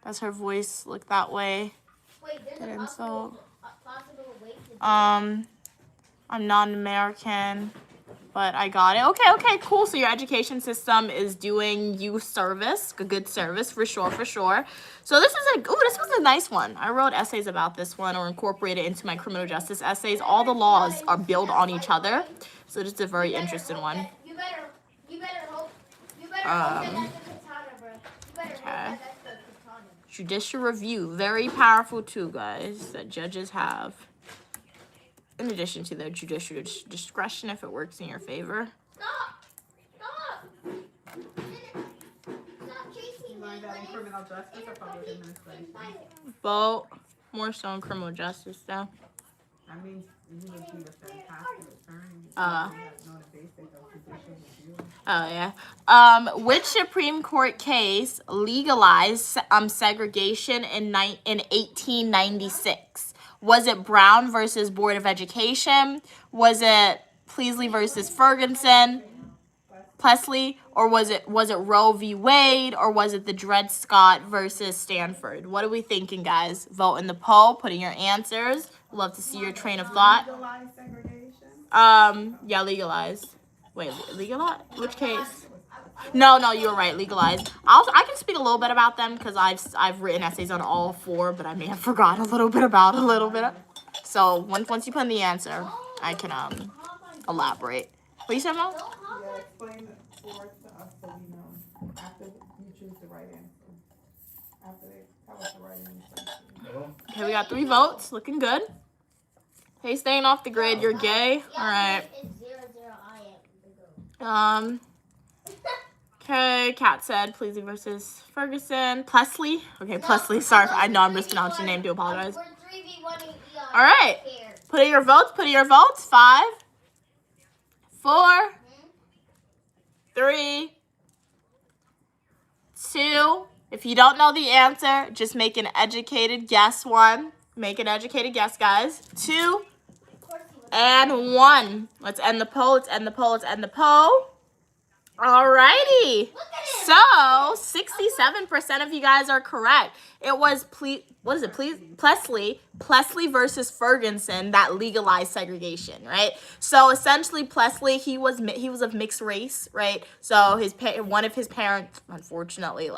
Does her voice look that way? Wait, there's Good a insult. possible way to do I'm not an American, but I got it. Okay, cool. So your education system is doing you service, a good service for sure. So this was a nice one. I wrote essays about this one or incorporated into my criminal justice essays. All the laws are built on each other, so this is a very interesting one. You better hope that that's the katana, bro. You better hope Okay. that that's the katana. Judicial review, very powerful tool, guys, that judges have. In addition to their judicial discretion, if it works in your favor. Stop! Stop chasing You me, learned that in Liz. criminal justice or public administration? Both, more so in criminal justice, though. I mean, you would be the fantastic attorney. Uh. You have no basic of judicial review. Oh, yeah. Which Supreme Court case legalized segregation in 1896? Was it Brown versus Board of Education? Was it Pleasley versus Ferguson? Plessy? Or was it Roe v. Wade? Or was it the Dred Scott versus Stanford? What are we thinking, guys? Vote in the poll. Put in your answers. Love to see your train of thought. Legalize segregation? Yeah, legalized. Wait, legalized? Which case? No, you were right. Legalized. I can speak a little bit about them because I've written essays on all 4, but I may have forgotten a little bit about So once you put in the answer, I can elaborate. What you said, Mom? Yeah, explain it for to us so we know after you choose the right answer. After they tell us the right answer. Okay, we got 3 votes. Looking good. Hey, staying off the grid. You're gay. All right. It's 0-0. I am the goat. Okay, Kat said Pleasley versus Ferguson. Plessy? Okay, Plessy. Sorry, I know I'm mispronouncing your name. Do apologize. We're 3v1 All right. Put in your votes. 5, 4, 3, 2. If you don't know the answer, just make an educated guess. 1. Make an educated guess, guys. 2 and 1. Let's end the poll. Alrighty. So 67% of you guys are correct. It was Plessy versus Ferguson that legalized segregation, right? So essentially, Plessy he was of mixed race, right? So one of his parents, unfortunately,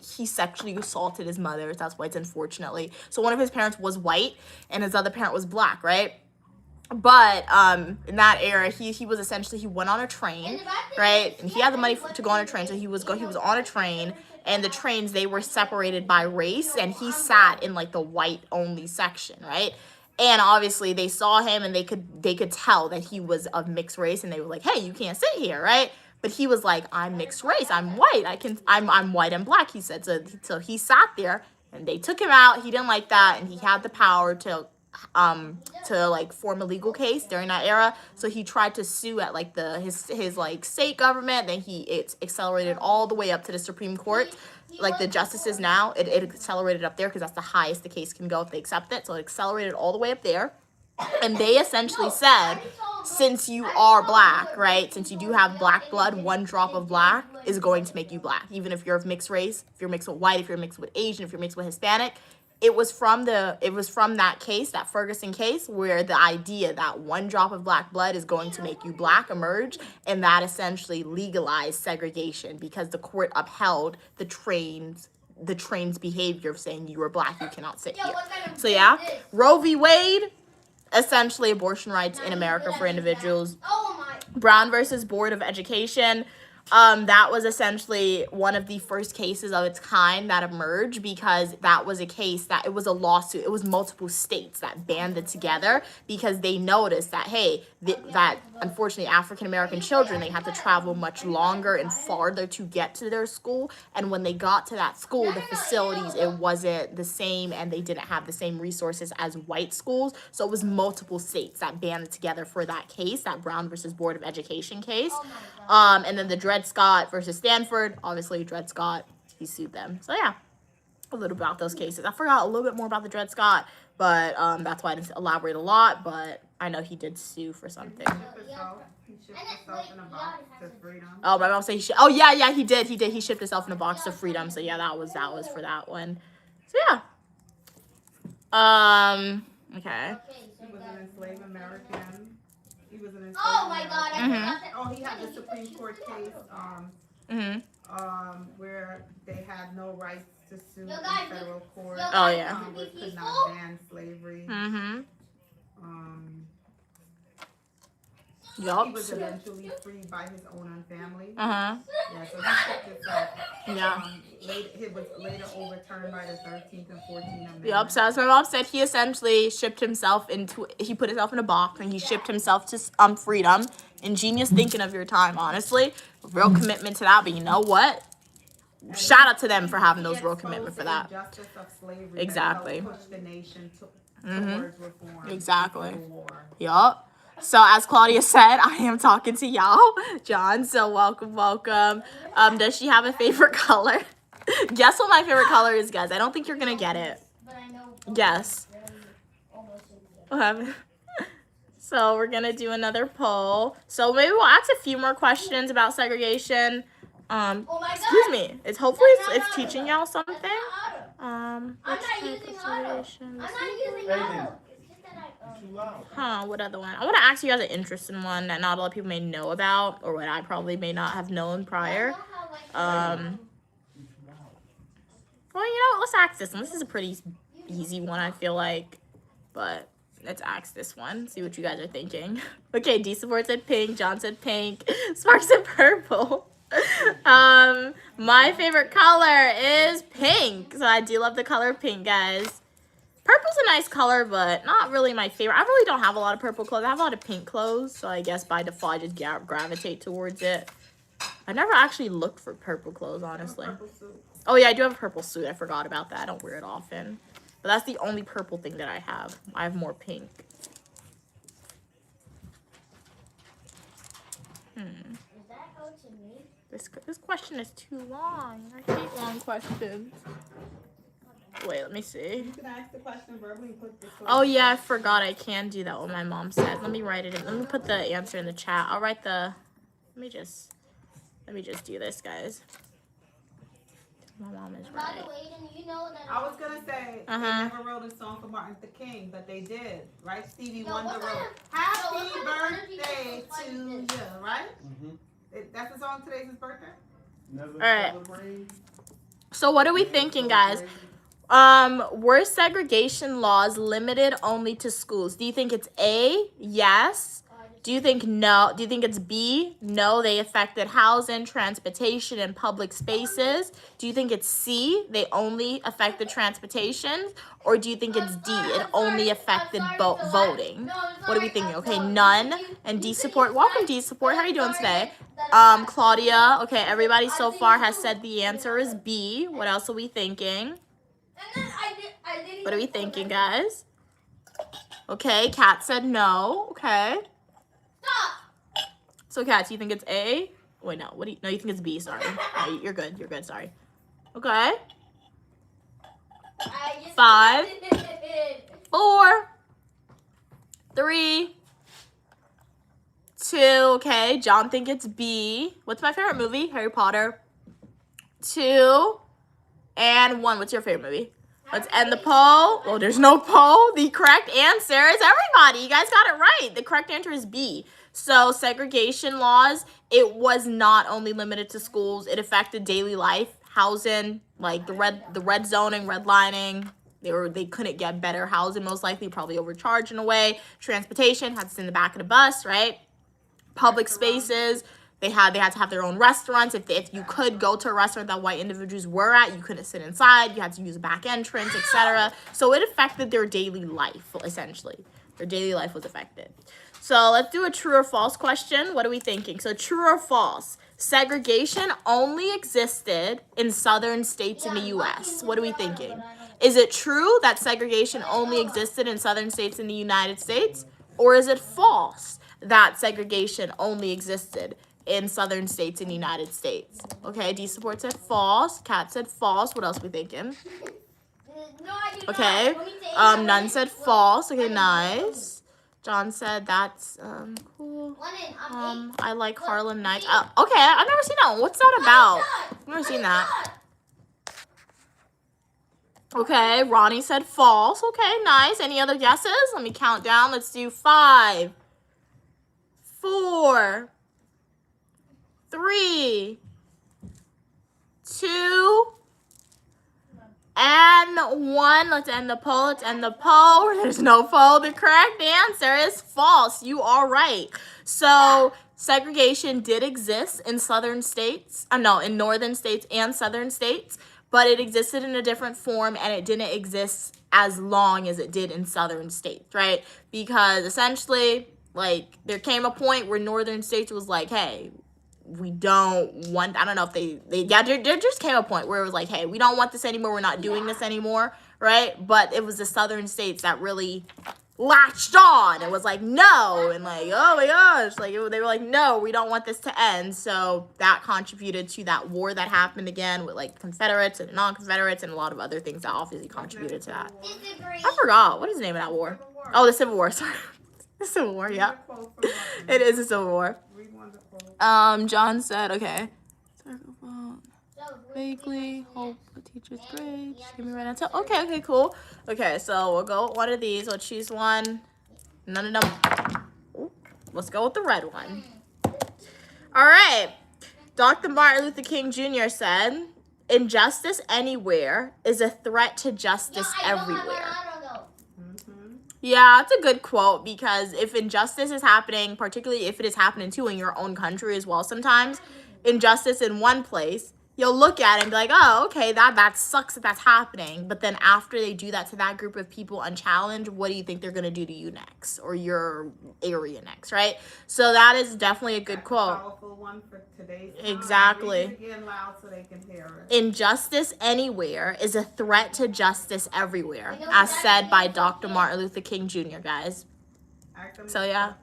he sexually assaulted his mother. That's why it's unfortunately. So one of his parents was white, and his other parent was black, right? But in that era, he was essentially, he went on a train, right? And he had the money to go on a train, so he was on a train, and the trains, they were separated by race, and he sat in like the white only section, right? And obviously they saw him and they could tell that he was of mixed race, and they were like, hey, you can't sit here, right? But he was like, I'm mixed race, I'm white, I'm white and black, he said. So he sat there, and they took him out. He didn't like that, and he had the power to like form a legal case during that era. So he tried to sue at like his like state government. Then it accelerated all the way up to the Supreme Court. Like the justices now, it accelerated up there because that's the highest the case can go if they accept it. So it accelerated all the way up there. And they essentially said, since you are black, right? Since you do have black blood, 1 drop of black is going to make you black. Even if you're of mixed race, if you're mixed with white, if you're mixed with Asian, if you're mixed with Hispanic, it was from that case, that Ferguson case, where the idea that one drop of black blood is going to make you black emerged, and that essentially legalized segregation because the court upheld the train's behavior of saying you were black, you cannot sit here. So yeah, Roe v. Wade, essentially abortion rights in America for individuals. Oh my. Brown versus Board of Education. That was essentially one of the first cases of its kind that emerged because that was a case that it was a lawsuit. It was multiple states that banded together because they noticed that, hey, that unfortunately African American children, they had to travel much longer and farther to get to their school. And when they got to that school, the facilities, it wasn't the same and they didn't have the same resources as white schools. So it was multiple states that banded together for that case, that Brown versus Board of Education case. And then the Dred Scott versus Stanford, obviously Dred Scott, he sued them. So yeah, a little about those cases. I forgot a little bit more about the Dred Scott, but that's why I didn't elaborate a lot, but I know he did sue for something. He shipped himself in a box to freedom. Oh, my mom said he oh yeah, he did. He shipped himself in a box to freedom. So yeah, that was for that one. So yeah. Okay. He was an enslaved American. He was an enslaved Oh my God! I forgot that. Oh, he had the Supreme Court case where they had no rights to sue in federal court. Oh, yeah. Congress could not ban slavery. Yup. He was eventually freed by his own family. Uh-huh. Yeah, so he shipped himself. Yeah. It was later overturned by the 13th and 14th Amendment. Yep, so as my mom said, he essentially shipped himself he put himself in a box and he shipped himself to freedom. Ingenious thinking of your time, honestly. Real commitment to that, but you know what? Shout out to them for having those real commitment for that. Injustice of slavery Exactly. that helped push the nation towards reform. Exactly. before the war. Yup. So as Claudia said, I am talking to y'all, John. So welcome. Does she have a favorite color? Guess what my favorite color is, guys. I don't think you're gonna get it. But I know. Guess. What happened? So we're gonna do another poll. So maybe we'll ask a few more questions about segregation. Oh my God. Excuse me. It's teaching y'all something. I'm Which not type using of auto. segregation? I'm not using Aiden. auto. It's just that I. Too loud. Huh, what other one? I want to ask you guys an interesting one that not a lot of people may know about, or what I probably may not have known prior. Well, you know what? Let's ask this one. This is a pretty easy one, I feel like. But let's ask this one. See what you guys are thinking. Okay, D Support said pink. John said pink. Spark said purple. My favorite color is pink. So I do love the color pink, guys. Purple's a nice color, but not really my favorite. I really don't have a lot of purple clothes. I have a lot of pink clothes, so I guess by default I just gravitate towards it. I never actually looked for purple clothes, honestly. Oh yeah, I do have a purple suit. I forgot about that. I don't wear it often. But that's the only purple thing that I have. I have more pink. Is that how to me? This question is too long. I hate long questions. Wait, let me see. You can ask the question verbally and put the Oh yeah, I forgot I can do that, what my mom said. Let me write it in. Let me put the answer in the chat. I'll write the... Let me just do this, guys. My mom is By right. the way, Aiden, you know that. I was gonna say they never wrote a song for Martin Luther King, but they did, right? Stevie Yo, Wonder what wrote kind of- "Happy yo, what kind of energy Birthday fight to is you," this? right? Mm-hmm. That's the song today's his birthday. Never right. celebrate. So what are we thinking, guys? Were segregation laws limited only to schools? Do you think it's A, yes? Do you think no? Do you think it's B, no, they affected housing, transportation, and public spaces? Do you think it's C, they only affected transportation? Or do you think it's D, it only affected voting? What are we thinking? Okay, none. And D Support, welcome D Support, how are you doing today? Claudia, okay, everybody so far has said the answer is B. What else are we thinking? What are we thinking, guys? Okay, Kat said no. Okay. Stop! So, Kat, do you think it's A? Wait, no. What do you? No, you think it's B. Sorry. No, you're good. You're good. Sorry. Okay. 5, 4, 3, 2. Okay. John think it's B. What's my favorite movie? Harry Potter. 2 and 1. What's your favorite movie? Let's end the poll. Well, there's no poll. The correct answer is everybody. You guys got it right. The correct answer is B. So segregation laws, it was not only limited to schools. It affected daily life, housing, like the red zoning, redlining. They couldn't get better housing, most likely, probably overcharged in a way. Transportation, had to sit in the back of the bus, right? Public spaces, they had to have their own restaurants. If you could go to a restaurant that white individuals were at, you couldn't sit inside. You had to use a back entrance, etc. So it affected their daily life, essentially. Their daily life was affected. So let's do a true or false question. What are we thinking? So true or false? Segregation only existed in southern states in the U.S. What are we thinking? Is it true that segregation only existed in southern states in the United States? Or is it false that segregation only existed in southern states in the United States? Okay, D Support said false. Kat said false. What else are we thinking? No, I do Okay, not. Want me to eat none that? said false. Okay, nice. John said that's cool. Lennon, I like Harlem Nights. Okay, I've never seen that one. What's that about? I've never seen that. Okay, Ronnie said false. Okay, nice. Any other guesses? Let me count down. Let's do 5, 4, 3, 2, and 1. Let's end the poll. Let's end the poll. There's no poll. The correct answer is false. You are right. So segregation did exist in southern states. No, in northern states and southern states, but it existed in a different form, and it didn't exist as long as it did in southern states, right? Because essentially, like, there came a point where northern states was like, hey, we don't want, I don't know if there just came a point where it was like, hey, we don't want this anymore, we're not doing this anymore, right? But it was the southern states that really latched on and was like, no, and like, oh my gosh, like they were like, no, we don't want this to end. So that contributed to that war that happened again with like Confederates and non-Confederates and a lot of other things that obviously contributed to that. disagree. I forgot, what is the name of that war? Oh, the Civil War. Sorry. The Civil War, yeah. It is a Civil War. John said, okay. Vaguely, hope the teacher's grades. Give me right answer. Okay, cool. Okay, so we'll go with one of these. We'll choose one. None of them. Ooh, let's go with the red one. All right. Dr. Martin Luther King Jr. said, injustice anywhere is a threat to justice everywhere. Yeah, it's a good quote, because if injustice is happening, particularly if it is happening too in your own country as well, sometimes injustice in one place, you'll look at it and be like, oh, okay, that sucks that that's happening. But then after they do that to that group of people unchallenged, what do you think they're going to do to you next, or your area next, right? So that is definitely a good quote. Powerful one for today's time. Exactly. Read it again loud so they can hear it. Injustice anywhere is a threat to justice everywhere, as said by Dr. Martin Luther King Jr., guys. So, yeah.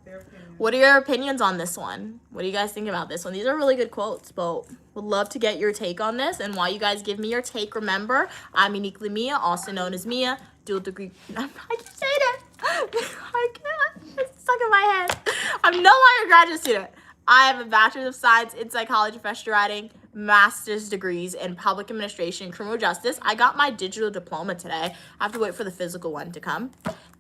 What are your opinions on this one? What do you guys think about this one? These are really good quotes, but would love to get your take on this. And while you guys give me your take, remember, I'm Uniquely Mia, also known as Mia, dual degree. I can say that. I can't. It's stuck in my head. I'm no longer a graduate student. I have a Bachelor's of Science in Psychology, Professional Writing, Master's degrees in Public Administration and Criminal Justice. I got my digital diploma today. I have to wait for the physical one to come.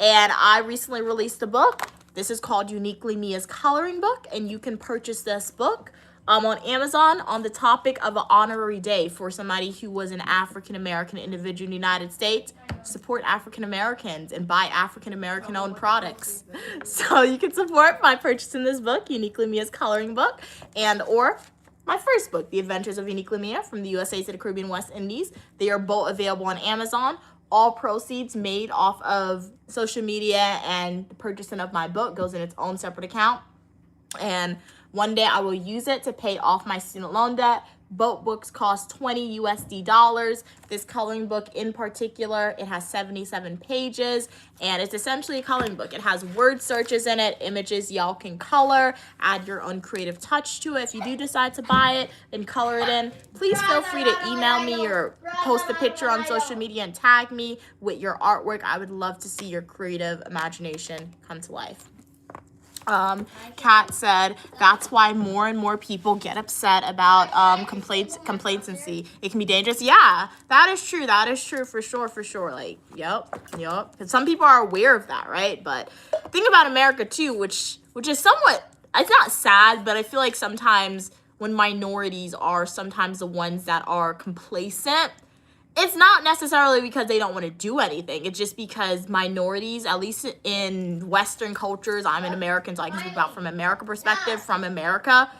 And I recently released a book. This is called Uniquely Mia's Coloring Book, and you can purchase this book on Amazon on the topic of an honorary day for somebody who was an African-American individual in the United States. Support African-Americans and buy African-American owned products. So you can support by purchasing this book, Uniquely Mia's Coloring Book, and or my first book, The Adventures of Uniquely Mia, From the USA to the Caribbean West Indies. They are both available on Amazon. All proceeds made off of social media and the purchasing of my book goes in its own separate account. And one day I will use it to pay off my student loan debt. Both books cost $20 USD. This coloring book in particular, it has 77 pages, and it's essentially a coloring book. It has word searches in it, images y'all can color, add your own creative touch to it. If you do decide to buy it and color it in, please feel free to email me or post a picture on social media and tag me with your artwork. I would love to see your creative imagination come to life. Kat said that's why more and more people get upset about complacency. It can be dangerous. Yeah, that is true. That is true for sure. Like, yep. And some people are aware of that, right? But think about America too, which is somewhat, it's not sad, but I feel like sometimes when minorities are sometimes the ones that are complacent, it's not necessarily because they don't want to do anything. It's just because minorities, at least in Western cultures, I'm an American, so I can speak about from America perspective, from America,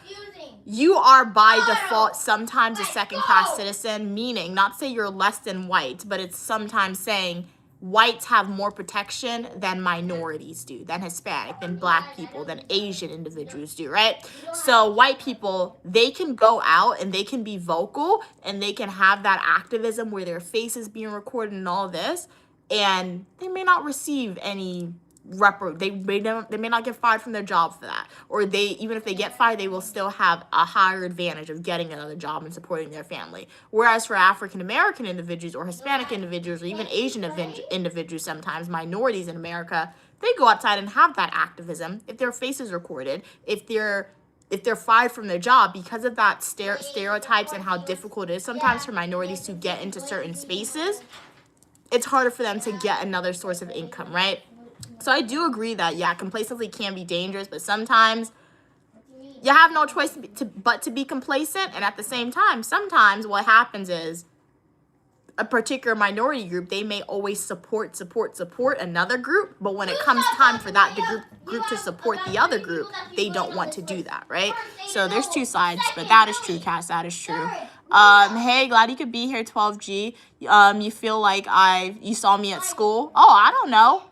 you are by default sometimes a second-class citizen, meaning, not to say you're less than white, but it's sometimes saying whites have more protection than minorities do, than Hispanic, than Black people, than Asian individuals do, right? So white people, they can go out and they can be vocal and they can have that activism where their face is being recorded and all this, and they may not receive any they may not get fired from their job for that, or even if they get fired, they will still have a higher advantage of getting another job and supporting their family. Whereas for African American individuals or Hispanic individuals or even Asian individuals, sometimes minorities in America, they go outside and have that activism. If their face is recorded, if they're fired from their job because of that stereotypes and how difficult it is sometimes for minorities to get into certain spaces, it's harder for them to get another source of income, right? So I do agree that, yeah, complacency can be dangerous, but sometimes you have no choice but to be complacent. And at the same time, sometimes what happens is a particular minority group, they may always support another group, but when it comes time for that group to support the other group, they don't want to do that, right? So there's two sides, but that is true, Cass, that is true. Hey, glad you could be here, 12G. You feel like you saw me at school? Oh, I don't know.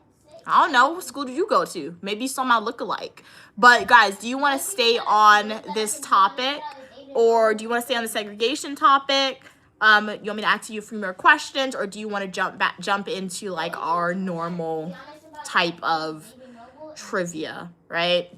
What school did you go to? Maybe you saw my lookalike. But guys, do you want to stay on this topic, or do you want to stay on the segregation topic? You want me to ask you a few more questions, or do you want to jump into like our normal type of trivia, right?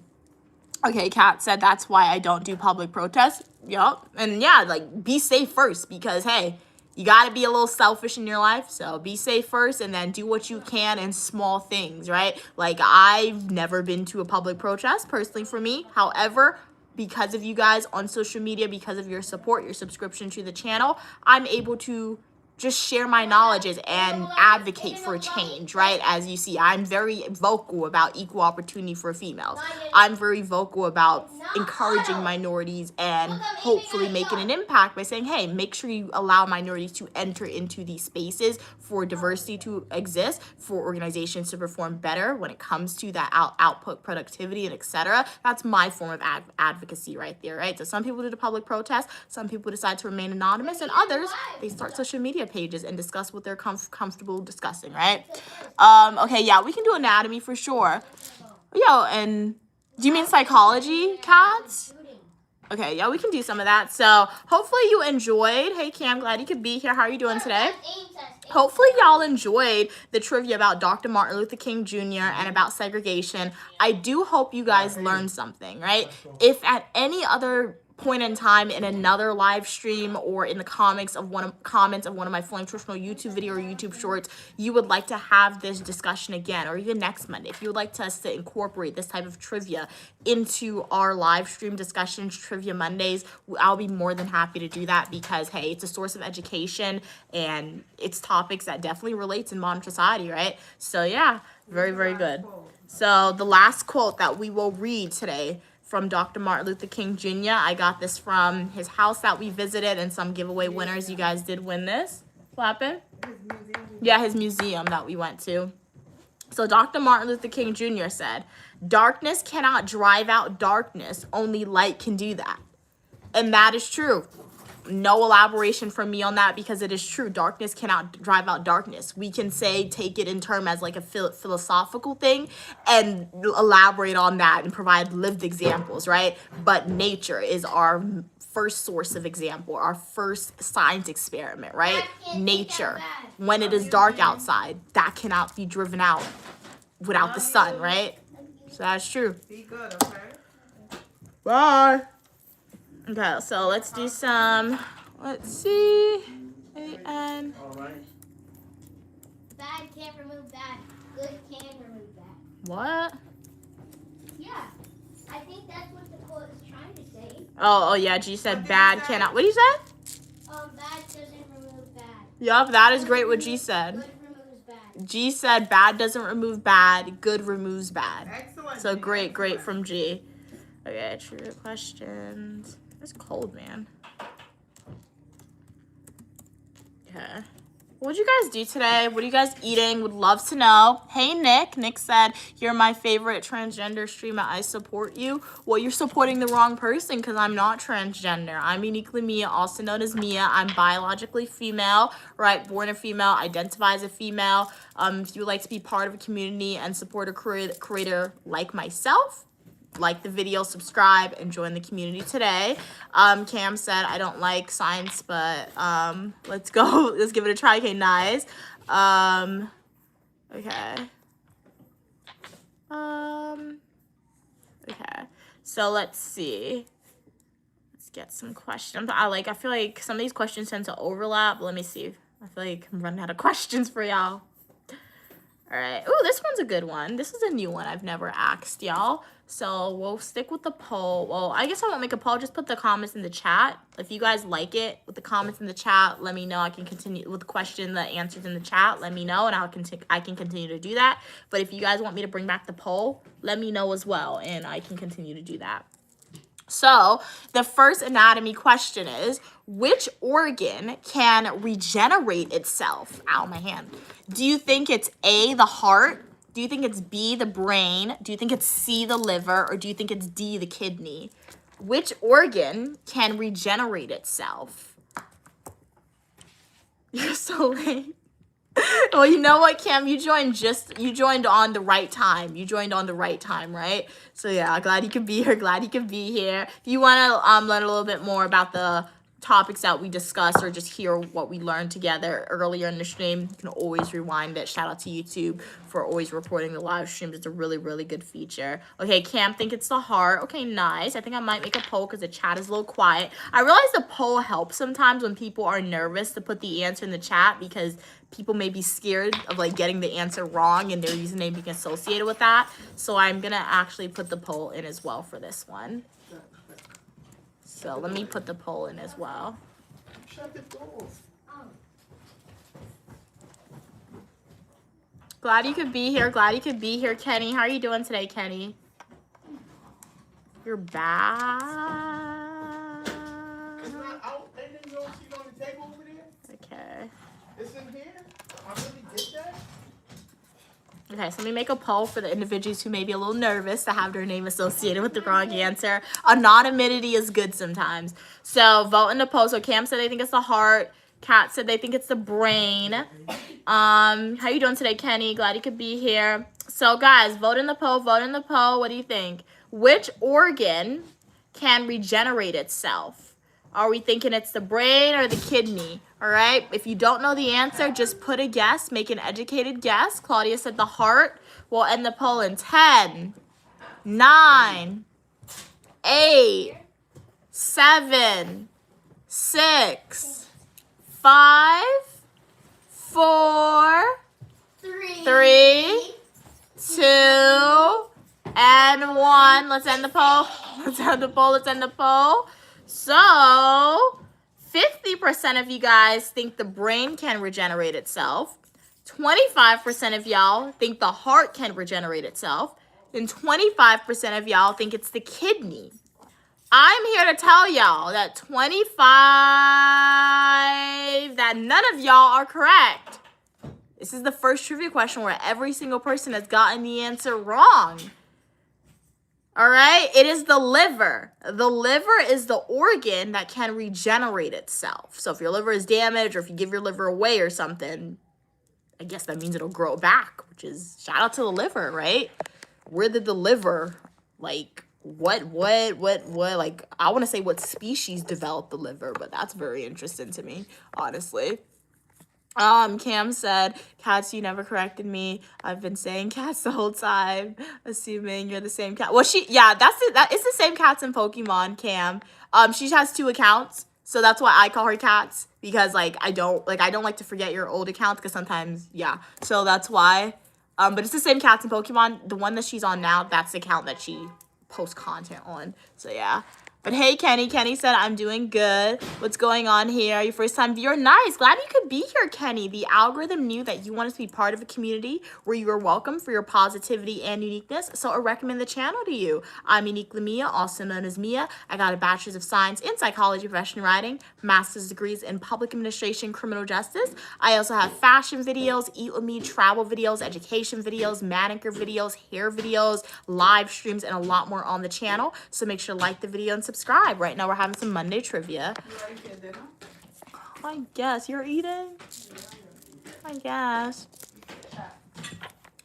Okay, Kat said that's why I don't do public protests. Yup. And yeah, like, be safe first, because hey, you got to be a little selfish in your life. So be safe first, and then do what you can in small things, right? Like, I've never been to a public protest personally for me. However, because of you guys on social media, because of your support, your subscription to the channel, I'm able to just share my knowledges and advocate for change, right? As you see, I'm very vocal about equal opportunity for females. I'm very vocal about encouraging minorities and hopefully making an impact by saying, hey, make sure you allow minorities to enter into these spaces for diversity to exist, for organizations to perform better when it comes to that output, productivity, and etc. That's my form of advocacy right there, right? So some people do the public protest, some people decide to remain anonymous, and others, they start social media pages and discuss what they're comfortable discussing, right? Okay, yeah, we can do anatomy for sure. Yo, and do you mean psychology, Cats? Okay, yeah, we can do some of that. So hopefully you enjoyed. Hey, Cam, glad you could be here. How are you doing today? Hopefully y'all enjoyed the trivia about Dr. Martin Luther King Jr. and about segregation. I do hope you guys learned something, right? If at any other point in time in another live stream or in the comments of one of my Flame Traditional YouTube video or YouTube shorts, you would like to have this discussion again, or even next Monday, if you would like us to incorporate this type of trivia into our live stream discussions, Trivia Mondays, I'll be more than happy to do that, because hey, it's a source of education and it's topics that definitely relates in modern society, right? So yeah, very, very good. So the last quote that we will read today from Dr. Martin Luther King Jr. I got this from his house that we visited, and some giveaway winners. You guys did win this. What happened? Yeah, his museum that we went to. So Dr. Martin Luther King Jr. said, "Darkness cannot drive out darkness. Only light can do that." And that is true. No elaboration from me on that, because it is true. Darkness cannot drive out darkness. We can take it in term as like a philosophical thing and elaborate on that and provide lived examples, right? But nature is our first source of example, our first science experiment, right? Nature, when it is dark outside, that cannot be driven out without the sun, right? So that's true. Be good, okay? Bye. Okay, so let's do some, let's see, A-N. Bad can't remove that. Good can remove that. What? Yeah. I think that's what the quote is trying to say. Oh, yeah, G said bad cannot. What did you say? Bad doesn't remove bad. Yup, that is great what G said. Good removes bad. G said bad doesn't remove bad, good removes bad. Excellent. So G, great excellent. from G. Okay, trivia questions. It's cold, man. Okay. What would you guys do today? What are you guys eating? Would love to know. Hey, Nick. Nick said, you're my favorite transgender streamer. I support you. Well, you're supporting the wrong person because I'm not transgender. I'm uniquely Mia, also known as Mia. I'm biologically female, right? Born a female, identify as a female. If you would like to be part of a community and support a creator like myself, like the video, subscribe, and join the community today. Cam said, I don't like science, but let's go. Let's give it a try. Okay, nice. Okay. Okay. So let's see. Let's get some questions. I feel like some of these questions tend to overlap. Let me see. I feel like I'm running out of questions for y'all. All right. Oh, this one's a good one. This is a new one I've never asked y'all. So we'll stick with the poll. Well, I guess I won't make a poll. Just put the comments in the chat. If you guys like it, with the comments in the chat, let me know. I can continue with the question, the answers in the chat. Let me know, and I can continue to do that. But if you guys want me to bring back the poll, let me know as well, and I can continue to do that. So the first anatomy question is, which organ can regenerate itself? Ow, my hand. Do you think it's A, the heart? Do you think it's B, the brain? Do you think it's C, the liver? Or do you think it's D, the kidney? Which organ can regenerate itself? You're so late. Well, you know what, Cam? You joined on the right time. You joined on the right time, right? So yeah, glad you could be here. Glad you could be here. If you want to learn a little bit more about the topics that we discussed or just hear what we learned together earlier in the stream, you can always rewind it. Shout out to YouTube for always reporting the live streams. It's a really, really good feature. Okay, Cam, think it's the heart. Okay, nice. I think I might make a poll because the chat is a little quiet. I realize the poll helps sometimes when people are nervous to put the answer in the chat because people may be scared of like getting the answer wrong and their username being associated with that. So I'm gonna actually put the poll in as well for this one. So let me put the poll in as well. Shut the door. Glad you could be here. Glad you could be here, Kenny. How are you doing today, Kenny? You're back. It's not out. And then you don't see it on the table over there? Okay. It's in here? I really did that? Okay, so let me make a poll for the individuals who may be a little nervous to have their name associated with the wrong answer. Anonymity is good sometimes. So vote in the poll. So Cam said they think it's the heart. Kat said they think it's the brain. How you doing today, Kenny? Glad you could be here. So guys, vote in the poll. Vote in the poll. What do you think? Which organ can regenerate itself? Are we thinking it's the brain or the kidney? All right. If you don't know the answer, just put a guess. Make an educated guess. Claudia said the heart. We'll end the poll in 10, 9, 8, 7, 6, 5, 4, 3, 2, and 1. Let's end the poll. Let's end the poll. Let's end the poll. So 50% of you guys think the brain can regenerate itself. 25% of y'all think the heart can regenerate itself. And 25% of y'all think it's the kidney. I'm here to tell y'all that that none of y'all are correct. This is the first trivia question where every single person has gotten the answer wrong. All right, it is the liver. The liver is the organ that can regenerate itself. So if your liver is damaged or if you give your liver away or something, I guess that means it'll grow back, which is shout out to the liver, right? Where did the liver, like, what, like, I want to say what species developed the liver, but that's very interesting to me, honestly. Cam said, Cats, you never corrected me. I've been saying cats the whole time, assuming you're the same cat. Well, it's the same cats in Pokemon, Cam. She has 2 accounts, so that's why I call her Cats, because I don't like to forget your old accounts, because sometimes, yeah. So that's why. But it's the same cats in Pokemon. The one that she's on now, that's the account that she post content on. So yeah. But hey, Kenny. Kenny said, I'm doing good. What's going on here? Your first time viewer? Nice. Glad you could be here, Kenny. The algorithm knew that you wanted to be part of a community where you are welcome for your positivity and uniqueness. So I recommend the channel to you. I'm Uniquely Mia, also known as Mia. I got a Bachelor's of Science in Psychology, Professional Writing, Master's degrees in Public Administration, Criminal Justice. I also have fashion videos, eat with me, travel videos, education videos, manicure videos, hair videos, live streams, and a lot more on the channel. So make sure to like the video and subscribe. Right now we're having some Monday trivia. You ready for dinner? I guess you're eating. I guess.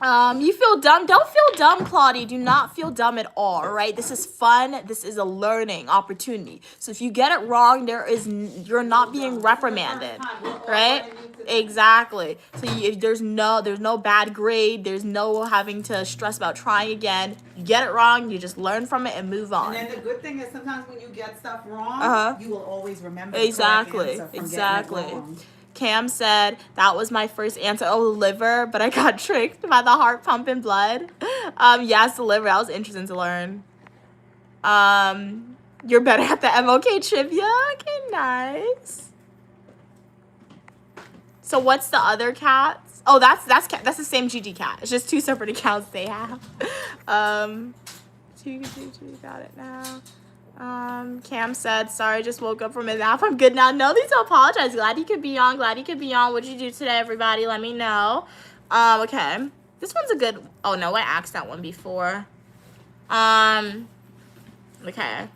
You feel dumb? Don't feel dumb, Claudia. Do not feel dumb at all, right? This is fun. This is a learning opportunity. So if you get it wrong, you're not being reprimanded, right? Exactly. So there's no bad grade. There's no having to stress about trying again. You get it wrong, you just learn from it and move on. And then the good thing is sometimes when you get stuff wrong, you will always remember the correct Exactly. answer from Exactly. getting it wrong. Cam said that was my first answer. Oh, liver, but I got tricked by the heart pumping blood. Yes, the liver. That was interesting to learn. You're better at the MLK trivia. Okay, nice. So what's the other cats? Oh, that's the same GG cat. It's just two separate accounts they have. Two, got it now. Cam said, sorry, just woke up from a nap. I'm good now. No need to apologize. Glad you could be on. Glad you could be on. What'd you do today, everybody? Let me know. Okay. This one's a good... Oh, no, I asked that one before. Okay. I'm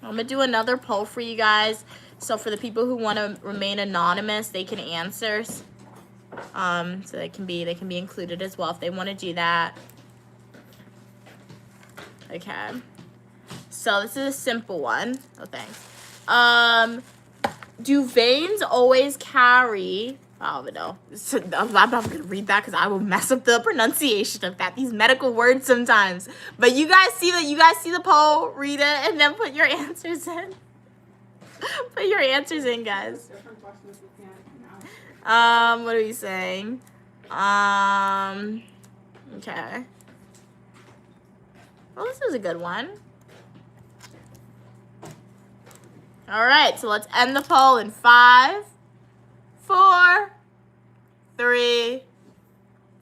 gonna do another poll for you guys. So for the people who want to remain anonymous, they can answer. So they can be included as well if they want to do that. Okay. So this is a simple one. Oh, thanks. Do veins always carry... Oh, but no. I'm not going to read that because I will mess up the pronunciation of that. These medical words sometimes. But you guys see the poll, read it, and then put your answers in. Put your answers in, guys. What are we saying? Okay. Well, this is a good one. All right, so let's end the poll in 5, 4, 3,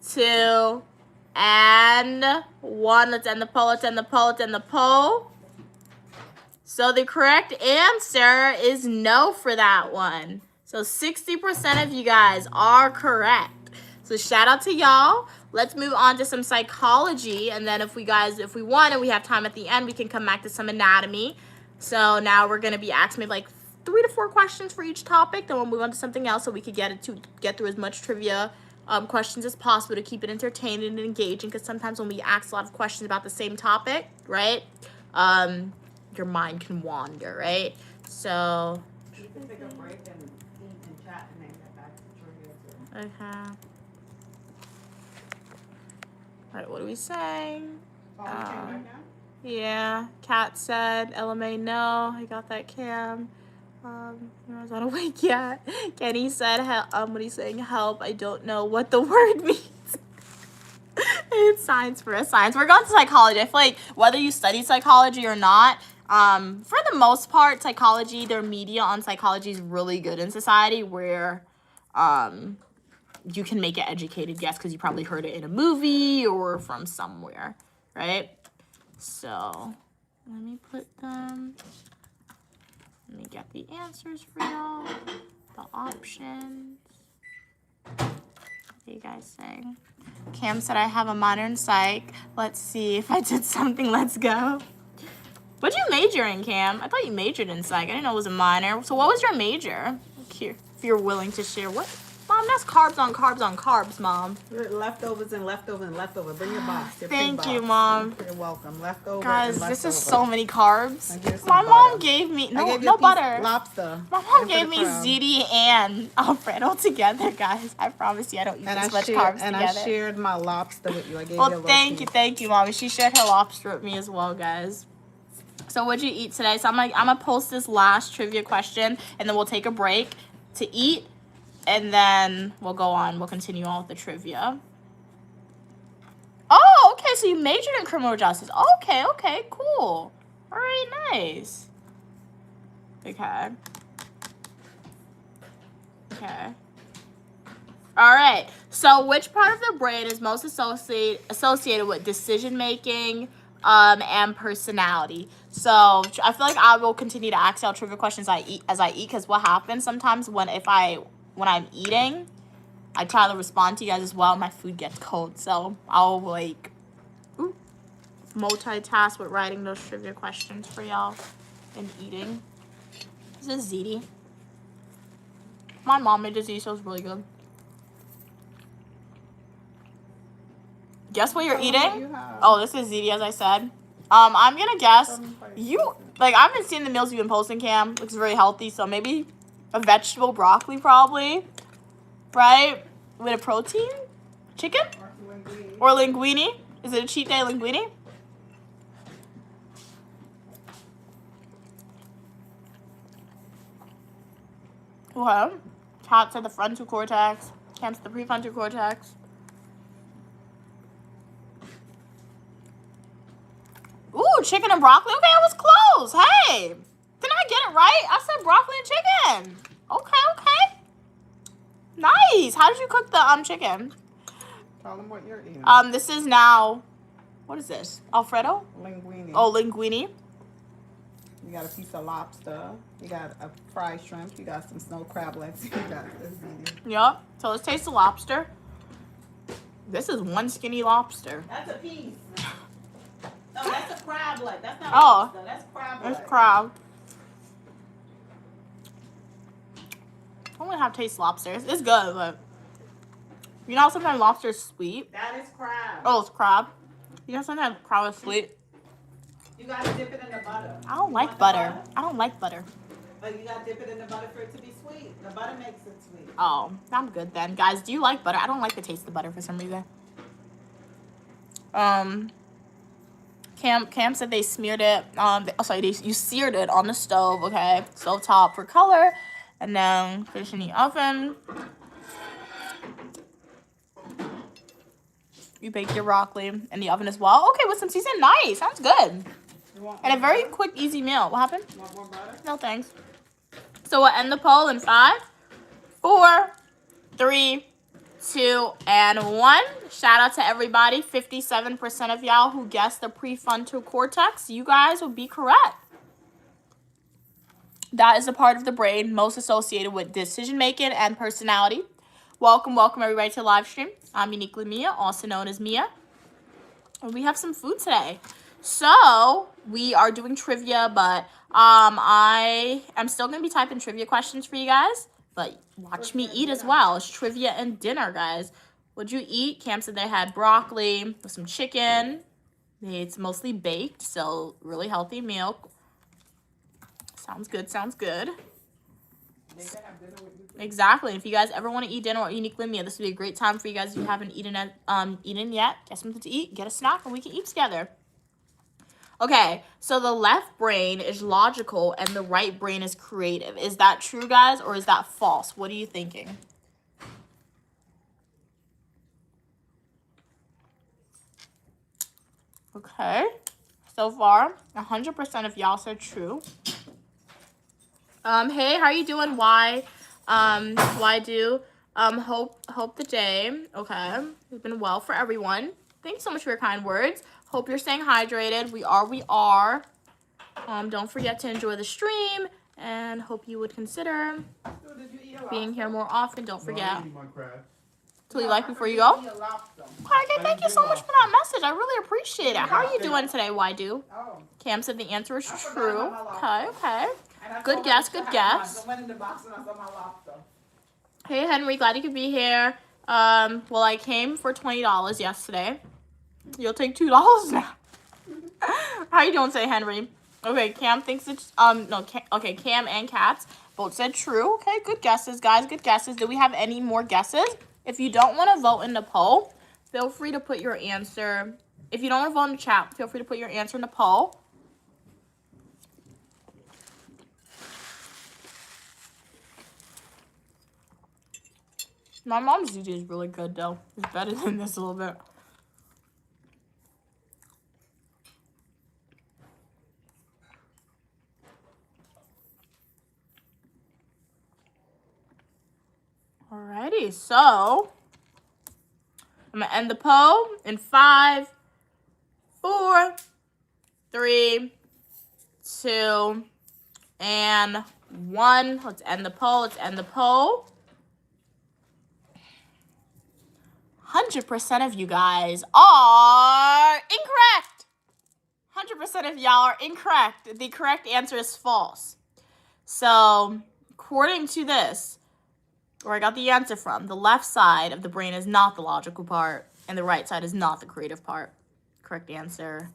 2, and 1. Let's end the poll. Let's end the poll. Let's end the poll. So the correct answer is no for that one. So 60% of you guys are correct. So shout out to y'all. Let's move on to some psychology, and then if we want and we have time at the end, we can come back to some anatomy. So now we're gonna be asking maybe like 3 to 4 questions for each topic. Then we'll move on to something else so we could get through as much trivia questions as possible to keep it entertaining and engaging. Because sometimes when we ask a lot of questions about the same topic, right, your mind can wander, right? So. You can take a break and eat and chat and then get back to trivia. Okay. All right, what are we saying? Oh, you came right now? Yeah, Kat said, LMA, no. I got that, Cam. I was not awake yet. Kenny said, what are you saying? Help, I don't know what the word means. It's science for us, science. We're going to psychology. I feel like whether you study psychology or not, for the most part, psychology, their media on psychology is really good in society where you can make an educated guess because you probably heard it in a movie or from somewhere, right? So, let me put them, let me get the answers for y'all, the options. What are you guys saying? Cam said, I have a minor in psych. Let's see if I did something. Let's go. What'd you major in, Cam? I thought you majored in psych. I didn't know it was a minor. So what was your major? Here, if you're willing to share. What? Mom, that's carbs on carbs on carbs, Mom. Leftovers and leftovers and leftovers. Bring your box. Your Thank big you, box. Mom. You're welcome. Leftovers. Guys, and this is leftovers. so many carbs. I gave some My butter. mom gave me I gave you no a piece butter. Lobster. My mom And for gave the me crowd. ziti and Alfredo together, guys. I promise you, I don't eat And this I much shared, carbs and together. I shared my lobster with you. I gave you a Well, little thank you, Mommy. She shared her lobster with me as well, guys. So what'd you eat today? So I'm gonna post this last trivia question, and then we'll take a break to eat, and then we'll go on. We'll continue on with the trivia. Oh, okay. so you majored in criminal justice. Okay, okay, cool. All right, nice. Okay. Okay. All right. So which part of the brain is most associated with decision making and personality? So I feel like I will continue to ask y'all trivia questions as I eat, because what happens sometimes when I'm eating, I try to respond to you guys as well. My food gets cold, so I'll like multitask with writing those trivia questions for y'all and eating. This is ziti. My mom made this ziti, so it's really good. Guess what you're eating? Oh, this is ziti, as I said. I'm gonna guess I've been seeing the meals you've been posting, Cam. Looks very healthy, so maybe a vegetable broccoli, probably, right? With a protein, chicken or linguine. Is it a cheat day linguine? Okay. Cat said the frontal cortex. Cam said the prefrontal cortex. Ooh, chicken and broccoli. Okay, I was close. Hey, didn't I get it right? I said broccoli and chicken. Okay, okay. Nice. How did you cook the chicken? Tell them what you're eating. This is now, what is this? Alfredo? Linguine. Oh, linguine. You got a piece of lobster. You got a fried shrimp. You got some snow crab legs. You got this. Yep. So let's taste the lobster. This is one skinny lobster. That's a piece. No, that's a crab leg. That's not lobster. That's crab leg. It's crab. I don't really have taste lobsters. It's good, but you know how sometimes lobster is sweet? That is crab. Oh, it's crab. You know sometimes crab is sweet? You gotta dip it in the butter. I don't like butter. I don't like butter. But you gotta dip it in the butter for it to be sweet. The butter makes it sweet. Oh, I'm good then. Guys, do you like butter? I don't like the taste of butter for some reason. Cam said they smeared it. You seared it on the stove. Okay, stove top for color, and then finish in the oven. You bake your broccoli in the oven as well. Okay, with some seasoning. Nice, sounds good. And a very quick, easy meal. What happened? Want more butter? No thanks. So we'll end the poll in 5, 4, 3, 2, and 1. Shout out to everybody. 57% of y'all who guessed the prefrontal cortex. You guys will be correct. That is the part of the brain most associated with decision making and personality. Welcome everybody to the live stream. I'm Uniquely Mia, also known as Mia. And we have some food today. So we are doing trivia, but I am still gonna be typing trivia questions for you guys. But watch me eat as well. It's trivia and dinner, guys. What'd you eat? Cam said they had broccoli with some chicken. It's mostly baked, so really healthy meal. Sounds good, sounds good. Exactly. If you guys ever want to eat dinner or Uniquely Mia, this would be a great time for you guys if you haven't eaten yet. Get something to eat, get a snack, and we can eat together. Okay, so the left brain is logical and the right brain is creative. Is that true, guys, or is that false? What are you thinking? Okay, so far, 100% of y'all said true. Hey, how you doing? Why do? Hope the day, okay, has been well for everyone. Thanks so much for your kind words. Hope you're staying hydrated. We are. Don't forget to enjoy the stream, and hope you would consider being here more often. Don't forget. Till you like before you go. Okay, thank you so much for that message. I really appreciate it. How are you doing today, Why do? Cam said the answer is true. Okay. Good guess, good guess. Hey, Henry, glad you could be here. Well, I came for $20 yesterday. You'll take $2 now. How you doing today, Henry? Okay, Cam thinks it's, Cam and Cats both said true. Okay, good guesses, guys, good guesses. Do we have any more guesses? If you don't want to vote in the poll, feel free to put your answer. If you don't want to vote in the chat, feel free to put your answer in the poll. My mom's ziti is really good, though. It's better than this a little bit. Alrighty, so I'm gonna end the poll in 5, 4, 3, 2, and 1. Let's end the poll. Let's end the poll. 100% of you guys are incorrect. 100% of y'all are incorrect. The correct answer is false. So, according to this, where I got the answer from, the left side of the brain is not the logical part, and the right side is not the creative part. Correct answer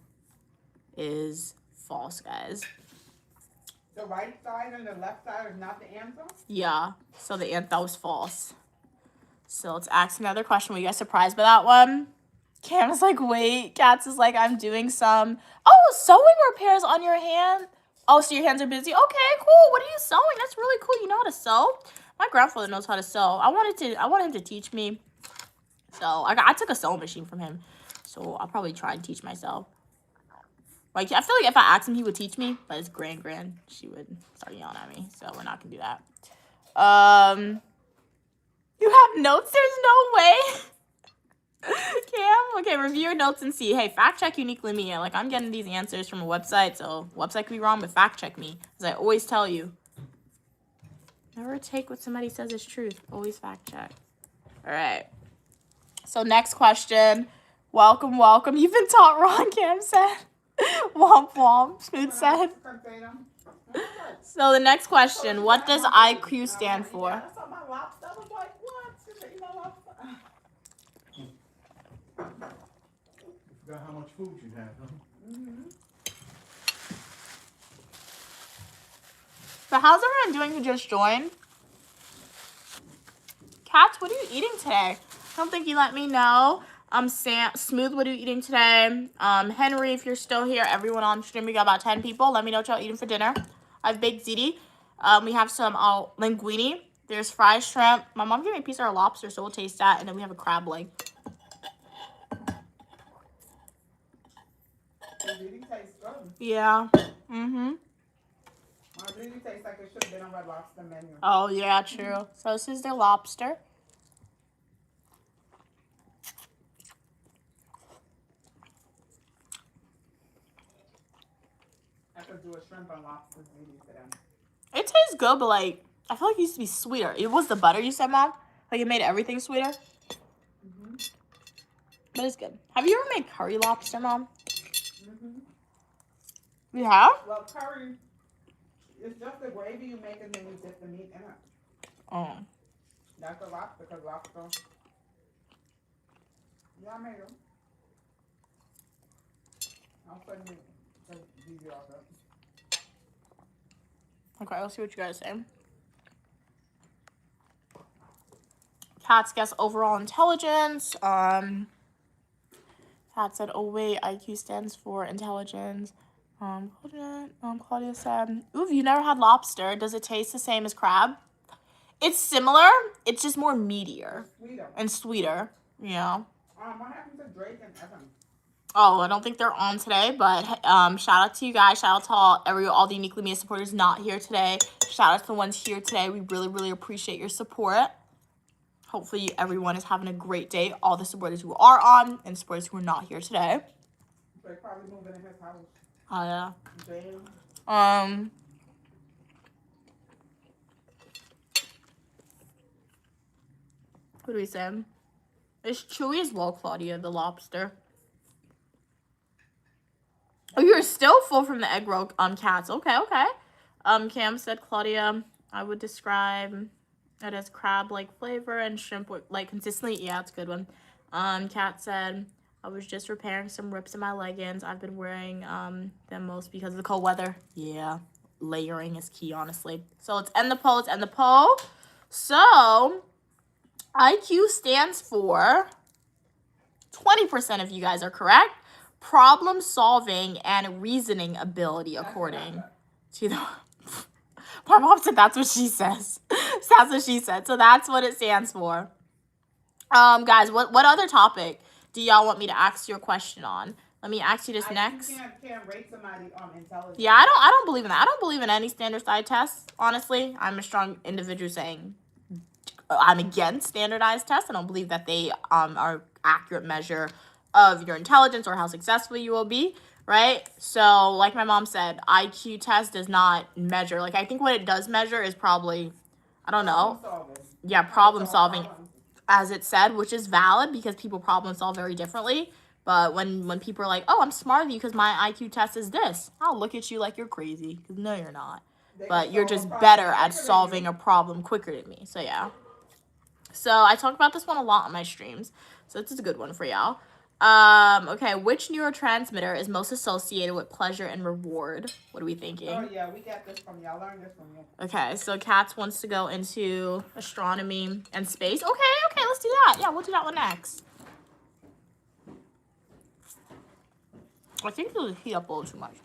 is false, guys. The right side and the left side is not the answer? Yeah, so that was false. So let's ask another question. Were you guys surprised by that one? Cam is like, wait. Katz is like, I'm doing some. Oh, sewing repairs on your hand. Oh, so your hands are busy. Okay, cool. What are you sewing? That's really cool. You know how to sew? My grandfather knows how to sew. I wanted him to teach me. So I took a sewing machine from him. So I'll probably try and teach myself. Like, I feel like if I asked him, he would teach me. But his grand, she would start yelling at me. So we're not gonna do that. You have notes? There's no way. Cam? Okay, review your notes and see. Hey, fact check Uniquely Me. Like, I'm getting these answers from a website, so website could be wrong, but fact check me. As I always tell you. Never take what somebody says is truth. Always fact check. All right. So next question. Welcome, welcome. You've been taught wrong, Cam said. Womp womp. Smooth said. So the next question. What does IQ stand for? Forgot how much food you had, huh? So how's everyone doing who just joined? Katz, what are you eating today? I don't think you let me know. Smooth, what are you eating today? Henry, if you're still here, everyone on stream, we got about 10 people. Let me know what y'all eating for dinner. I've baked ziti. We have some linguine. There's fried shrimp. My mom gave me a piece of our lobster, so we'll taste that. And then we have a crab leg. It really tastes good. Yeah. Mm-hmm. It really tastes like it should have been on Red Lobster menu. Oh, yeah, true. So this is the lobster. I could do a shrimp and lobster ziti for them. It tastes good, but, like, I feel like it used to be sweeter. It was the butter you said, Mom? Like, it made everything sweeter? Mm-hmm. But it's good. Have you ever made curry lobster, Mom? Mm-hmm. You have? Well, curry, it's just the gravy you make and then you dip the meat in it. Oh. That's a lobster, because lobster. Yeah, I made them. I'll send you the video of it. Okay, let's see what you guys say. Kat's guess overall intelligence. Kat said, oh wait, IQ stands for intelligence. Claudia said, ooh, you never had lobster. Does it taste the same as crab? It's similar. It's just more meatier. Sweeter. And sweeter. Yeah. What happened to Drake and Evan? Oh, I don't think they're on today, but shout out to you guys. Shout out to all the Uniquely Me supporters not here today. Shout out to the ones here today. We really, really appreciate your support. Hopefully everyone is having a great day. All the supporters who are on and supporters who are not here today. They're probably moving in his house. Oh, yeah. Jane. What do we say? It's chewy as well, Claudia, the lobster. Oh, you're still full from the egg roll Cats. Okay, okay. Cam said, Claudia, I would describe it as crab-like flavor and shrimp-like consistency. Yeah, it's a good one. Kat said, I was just repairing some rips in my leggings. I've been wearing them most because of the cold weather. Yeah, layering is key, honestly. So let's end the poll. Let's end the poll. So IQ stands for 20% of you guys are correct. Problem solving and reasoning ability, according to the. My mom said that's what she says. That's what she said. So that's what it stands for. Guys, what other topic do y'all want me to ask your question on? Let me ask you this next. You can't rate somebody on intelligence. Yeah, I don't believe in that. I don't believe in any standard side tests. Honestly, I'm a strong individual saying I'm against standardized tests. I don't believe that they are accurate measure of your intelligence or how successful you will be, right? So like my mom said, IQ test does not measure. Like I think what it does measure is probably, I don't know. Yeah, problem solving, as it said, which is valid because people problem solve very differently. But when people are like, oh, I'm smarter than you because my IQ test is this, I'll look at you like you're crazy because no, you're not. But you're just better at solving a problem quicker than me. So yeah. So I talk about this one a lot on my streams. So this is a good one for y'all. Okay, which neurotransmitter is most associated with pleasure and reward? What are we thinking? Oh yeah, we got this from y'all. Learned this from you. Okay, so Katz wants to go into astronomy and space. Okay, let's do that. Yeah, we'll do that one next. I think it'll heat up a little too much.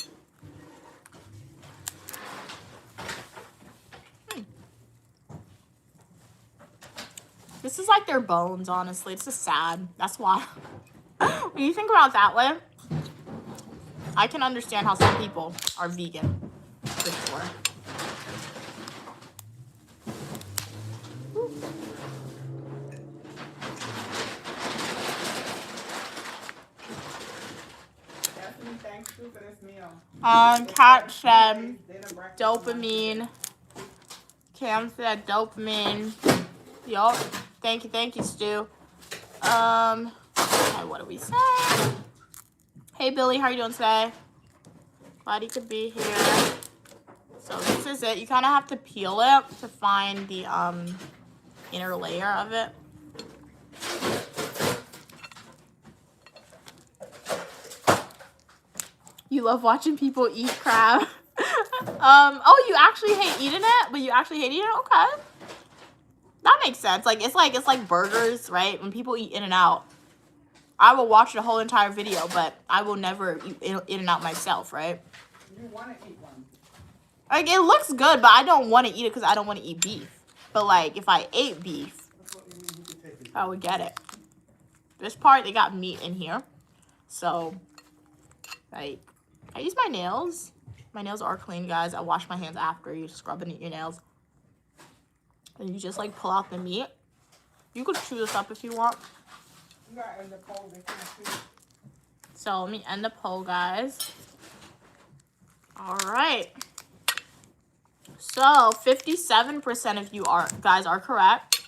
This is like their bones, honestly. It's just sad. That's why. When you think about it that way, I can understand how some people are vegan. For sure. Thanks for this meal. Kat said dopamine. Cam said dopamine. Yup. Thank you, Stu. Okay, what do we say? Hey, Billy, how are you doing today? Glad you could be here. So this is it. You kind of have to peel it to find the inner layer of it. You love watching people eat crab. Oh, you actually hate eating it, but you actually hate eating it? Okay. That makes sense. Like it's like burgers, right? When people eat In-N-Out, I will watch the whole entire video, but I will never eat In-N-Out myself, right? You want to eat one? Like it looks good, but I don't want to eat it because I don't want to eat beef. But like if I ate beef, I would get it. This part they got meat in here, so like I use my nails. My nails are clean, guys. I wash my hands after you scrub and eat your nails. And you just like pull out the meat. You could chew this up if you want. You got in the cold. They can't see. So let me end the poll, guys. All right. So 57% of you guys are correct.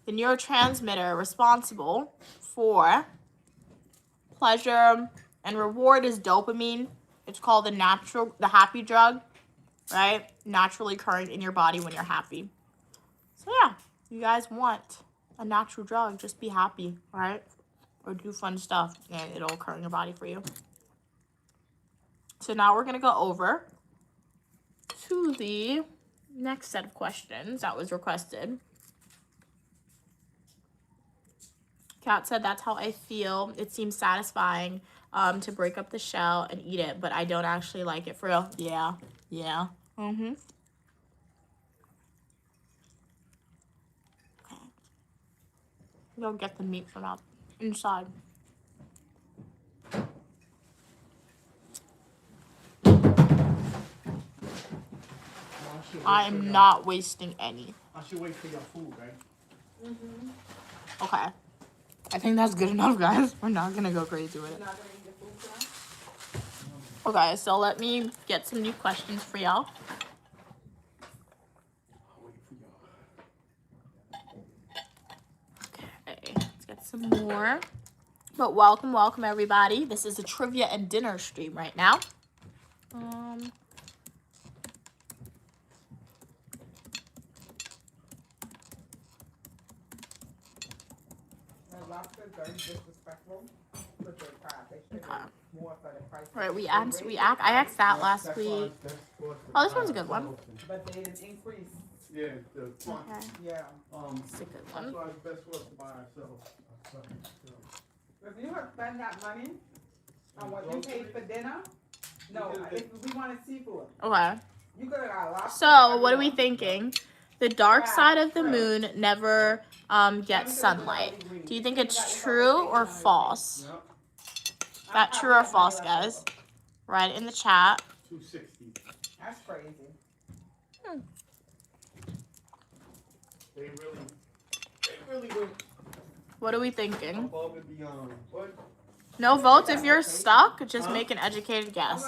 The neurotransmitter responsible for pleasure and reward is dopamine. It's called the happy drug, right? Naturally occurring in your body when you're happy. So yeah, you guys want a natural drug, just be happy, all right? Or do fun stuff, and it'll occur in your body for you. So now we're going to go over to the next set of questions that was requested. Kat said, that's how I feel. It seems satisfying to break up the shell and eat it, but I don't actually like it for real. Yeah. Mm-hmm. Okay. Go get the meat from out inside. I am not wasting any. I should wait for your food, right? Mm-hmm. Okay. I think that's good enough, guys. We're not gonna go crazy with it. Not gonna eat the food tonight? Okay, so let me get some new questions for y'all. Okay, let's get some more. But welcome everybody. This is a trivia and dinner stream right now. Lobster very disrespectful with their crab. They should Okay. be more for the price. Right, I asked that last week. Oh, this one's a good one. But they didn't increase. Yeah, the quantity. Okay, Yeah. it's a good That's one. why it's best for us to buy ourselves. If you have spent that money on what you paid for dinner, no, if we wanted seafood, Okay. you could have got lobster. So, what are we thinking? The dark side of the moon never gets sunlight. Do you think it's true or false? Yep, That true or false, guys? Write it in the chat. 260. That's crazy. they really really went What are we thinking? above and beyond. What? No votes if you're stuck. Just make an educated guess.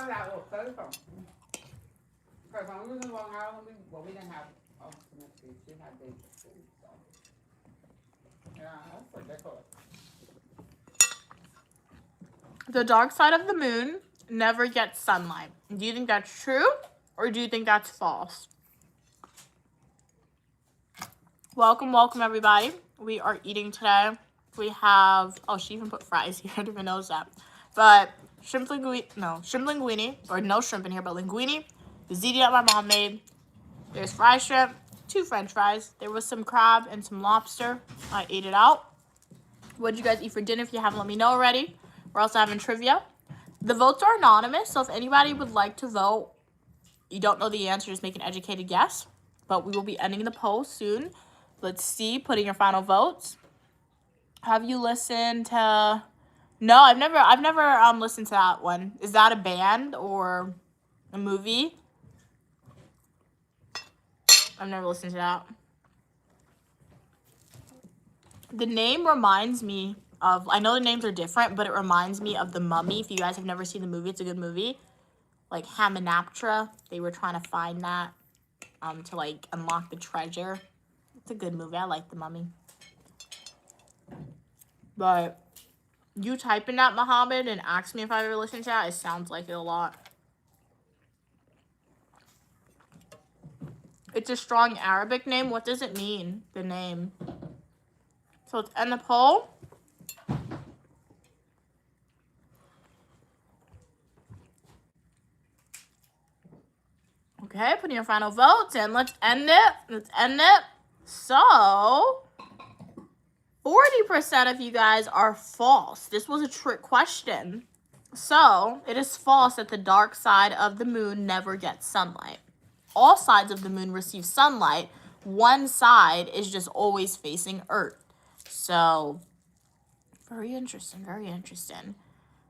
Because when we was in Long Island, we didn't have ultimate food. We had basic food. So. Yeah, that's ridiculous. The dark side of the moon never gets sunlight. Do you think that's true or do you think that's false? Welcome, welcome everybody. We are eating today. We have, oh, she even put fries here. I didn't even notice that. But shrimp linguine, or no shrimp in here, but linguine. The ziti that my mom made. There's fried shrimp, 2 french fries. There was some crab and some lobster. I ate it out. What did you guys eat for dinner? If you haven't, let me know already. We're also having trivia. The votes are anonymous, so if anybody would like to vote, you don't know the answer, just make an educated guess. But we will be ending the poll soon. Let's see, put in your final votes. Have you listened to... No, I've never listened to that one. Is that a band or a movie? I've never listened to that. The name reminds me of, I know the names are different, but it reminds me of The Mummy. If you guys have never seen the movie, it's a good movie. Like Hamunaptra, they were trying to find that to like unlock the treasure. It's a good movie. I like The Mummy. But you type in that, Muhammad, and ask me if I've ever listened to that. It sounds like it a lot. It's a strong Arabic name. What does it mean, the name? So let's end the poll. Okay, put in your final votes and let's end it. Let's end it. So, 40% of you guys are false. This was a trick question. So, it is false that the dark side of the moon never gets sunlight. All sides of the moon receive sunlight. One side is just always facing Earth. So, very interesting, very interesting.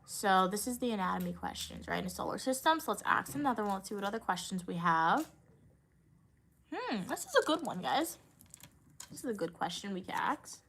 So, this is the anatomy questions, right, in the solar system. So, let's ask another one. Let's see what other questions we have. This is a good one, guys. This is a good question we can ask.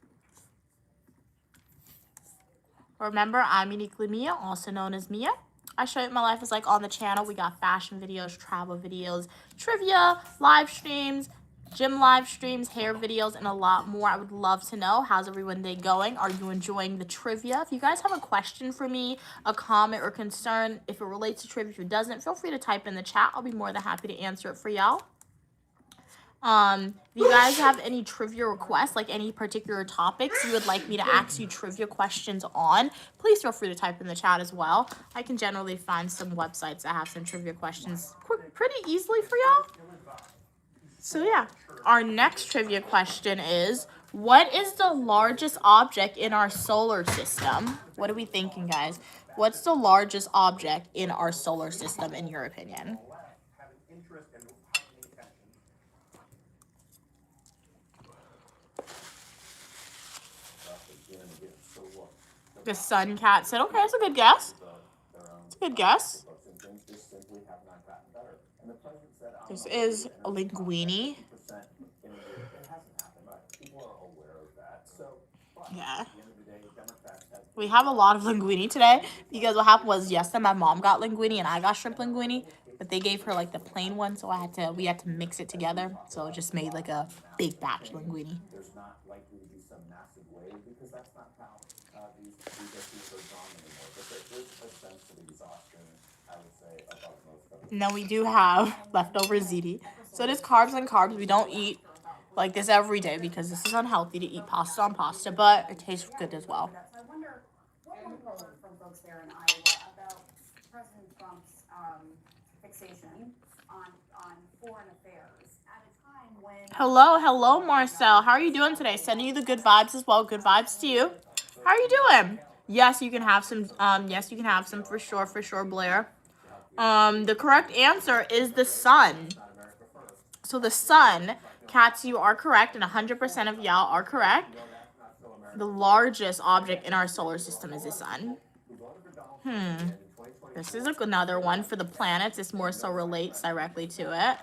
Remember, I'm Uniquely Mia, also known as Mia. I show you what my life is like on the channel. We got fashion videos, travel videos, trivia, live streams, gym live streams, hair videos, and a lot more. I would love to know, how's everyone day going? Are you enjoying the trivia? If you guys have a question for me, a comment or concern, if it relates to trivia, if it doesn't, feel free to type in the chat. I'll be more than happy to answer it for y'all. If you guys have any trivia requests, like any particular topics you would like me to ask you trivia questions on, please feel free to type in the chat as well. I can generally find some websites that have some trivia questions pretty easily for y'all. So yeah, our next trivia question is, what is the largest object in our solar system? What are we thinking, guys? What's the largest object in our solar system, in your opinion? The sun cat said, okay, that's a good guess. It's a good guess. This is a linguine. Yeah. We have a lot of linguine today because what happened was yesterday my mom got linguine and I got shrimp linguine, but they gave her like the plain one, so we had to mix it together. So it just made like a big batch of linguine. There's not likely to be some massive wave because that's not how these issues are drawn anymore. But there is a sense of exhaustion, I would say, above most of them. Now we do have leftover ziti. So it is carbs and carbs. We don't eat like this every day because this is unhealthy to eat pasta on pasta, but it tastes good as well. I wonder what we've heard from folks there in Iowa about President Trump's fixation on foreign affairs at a time when... Hello, Marcel. How are you doing today? Sending you the good vibes as well. Good vibes to you. How are you doing? Yes, you can have some. Yes, you can have some for sure, Blair. The correct answer is the sun. So the sun, cats, you are correct, and 100% of y'all are correct. The largest object in our solar system is the sun. This is another one for the planets. This more so relates directly to it.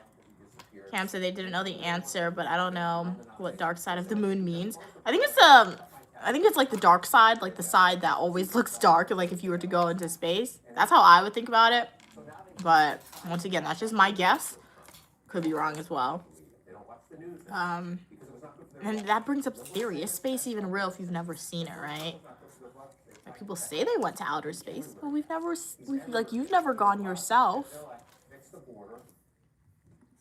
Cam said they didn't know the answer, but I don't know what dark side of the moon means. I think it's like the dark side, like the side that always looks dark, like if you were to go into space. That's how I would think about it. But once again, that's just my guess. Could be wrong as well. And that brings up the theory: is space even real if you've never seen it, right? Like, people say they went to outer space, but you've never gone yourself. Fix the border.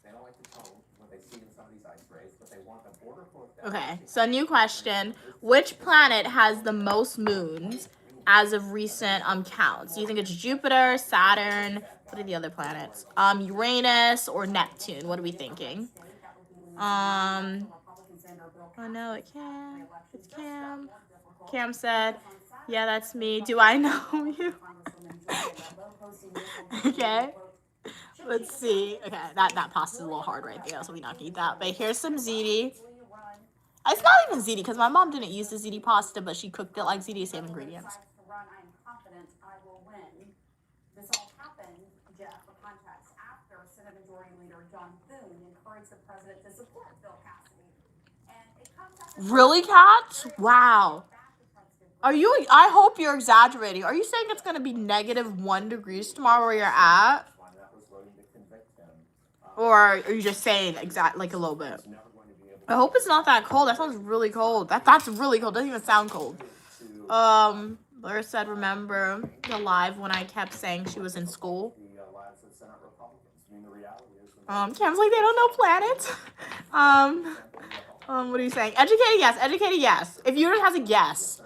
They don't like the tone, what they see in some of these ice rays, but they want the border for Okay, so new question: which planet has the most moons as of recent counts? Do you think it's Jupiter, Saturn? What are the other planets? Uranus or Neptune? What are we thinking? Oh no, it can. It's Cam. Cam said, "Yeah, that's me. Do I know you?" Okay. Let's see. Okay, that pasta's a little hard right there, so we not need that. But here's some ziti. It's not even ziti because my mom didn't use the ziti pasta, but she cooked it like ziti, same ingredients. I am confident I will win. This all happened, Jeff, for context, after Senate Majority Leader John Thune encouraged the president to support Bill Cassidy. And it comes after Really, Kat? Wow. I hope you're exaggerating. Are you saying it's going to be -1 degrees tomorrow where you're at? Or are you just saying like a little bit? I hope it's not that cold. That sounds really cold. That's really cold. Doesn't even sound cold. Blair said, remember the live when I kept saying she was in school? Cam's like, they don't know planets. What are you saying? Educated yes. Educated yes. If Eunice has a guess,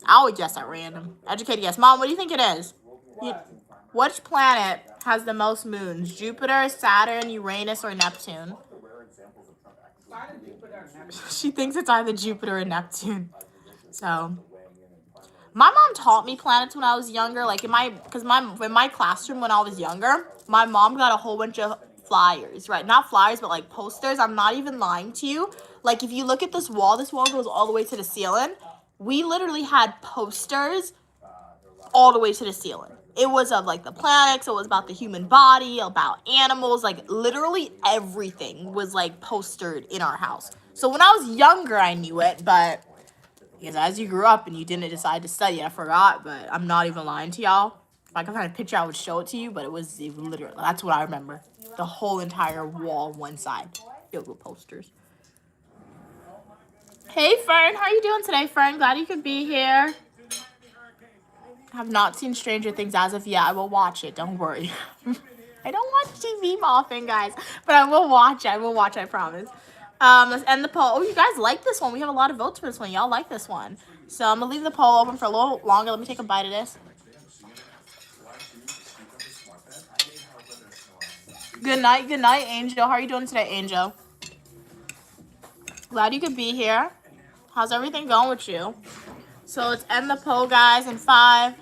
I would guess at random. Educated yes. Mom, what do you think it is? Which planet has the most moons? Jupiter, Saturn, Uranus, or Neptune? She thinks it's either Jupiter or Neptune. So, my mom taught me planets when I was younger. Like in my classroom when I was younger, my mom got a whole bunch of flyers, right? Not flyers, but like posters. I'm not even lying to you. Like if you look at this wall goes all the way to the ceiling. We literally had posters all the way to the ceiling. It was of like the planets, it was about the human body, about animals, like literally everything was like postered in our house. So when I was younger, I knew it, but because as you grew up and you didn't decide to study, I forgot, but I'm not even lying to y'all. If I could find a picture, I would show it to you, but it was literally, that's what I remember. The whole entire wall, one side, filled with posters. Hey, Fern, how are you doing today, Fern? Glad you could be here. Have not seen Stranger Things as of yet. I will watch it. Don't worry. I don't watch TV often, guys, but I will watch it. I promise. Let's end the poll. Oh, you guys like this one. We have a lot of votes for this one. Y'all like this one. So I'm going to leave the poll open for a little longer. Let me take a bite of this. Good night, Angel. How are you doing today, Angel? Glad you could be here. How's everything going with you? So let's end the poll, guys, in 5,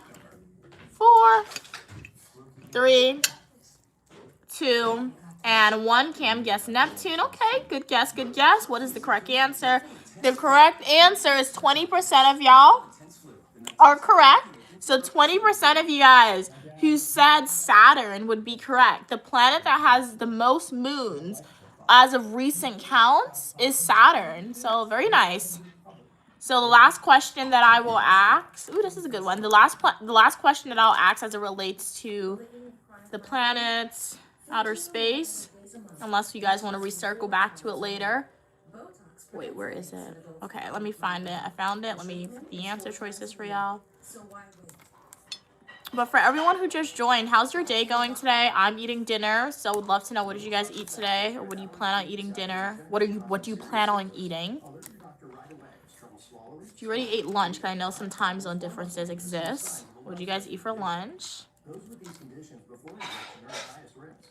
4, 3, 2, and 1. Cam guessed Neptune. Okay, good guess, good guess. What is the correct answer? The correct answer is 20% of y'all are correct. So 20% of you guys who said Saturn would be correct. The planet that has the most moons as of recent counts is Saturn. So very nice. So the last question that I will ask, ooh, this is a good one. The last question that I'll ask as it relates to the planets, outer space, unless you guys want to recircle back to it later. Wait, where is it? Okay, let me find it. I found it. Let me put the answer choices for y'all. But for everyone who just joined, how's your day going today? I'm eating dinner, so would love to know, what did you guys eat today? Or what do you plan on eating dinner? What do you plan on eating? If you already ate lunch, because I know some time zone differences exist. What did you guys eat for lunch?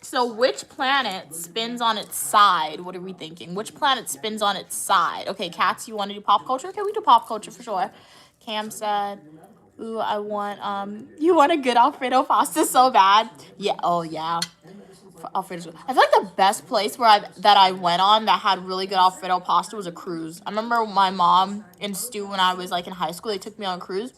So which planet spins on its side? What are we thinking? Which planet spins on its side? Okay, Cats, you want to do pop culture? Okay, we do pop culture for sure. Cam said, ooh, you want a good Alfredo pasta so bad? Yeah, oh yeah. Alfredo. I feel like the best place that I went on that had really good Alfredo pasta was a cruise. I remember my mom and Stu, when I was like in high school, they took me on a cruise.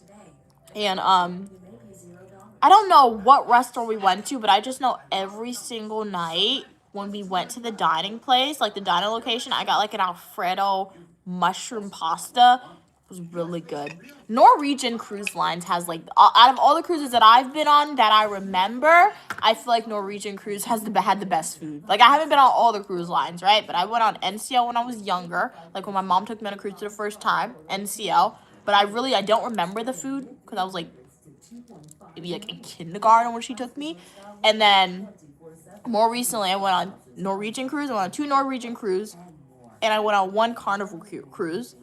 And I don't know what restaurant we went to, but I just know every single night when we went to the dining place, like the dining location, I got like an Alfredo mushroom pasta. It was really good. Norwegian Cruise Lines has like, out of all the cruises that I've been on that I remember, I feel like Norwegian Cruise has had the best food. Like, I haven't been on all the cruise lines, right? But I went on NCL when I was younger, like when my mom took me on a cruise for the first time, NCL. But I don't remember the food because I was like maybe like in kindergarten when she took me. And then more recently, I went on Norwegian Cruise. I went on 2 Norwegian Cruise, and I went on 1 Carnival Cruise.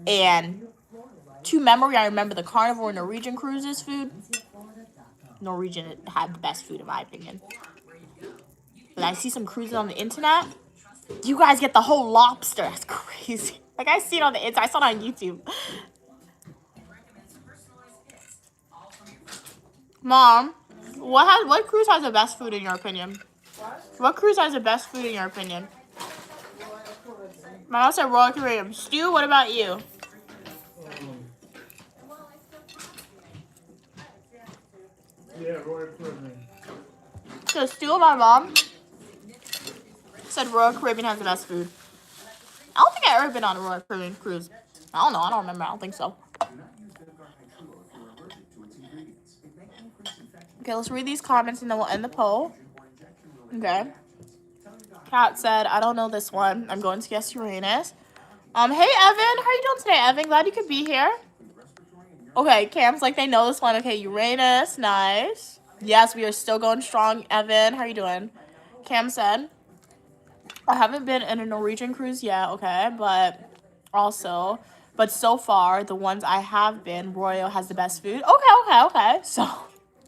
And to memory, I remember the Carnival and Norwegian Cruises food. Norwegian had the best food in my opinion. But I see some cruises on the internet. You guys get the whole lobster. That's crazy. Like, I see it on the internet. I saw it on YouTube. Mom, what cruise has the best food in your opinion? What cruise has the best food in your opinion? My mom said Royal Caribbean. Stu, what about you? Yeah, Royal Caribbean. So Stu and my mom said Royal Caribbean has the best food. I don't think I've ever been on a Royal Caribbean cruise. I don't know. I don't remember. I don't think so. Okay, let's read these comments and then we'll end the poll. Okay. Kat said, I don't know this one. I'm going to guess Uranus. Hey, Evan. How are you doing today, Evan? Glad you could be here. Okay, Cam's like, they know this one. Okay, Uranus. Nice. Yes, we are still going strong. Evan, how are you doing? Cam said, I haven't been in a Norwegian cruise yet, okay, but so far, the ones I have been, Royal has the best food. Okay. So,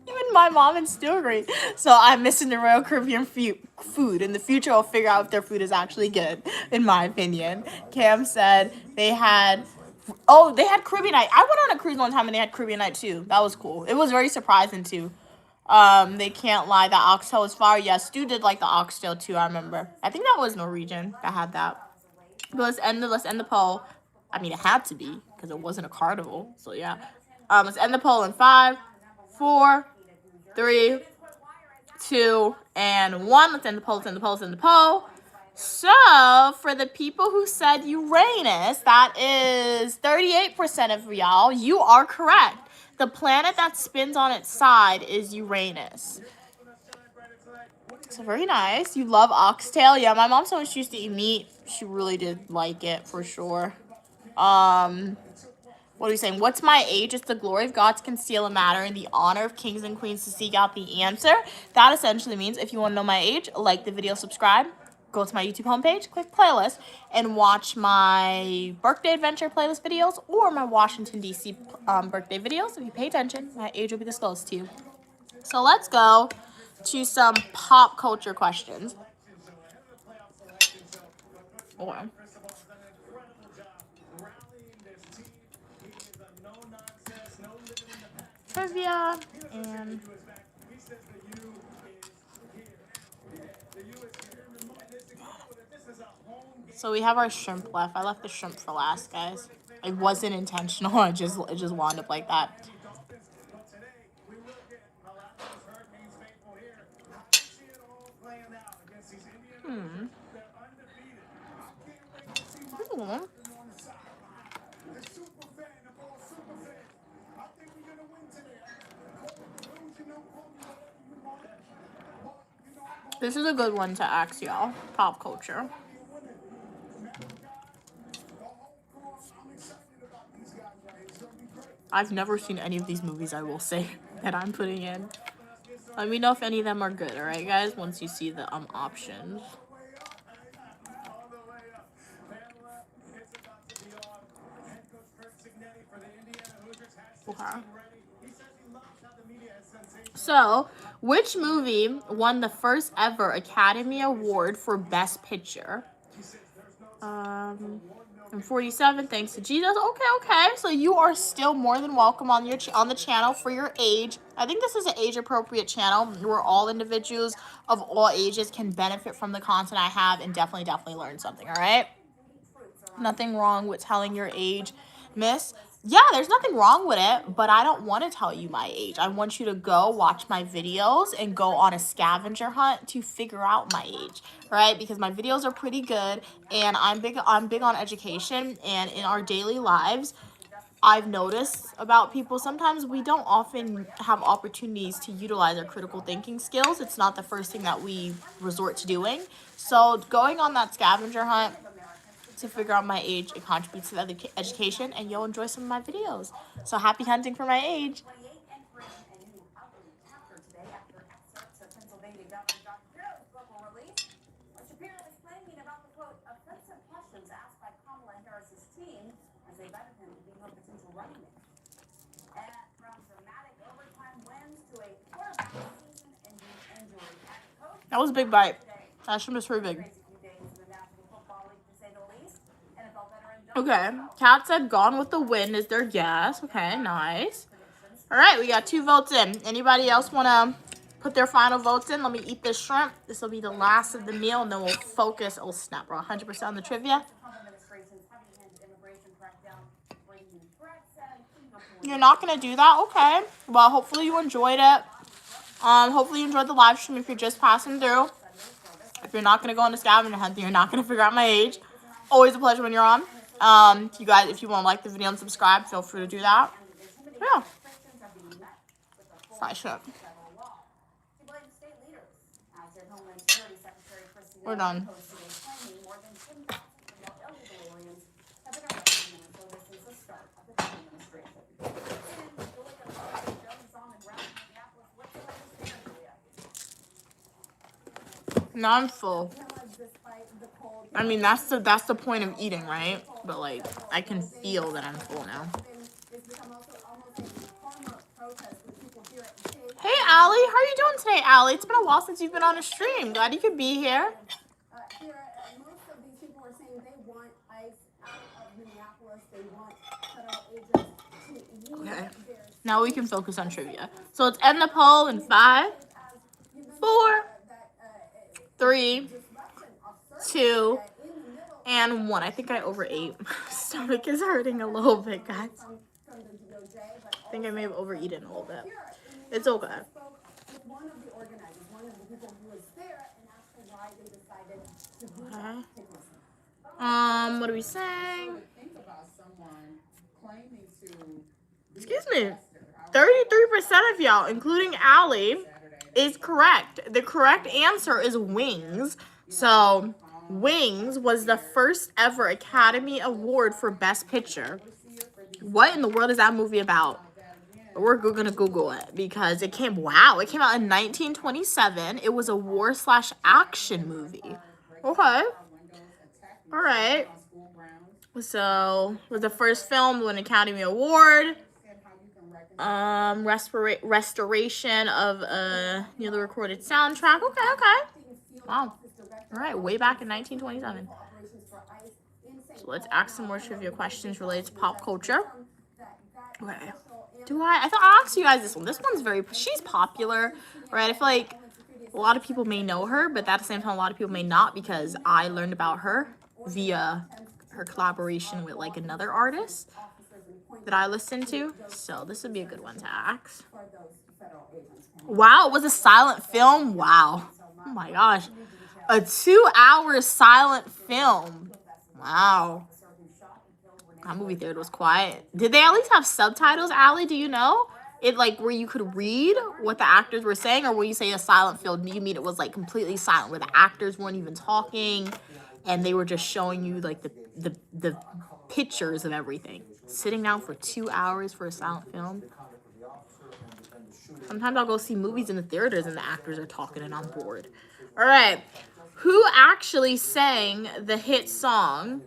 even my mom and Stu agree. So, I'm missing the Royal Caribbean food. In the future, I'll figure out if their food is actually good, in my opinion. Cam said they had Caribbean night. I went on a cruise one time and they had Caribbean night too. That was cool. It was very surprising too. They can't lie. The oxtail was fire. Yeah, Stu did like the oxtail too. I remember. I think that was Norwegian that had that. But let's end the poll. I mean, it had to be because it wasn't a carnival. So yeah. Let's end the poll in 5, 4, 3, 2, and 1. Let's end the poll. So, for the people who said Uranus, that is 38% of y'all. You are correct. The planet that spins on its side is Uranus. So, very nice. You love oxtail? Yeah, my mom so much used to eat meat. She really did like it, for sure. What are we saying? What's my age? It's the glory of God to conceal a matter and the honor of kings and queens to seek out the answer. That essentially means if you want to know my age, like the video, subscribe. Go to my YouTube homepage, click playlist, and watch my birthday adventure playlist videos or my Washington, D.C. Birthday videos. If you pay attention, my age will be disclosed to you. So let's go to some pop culture questions. Okay. Trivia and... So we have our shrimp left. I left the shrimp for last, guys. It wasn't intentional. It just wound up like that. This is a good one to ask y'all. Pop culture. I've never seen any of these movies, I will say, that I'm putting in. Let me know if any of them are good, alright, guys? Once you see the options. Okay. So, which movie won the first ever Academy Award for Best Picture? I'm 47, thanks to Jesus. Okay. So you are still more than welcome on the channel for your age. I think this is an age-appropriate channel where all individuals of all ages can benefit from the content I have and definitely learn something, all right? Nothing wrong with telling your age, miss. yeah, there's nothing wrong with it, but I don't want to tell you my age. I want you to go watch my videos and go on a scavenger hunt to figure out my age, right? Because my videos are pretty good, and I'm big on education, and in our daily lives, I've noticed about people, sometimes we don't often have opportunities to utilize our critical thinking skills. It's not the first thing that we resort to doing. So going on that scavenger hunt to figure out my age, it contributes to the education, and you'll enjoy some of my videos. So happy hunting for my age. 28 entering a new ugly chapter today after excerpts of Pennsylvania Governor John Shapiro's book were released. Shapiro is claiming about the quote offensive questions asked by Kamala Harris's team as they vetted him to be her potential running mate. And from dramatic overtime wins to a quarterback season-ending injury, coach That was a big bite. That shrimp is pretty big. crazy few days in the National Football League to say the least. NFL veteran Okay, Kat said Gone with the Wind is their guess. Okay, nice. All right, we got 2 votes in. Anybody else want to put their final votes in? Let me eat this shrimp. This will be the last of the meal, and then we'll focus. Oh, snap, bro. 100% on the trivia. Trump administration's heavy-handed immigration crackdown bringing threats and You're not going to do that? Okay. Well, hopefully you enjoyed it. Hopefully you enjoyed the live stream if you're just passing through. If you're not going to go on a scavenger hunt, then you're not going to figure out my age. Always a pleasure when you're on. You guys, if you want to like the video and subscribe, feel free to do that. Yeah. Fry shrimp. We're done. Now I'm full. I mean, that's the point of eating, right? But like, I can feel that I'm full now. Hey, Allie, how are you doing today, Allie? It's been a while since you've been on a stream. Glad you could be here. Most of these people are saying they want ICE out of Minneapolis. They want federal agents to use Okay. their Now we can focus on trivia. So let's end the poll in 5, 4, 3, 2, and 1. I think I overate. My stomach is hurting a little bit, guys. I think I may have overeaten a little bit. It's okay. with one of the organizers, one of the people who was there, and asked her why they decided to do that. Take a listen. What are we saying? Think about someone claiming to Excuse me. 33% of y'all, including Allie, is correct. The correct answer is Wings. So, Wings was the first ever Academy Award for Best Picture. What in the world is that movie about? We're gonna Google it because it came out in 1927. It was a war/action movie. Okay. All right. So, it was the first film to win an Academy Award. Restoration of a newly recorded soundtrack. Okay. Wow. All right, way back in 1927. So let's ask some more trivia questions related to pop culture. Okay. I thought I'll ask you guys this one. This one's she's popular, right? I feel like a lot of people may know her, but at the same time, a lot of people may not because I learned about her via her collaboration with like another artist that I listened to. So this would be a good one to ask. Wow, it was a silent film? Wow. Oh my gosh. A 2-hour silent film. Wow. That movie theater was quiet. Did they at least have subtitles, Allie? Do you know? It like where you could read what the actors were saying, or when you say a silent film, do you mean it was like completely silent where the actors weren't even talking and they were just showing you like the pictures of everything? Sitting down for 2 hours for a silent film. Sometimes I'll go see movies in the theaters and the actors are talking and I'm bored. All right. Who actually sang the hit song,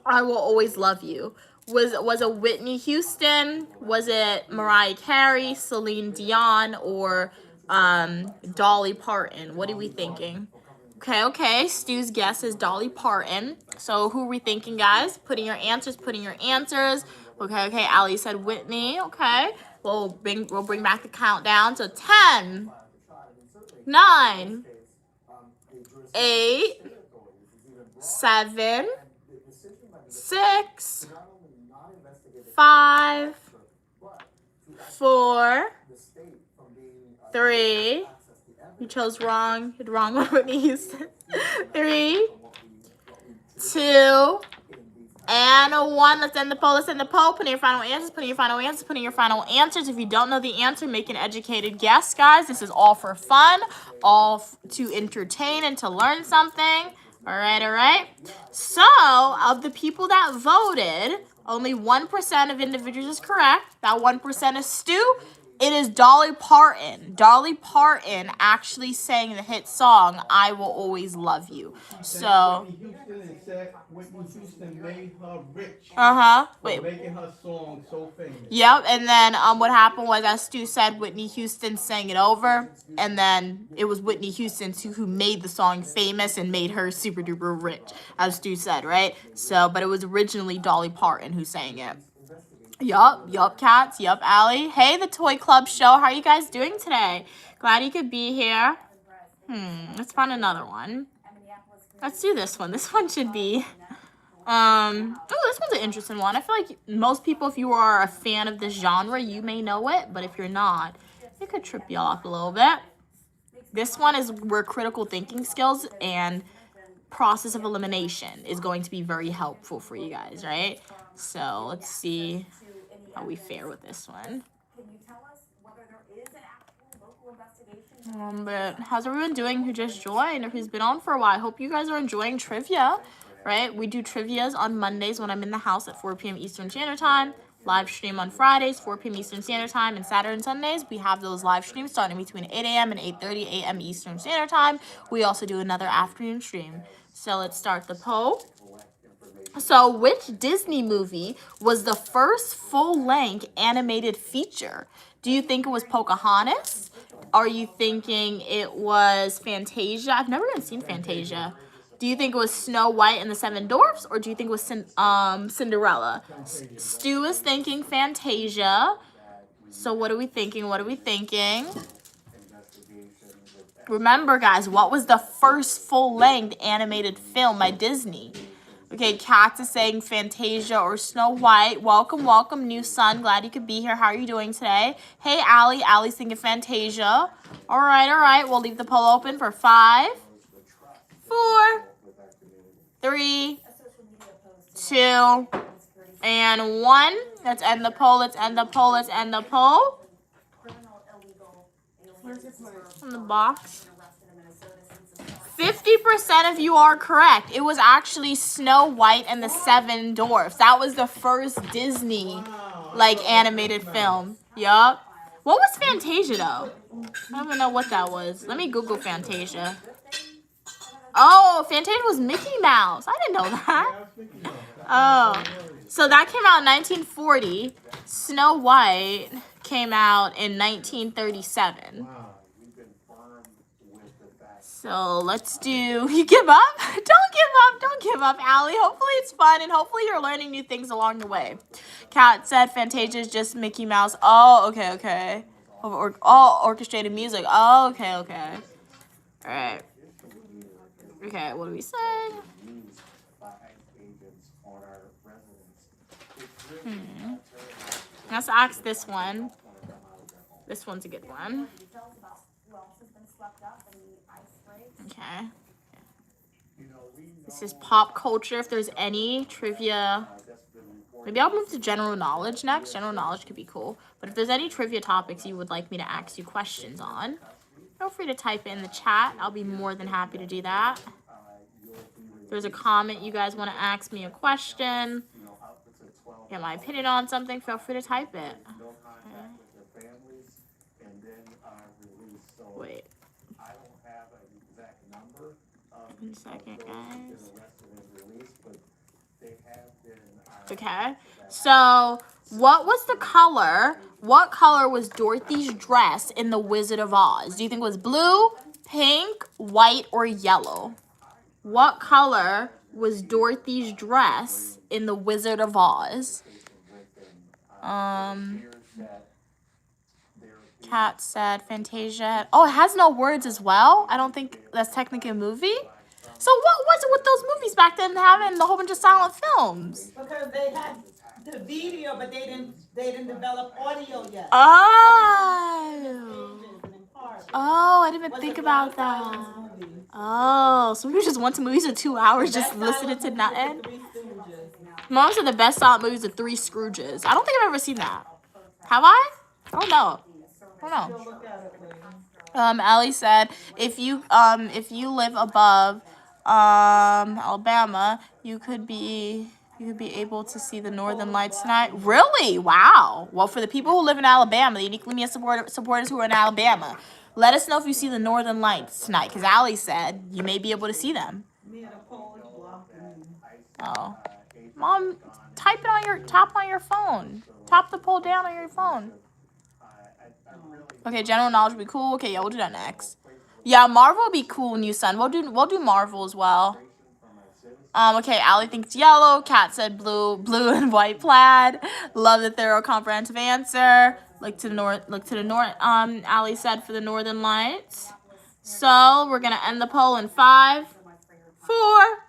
I Will Always Love You? Was it Whitney Houston? Was it Mariah Carey, Celine Dion, or Dolly Parton? What are we thinking? Okay. Stu's guess is Dolly Parton. So who are we thinking, guys? Putting your answers. Okay. Allie said Whitney. Okay. We'll bring back the countdown. So 10, 9, 8, 7, 6, 5, 4, 3. You chose wrong. You did wrong one, Whitney Houston. 3, 2, and 1. Let's end the poll. Let's end the poll. Put in your final answers. Put in your final answers. Put in your final answers. If you don't know the answer, make an educated guess, guys. This is all for fun, all to entertain and to learn something. All right. So, of the people that voted, only 1% of individuals is correct. That 1% is Stu. It is Dolly Parton. Dolly Parton actually sang the hit song, I Will Always Love You. So, Whitney Houston and said Whitney Houston made her rich. Wait. Making her song so famous. Yep, and then what happened was, as Stu said, Whitney Houston sang it over, and then it was Whitney Houston who made the song famous and made her super duper rich, as Stu said, right? So, but it was originally Dolly Parton who sang it. Yup, Cats. Yup, Allie. Hey, the Toy Club show. How are you guys doing today? Glad you could be here. Let's find another one. Let's do this one. This one should be... this one's an interesting one. I feel like most people, if you are a fan of this genre, you may know it. But if you're not, it could trip you off a little bit. This one is where critical thinking skills and process of elimination is going to be very helpful for you guys, right? So let's see how we fare with this one. Can you tell us whether there is an actual local investigation? But how's everyone doing who just joined or who's been on for a while? I hope you guys are enjoying trivia, right? We do trivias on Mondays when I'm in the house at 4 p.m. Eastern Standard Time. Live stream on Fridays, 4 p.m. Eastern Standard Time. And Saturday and Sundays, we have those live streams starting between 8 a.m. and 8:30 a.m. Eastern Standard Time. We also do another afternoon stream. So let's start the poll. So which Disney movie was the first full-length animated feature? Do you think it was Pocahontas? Are you thinking it was Fantasia? I've never even seen Fantasia. Do you think it was Snow White and the Seven Dwarfs? Or do you think it was Cinderella? Stu is thinking Fantasia. So what are we thinking? Remember, guys, what was the first full-length animated film by Disney? Okay, Kat is saying Fantasia or Snow White. Welcome, new son. Glad you could be here. How are you doing today? Hey, Allie. Allie's thinking Fantasia. All right. We'll leave the poll open for 5, 4, 3, 2, and 1. Let's end the poll. In the box. 50% of you are correct. It was actually Snow White and the Seven Dwarfs. That was the first Disney, animated film. Yup. What was Fantasia, though? I don't even know what that was. Let me Google Fantasia. Oh, Fantasia was Mickey Mouse. I didn't know that. Oh. So that came out in 1940. Snow White came out in 1937. So let's do, you give up? Don't give up, Allie. Hopefully it's fun and hopefully you're learning new things along the way. Kat said Fantasia is just Mickey Mouse. Oh, okay. Orchestrated music. Oh, okay. All right. Okay, what do we say? Let's ask this one. This one's a good one. Okay. This is pop culture. If there's any trivia, maybe I'll move to general knowledge next. General knowledge could be cool. But if there's any trivia topics you would like me to ask you questions on, feel free to type it in the chat. I'll be more than happy to do that. If there's a comment you guys want to ask me a question, get my opinion on something, feel free to type it. Okay. Wait. 1 second, guys. Okay, so what was the color? What color was Dorothy's dress in The Wizard of Oz? Do you think it was blue, pink, white, or yellow? What color was Dorothy's dress in The Wizard of Oz? Kat said Fantasia. Oh, it has no words as well? I don't think that's technically a movie. So what was it with those movies back then having a whole bunch of silent films? Because they had The video, but they didn't develop audio yet. Oh. Stages and in parts. Oh, I didn't even Was think it about Black that. Silence movie? Oh, so we just went to movies for 2 hours just Best listening silent to movie nothing. was The Three Stooges. Mom said the best silent movies are Three Scrooges. I don't think I've ever seen that. Have I? I don't know. I don't know. Go look at it later. Ali said if you live above Alabama, you could be able to see the Northern Lights tonight. Really? Wow. Well, for the people who live in Alabama, the Uniquely Mia supporters who are in Alabama, let us know if you see the Northern Lights tonight, because Ali said you may be able to see them. Me and a Polish blocked me. Oh, Mom, tap on your phone. Tap the poll down on your phone. Okay, general knowledge would be cool. Okay, yeah, we'll do that next. Yeah, Marvel would be cool, new son. We'll do Marvel as well. Okay, Allie thinks yellow. Kat said blue and white plaid. Love the thorough, comprehensive answer. Look to the north. Allie said for the Northern Lights. So we're gonna end the poll in 5, 4,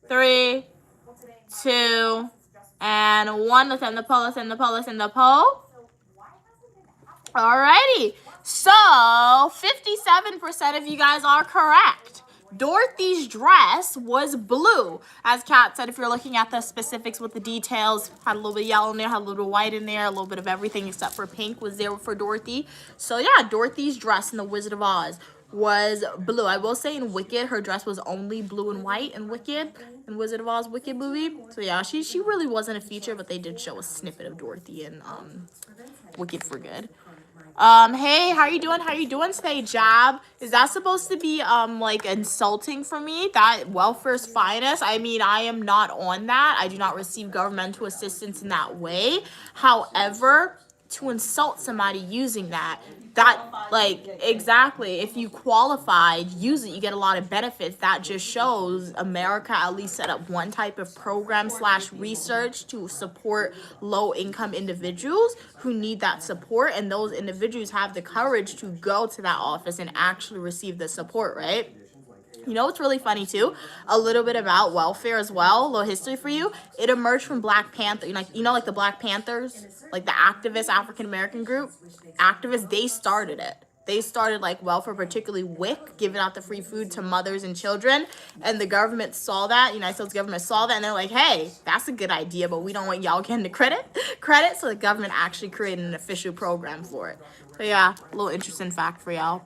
3, 2, and 1. Let's end the poll. Alrighty. So 57% of you guys are correct. Dorothy's dress was blue. As Kat said, if you're looking at the specifics with the details, had a little bit of yellow in there, had a little bit of white in there, a little bit of everything except for pink was there for Dorothy. So yeah, Dorothy's dress in The Wizard of Oz was blue. I will say in Wicked, her dress was only blue and white in Wicked, in Wizard of Oz Wicked movie. So yeah, she really wasn't a feature, but they did show a snippet of Dorothy in Wicked for Good. Hey, how you doing today, Jab? Is that supposed to be like insulting for me? That welfare's finest? I mean, I am not on that. I do not receive governmental assistance in that way. However, to insult somebody using that like, exactly, if you qualified, use it, you get a lot of benefits. That just shows America at least set up one type of program / research to support low income individuals who need that support, and those individuals have the courage to go to that office and actually receive the support, right? You know what's really funny too? A little bit about welfare as well. A little history for you. It emerged from Black Panther. Like the Black Panthers, like the activist African American group, activists. They started it. They started like welfare, particularly WIC, giving out the free food to mothers and children. And the government saw that. United States government saw that, and they're like, "Hey, that's a good idea, but we don't want y'all getting the credit." So the government actually created an official program for it. So yeah, a little interesting fact for y'all.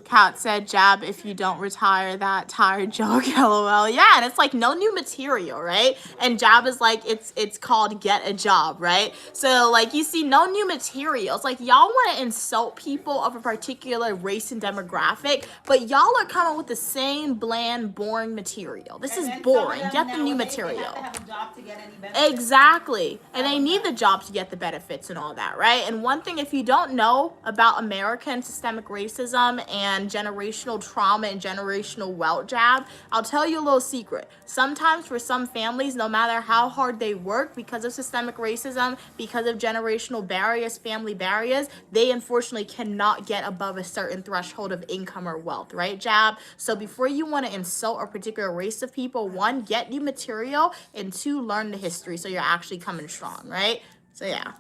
Kat said, Jab, if you don't retire that tired joke, LOL. Yeah, and it's like no new material, right? And Jab is like, it's called Get a Job, right? So like you see no new material. It's like y'all want to insult people of a particular race and demographic, but y'all are coming with the same bland, boring material. This is boring. Get the new material. They have to have a job to get any benefits. Exactly. And they need the job to get the benefits and all that, right? And one thing, if you don't know about American systemic racism and generational trauma and generational wealth, Jab, I'll tell you a little secret. Sometimes for some families, no matter how hard they work, because of systemic racism, because of generational barriers, family barriers, they unfortunately cannot get above a certain threshold of income or wealth, right, Jab? So before you want to insult a particular race of people, 1, get new material, and 2, learn the history so you're actually coming strong, right? So yeah,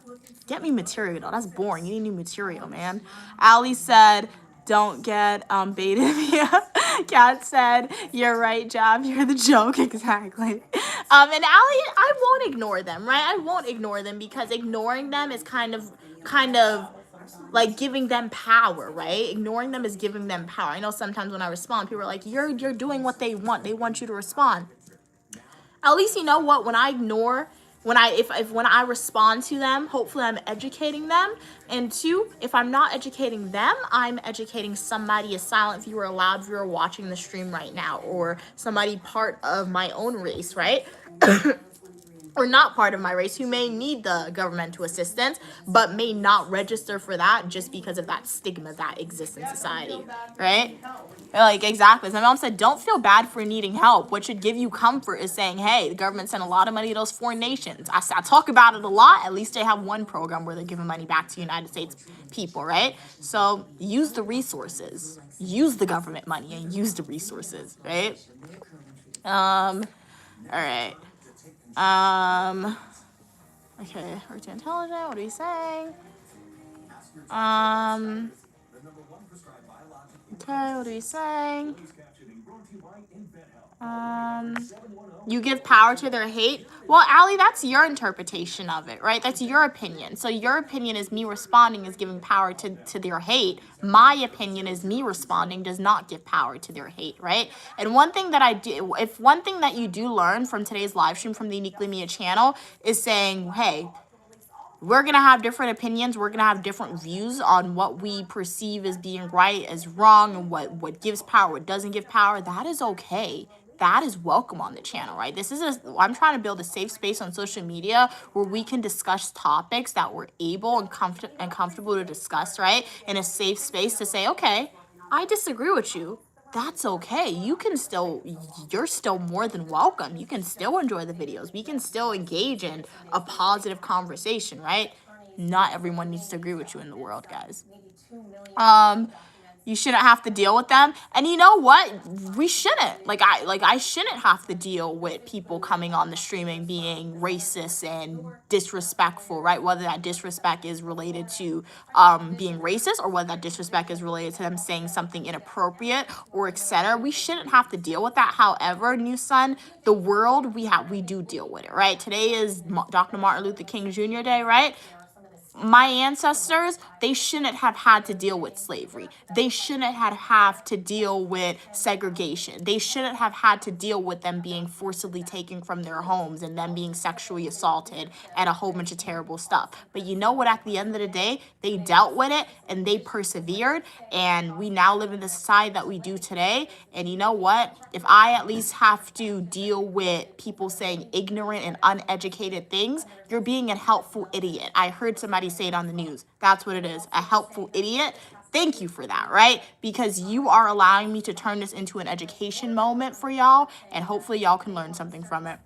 get me material though. That's boring. You need new material, man. Ali said, don't get baited. Yeah. Kat said, you're right, Jab. You're the joke. Exactly. And Ali, I won't ignore them, right? I won't ignore them because ignoring them is kind of like giving them power, right? Ignoring them is giving them power. I know sometimes when I respond, people are like, you're doing what they want. They want you to respond. At least you know what? When I ignore, when I respond to them, hopefully I'm educating them. And 2, if I'm not educating them, I'm educating somebody, a silent viewer, a loud viewer watching the stream right now, or somebody part of my own race, right? Or not part of my race, who may need the governmental assistance, but may not register for that just because of that stigma that exists in society, right? Like, exactly. So my mom said, don't feel bad for needing help. What should give you comfort is saying, hey, the government sent a lot of money to those foreign nations. I talk about it a lot. At least they have one program where they're giving money back to United States people, right? So use the resources. Use the government money and use the resources, right? All right. Okay, we're too intelligent. What are we saying? Okay, what are we saying? You give power to their hate. Well, Allie, that's your interpretation of it, right? That's your opinion. So your opinion is me responding is giving power to their hate. My opinion is me responding does not give power to their hate, right? And one thing that I do, if one thing that you do learn from today's live stream from the Uniquely Mia channel is saying, hey, we're going to have different opinions. We're going to have different views on what we perceive as being right, as wrong, and what gives power, what doesn't give power. That is okay. That is welcome on the channel, right? I'm trying to build a safe space on social media where we can discuss topics that we're able and comfortable to discuss, right? In a safe space to say, okay, I disagree with you. That's okay. You're still more than welcome. You can still enjoy the videos. We can still engage in a positive conversation, right? Not everyone needs to agree with you in the world, guys. You shouldn't have to deal with them. And you know what? We shouldn't. I shouldn't have to deal with people coming on the stream and being racist and disrespectful, right? Whether that disrespect is related to being racist or whether that disrespect is related to them saying something inappropriate or etc. We shouldn't have to deal with that. However, new son, the world, we do deal with it, right? Today is Dr. Martin Luther King Jr. Day, right? My ancestors, they shouldn't have had to deal with slavery. They shouldn't have to deal with segregation. They shouldn't have had to deal with them being forcibly taken from their homes and them being sexually assaulted and a whole bunch of terrible stuff. But you know what? At the end of the day, they dealt with it and they persevered. And we now live in the society that we do today. And you know what? If I at least have to deal with people saying ignorant and uneducated things, you're being a helpful idiot. I heard somebody say it on the news. That's what it is, a helpful idiot. Thank you for that, right? Because you are allowing me to turn this into an education moment for y'all, and hopefully y'all can learn something from it.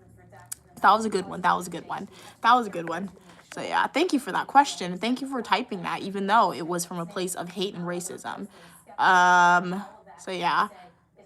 That was a good one. That was a good one. That was a good one. So yeah, thank you for that question. Thank you for typing that, even though it was from a place of hate and racism. So yeah,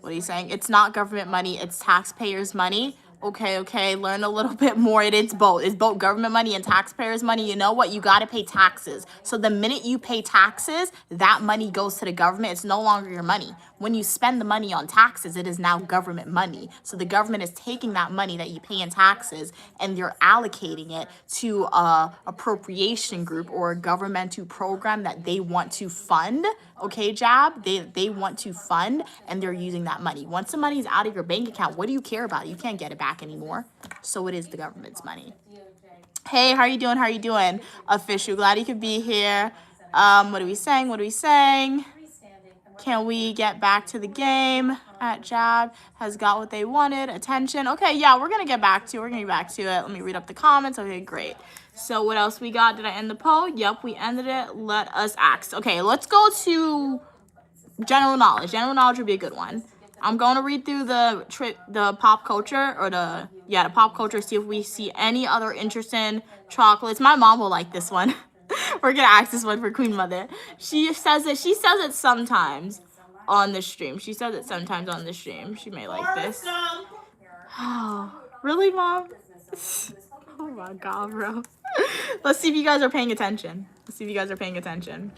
what are you saying? It's not government money, it's taxpayers' money. Okay, learn a little bit more. It's both government money and taxpayers' money. You know what? You got to pay taxes. So the minute you pay taxes, that money goes to the government. It's no longer your money. When you spend the money on taxes, it is now government money. So the government is taking that money that you pay in taxes and you're allocating it to a appropriation group or a governmental program that they want to fund. Okay, Jab, they want to fund and they're using that money. Once the money is out of your bank account, what do you care about? You can't get it back anymore. So it is the government's money. Hey, how are you doing? Official, glad you could be here. What are we saying? Can we get back to the game? At Jab has got what they wanted. Attention. Okay, yeah, we're gonna get back to it. Let me read up the comments. Okay, great. So what else we got? Did I end the poll? Yep, we ended it. Let us ask. Okay, let's go to general knowledge. General knowledge would be a good one. I'm going to read through the pop culture or the pop culture, see if we see any other interesting chocolates. My mom will like this one. We're going to ask this one for Queen Mother. She says it sometimes on the stream. She may like this. Oh, really, Mom? Oh my God, bro. Let's see if you guys are paying attention. Okay, let's see if you guys are paying attention.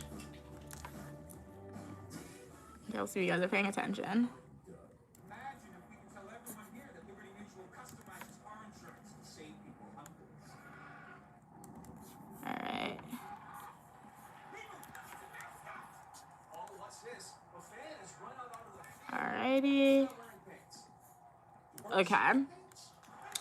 All right. Alrighty. Okay.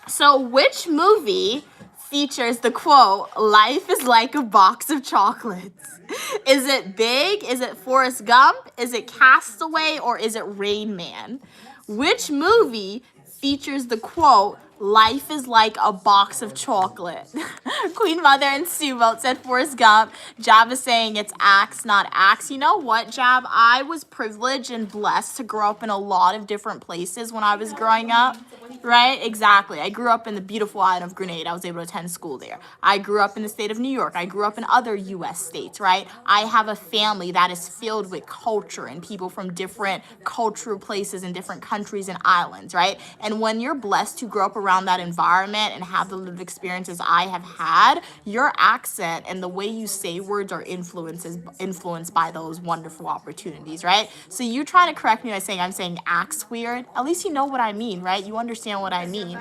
So which movie features the quote, "Life is like a box of chocolates"? Is it Big? Is it Forrest Gump? Is it Castaway? Or is it Rain Man? Which movie features the quote, "Life is like a box of chocolate"? Queen Mother and Sue both said Forrest Gump. Jab is saying it's Axe, not Axe. You know what, Jab? I was privileged and blessed to grow up in a lot of different places when I was growing up. Right? Exactly. I grew up in the beautiful island of Grenada. I was able to attend school there. I grew up in the state of New York. I grew up in other U.S. states, right? I have a family that is filled with culture and people from different cultural places and different countries and islands, right? And when you're blessed to grow up around that environment and have the lived experiences I have had, your accent and the way you say words are influenced by those wonderful opportunities, right? So you trying to correct me by saying I'm saying acts weird. At least you know what I mean, right? You understand what I mean,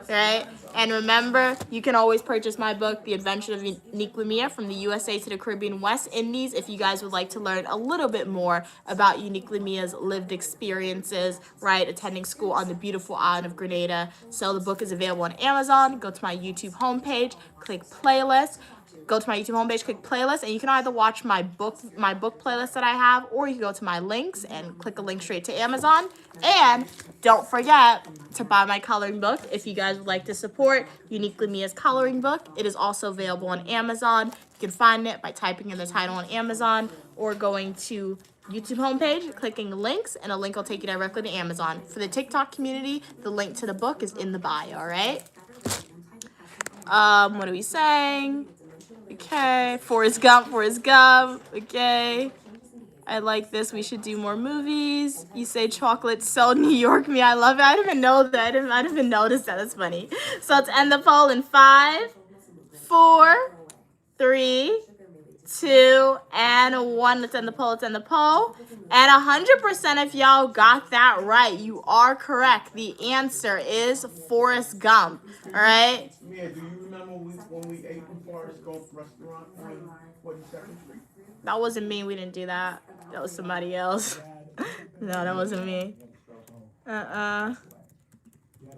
right? And remember, you can always purchase my book, The Adventure of Unique Lumia, from the USA to the Caribbean West Indies, if you guys would like to learn a little bit more about Unique Lumia's lived experiences, right? Attending school on the beautiful island of Grenada. So the book is available on Amazon. Go to my YouTube homepage, click playlist. Go to my YouTube homepage, click playlist, and you can either watch my book playlist that I have, or you can go to my links and click a link straight to Amazon. And don't forget to buy my coloring book if you guys would like to support Unique Lumia's coloring book. It is also available on Amazon. You can find it by typing in the title on Amazon or going to YouTube homepage, clicking links, and a link will take you directly to Amazon. For the TikTok community, the link to the book is in the bio, all right? What are we saying? Okay, Forrest Gump, okay. I like this, we should do more movies. You say chocolate, so New York me, I love it. I didn't even know that, I didn't even notice that, that's funny. So let's end the poll in 5, 4, 3, 2, and 1. Let's end the poll, And 100% of y'all got that right. You are correct. The answer is Forrest Gump, all right? Mia, do you remember when we ate in Forrest Gump restaurant on 42nd Street? That wasn't me. We didn't do that. That was somebody else. No, that wasn't me.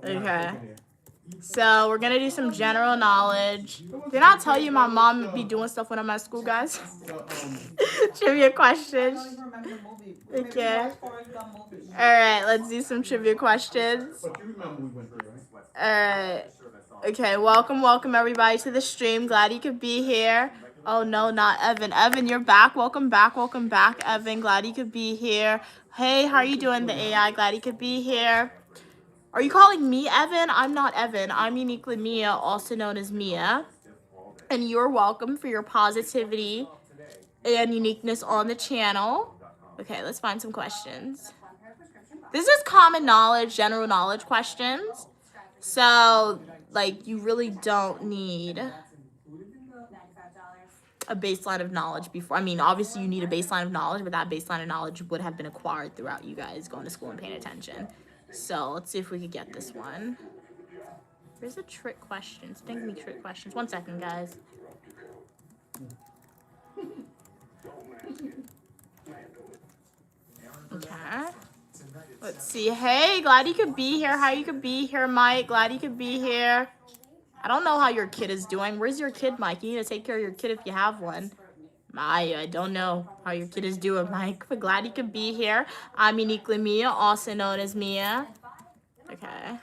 Okay. So we're gonna do some general knowledge. Did I tell you my mom be doing stuff when I'm at school, guys? Trivia questions. Okay. All right, let's do some trivia questions. But you remember we went there, right? All right. Okay, welcome everybody to the stream. Glad you could be here. Oh no, not Evan. Evan, you're back. Welcome back, Evan. Glad you could be here. Hey, how are you doing, the AI? Glad you could be here. Are you calling me Evan? I'm not Evan. I'm Unique Lumia, also known as Mia. And you're welcome for your positivity and uniqueness on the channel. Okay, let's find some questions. This is common knowledge, general knowledge questions. So, like, you really don't need a baseline of knowledge before. I mean, obviously you need a baseline of knowledge, but that baseline of knowledge would have been acquired throughout you guys going to school and paying attention. So let's see if we could get this one. There's a trick questions. Think me trick questions. 1 second, guys. Okay. Let's see. Hey, glad you could be here. How you could be here, Mike? Glad you could be here. I don't know how your kid is doing. Where's your kid, Mike? You need to take care of your kid if you have one. I don't know how your kid is doing, Mike, but glad you could be here. I'm Unique Lumia, also known as Mia. Okay.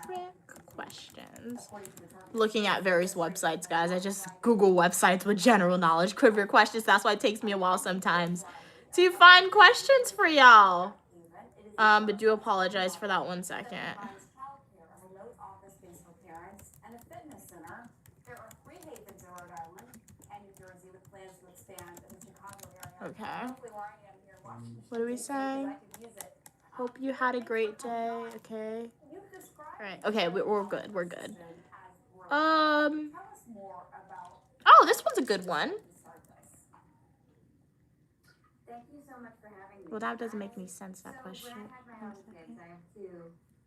Trick questions. Looking at various websites, guys. I just Google websites with general knowledge, trivia questions. That's why it takes me a while sometimes to find questions for y'all. But do apologize for that 1 second. Okay. What are we saying? Hope you had a great day. Okay. All right. Okay, we're good. We're good. Oh, this one's a good one. Well, that doesn't make any sense, that question.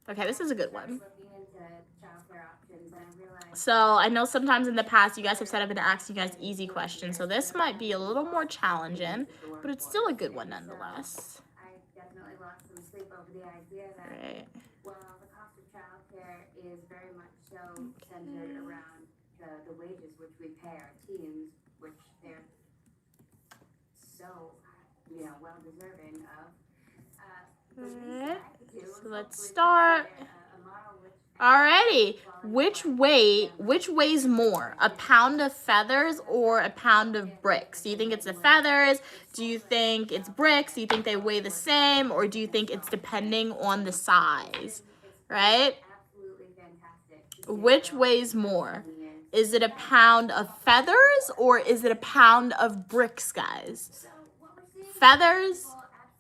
Okay, this is a good one. So, I know sometimes in the past you guys have said I've been asking you guys easy questions, so this might be a little more challenging, but it's still a good one nonetheless. Right. Well, the cost of childcare is very much so centered around the wages which we pay our teams, which they're so, well deserving of. Alright, so let's start. A model which Alrighty. Which weighs more? A pound of feathers or a pound of bricks? Do you think it's the feathers? Do you think it's bricks? Do you think they weigh the same? Or do you think it's depending on the size? Right? Absolutely fantastic. Which weighs more? Is it a pound of feathers or is it a pound of bricks, guys? Feathers,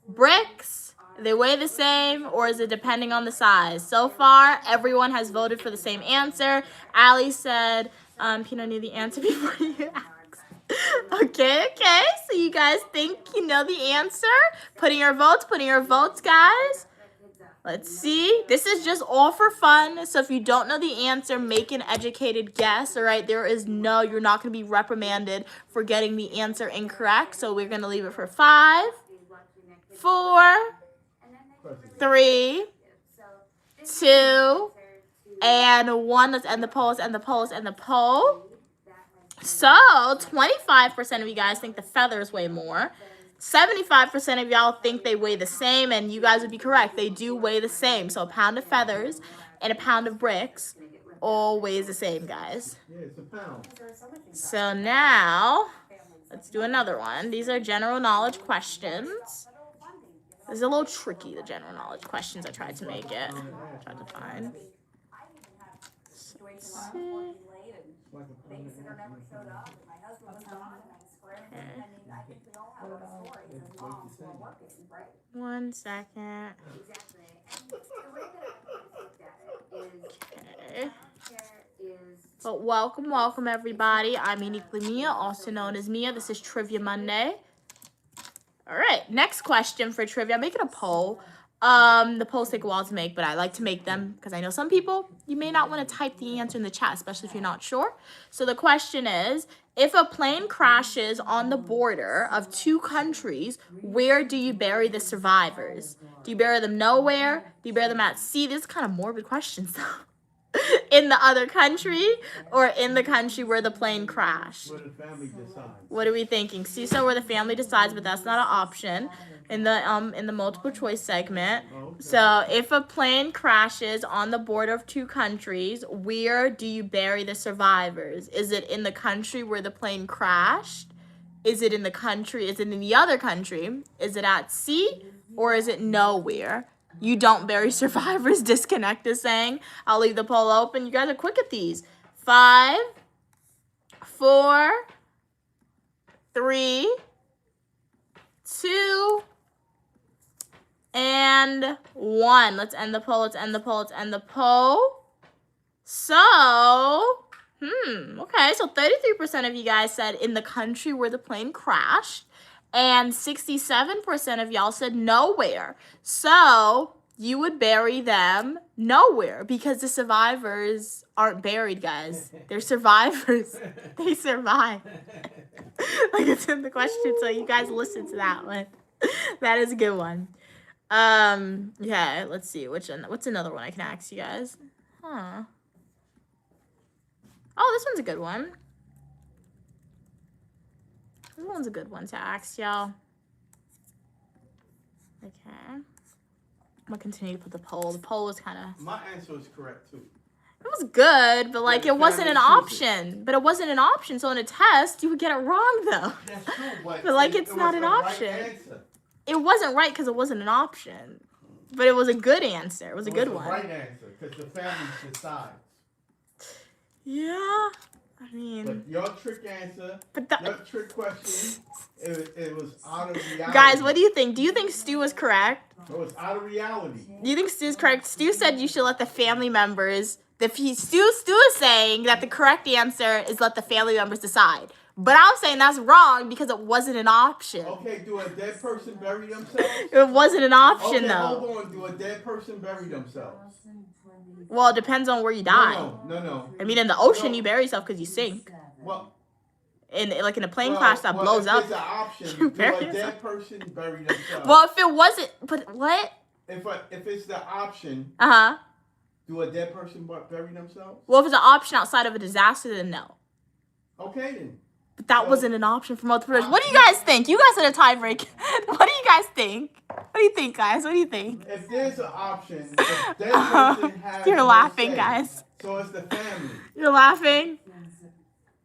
bricks, they weigh the same, or is it depending on the size? So far, everyone has voted for the same answer. Allie said, Pino knew the answer before you asked. Okay, so you guys think you know the answer? Putting your votes, guys. Let's see. This is just all for fun. So if you don't know the answer, make an educated guess. All right. You're not going to be reprimanded for getting the answer incorrect. So we're going to leave it for 5, 4, 3, 2, and 1. Let's end the poll. So 25% of you guys think the feathers weigh more. 75% of y'all think they weigh the same, and you guys would be correct. They do weigh the same. So a pound of feathers and a pound of bricks all weighs the same, guys. Yeah, it's a pound. So now, let's do another one. These are general knowledge questions. This is a little tricky, the general knowledge questions. I tried to make it. Tried to find. Babysitter never showed up, and my husband was gone, and I screamed. I mean, I think we all have our stories as moms who are working, right? 1 second. Exactly. And the way that I've looked at it Okay. is But welcome everybody. I'm Uniquely Mia, also known as Mia. This is Trivia Monday. All right, next question for trivia. I'm making a poll. The polls take a while to make, but I like to make them because I know some people, you may not want to type the answer in the chat, especially if you're not sure. So the question is, if a plane crashes on the border of 2 countries, where do you bury the survivors? Do you bury them nowhere? Do you bury them at sea? This is kind of morbid questions, though. In the other country or in the country where the plane crashed? Where the family decides. What are we thinking? See, so where the family decides, but that's not an option in the multiple choice segment. Okay. So if a plane crashes on the border of 2 countries, where do you bury the survivors? Is it in the country where the plane crashed? Is it in the other country? Is it at sea? Or is it nowhere? You don't bury survivors, Disconnect is saying. I'll leave the poll open. You guys are quick at these. 5, 4, 3, 2, and 1. Let's end the poll. So, okay. So 33% of you guys said in the country where the plane crashed. And 67% of y'all said nowhere. So you would bury them nowhere because the survivors aren't buried, guys. They're survivors. They survive. Like it's in the question, so you guys listen to that one. That is a good one. Yeah, let's see. What's another one I can ask you guys? Oh, this one's a good one. This one's a good one to ask y'all. Okay. I'm gonna continue to put the poll. The poll was kind of... My answer is correct, too. It was good, but like Yeah, it wasn't an family chooses. option. But it wasn't an option, so in a test, you would get it wrong, though. That's true, But like it's it not was an the right option. answer. It wasn't right because it wasn't an option. But it was a good answer. It was a good It was one. the right answer, because the family decides. Yeah. I mean... But your trick answer, But your trick question, it was out of reality. guys, what do you think? Do you think Stu was correct? It was out of reality. Do you think Stu's correct? Stu said you should let the family members... Stu is saying that the correct answer is let the family members decide. But I'm saying that's wrong because it wasn't an option. Okay, do a dead person bury themselves? It wasn't an option, Okay, though. hold on. Do a dead person bury themselves? Well, it depends on where you die. No. I mean, in the ocean, No. you bury yourself because you sink. Well, In a plane crash that blows if up. It's an option. You Do bury a yourself. dead person bury themselves? Well, if it wasn't... But what? If it's the option, Uh-huh. do a dead person bury themselves? Well, if it's an option outside of a disaster, then no. Okay, then. But that wasn't an option for multiple choice. What do you guys think? You guys are the tiebreaker. What do you guys think? What do you think, guys? What do you think? If there's an option, if that person has You're no laughing, say, guys. So it's the family. You're laughing?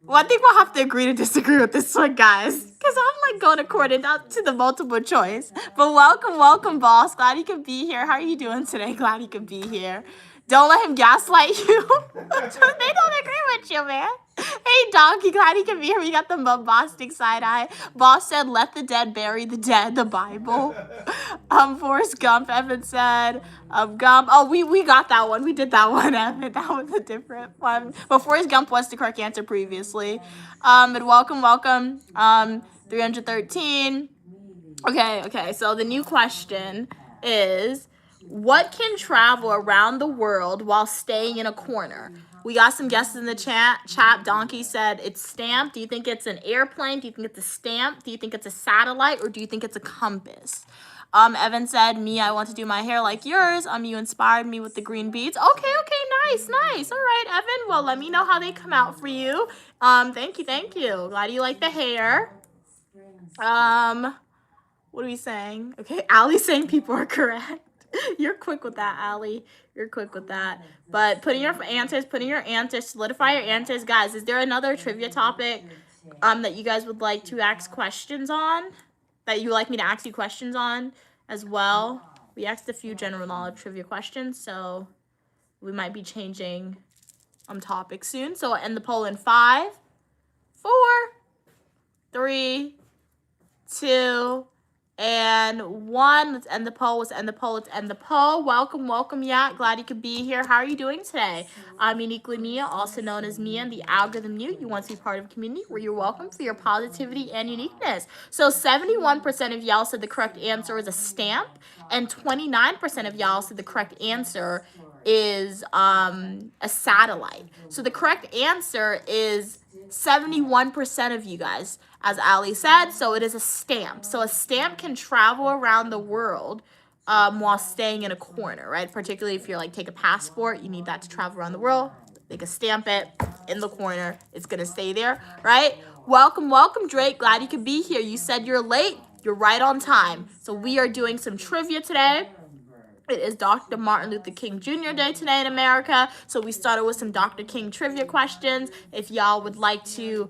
Well, I think we'll have to agree to disagree with this one, guys. Because I'm like going according to the multiple choice. But welcome, boss. Glad you could be here. How are you doing today? Glad you could be here. Don't let him gaslight you. They don't agree with you, man. Hey, Donkey, glad you could be here. We got the bombastic side eye. Boss said, let the dead bury the dead, the Bible. Forrest Gump, Evan said. Gump. Oh, we got that one. We did that one, Evan. That was a different one. But Forrest Gump was the correct answer previously. But welcome. 313. Okay. So the new question is, what can travel around the world while staying in a corner? We got some guesses in the chat. Donkey said it's stamped. Do you think it's an airplane? Do you think it's a stamp? Do you think it's a satellite? Or do you think it's a compass? Evan said, me, I want to do my hair like yours. You inspired me with the green beads. Okay, nice. All right, Evan. Well, let me know how they come out for you. Thank you. Glad you like the hair. What are we saying? Okay, Allie's saying people are correct. You're quick with that, Allie. You're quick with that. But putting your answers, solidify your answers. Guys, is there another trivia topic that you guys would like to ask questions on? That you would like me to ask you questions on as well? We asked a few general knowledge trivia questions, so we might be changing topics soon. So I'll end the poll in 5, 4, 3, 2, and 1. Let's end the poll. Welcome, yeah. Glad you could be here. How are you doing today? I'm Uniquely Mia, also known as Mia and the Algorithm You. You want to be part of a community where you're welcome for your positivity and uniqueness. So 71% of y'all said the correct answer is a stamp, and 29% of y'all said the correct answer is a satellite. So the correct answer is 71% of you guys, as Ali said. So it is a stamp. So a stamp can travel around the world while staying in a corner, right? Particularly if you're like take a passport, you need that to travel around the world. They can stamp it in the corner. It's gonna stay there, right? Welcome, Drake. Glad you could be here. You said you're late. You're right on time. So we are doing some trivia today. It is Dr. Martin Luther King Jr. Day today in America. So we started with some Dr. King trivia questions. If y'all would like to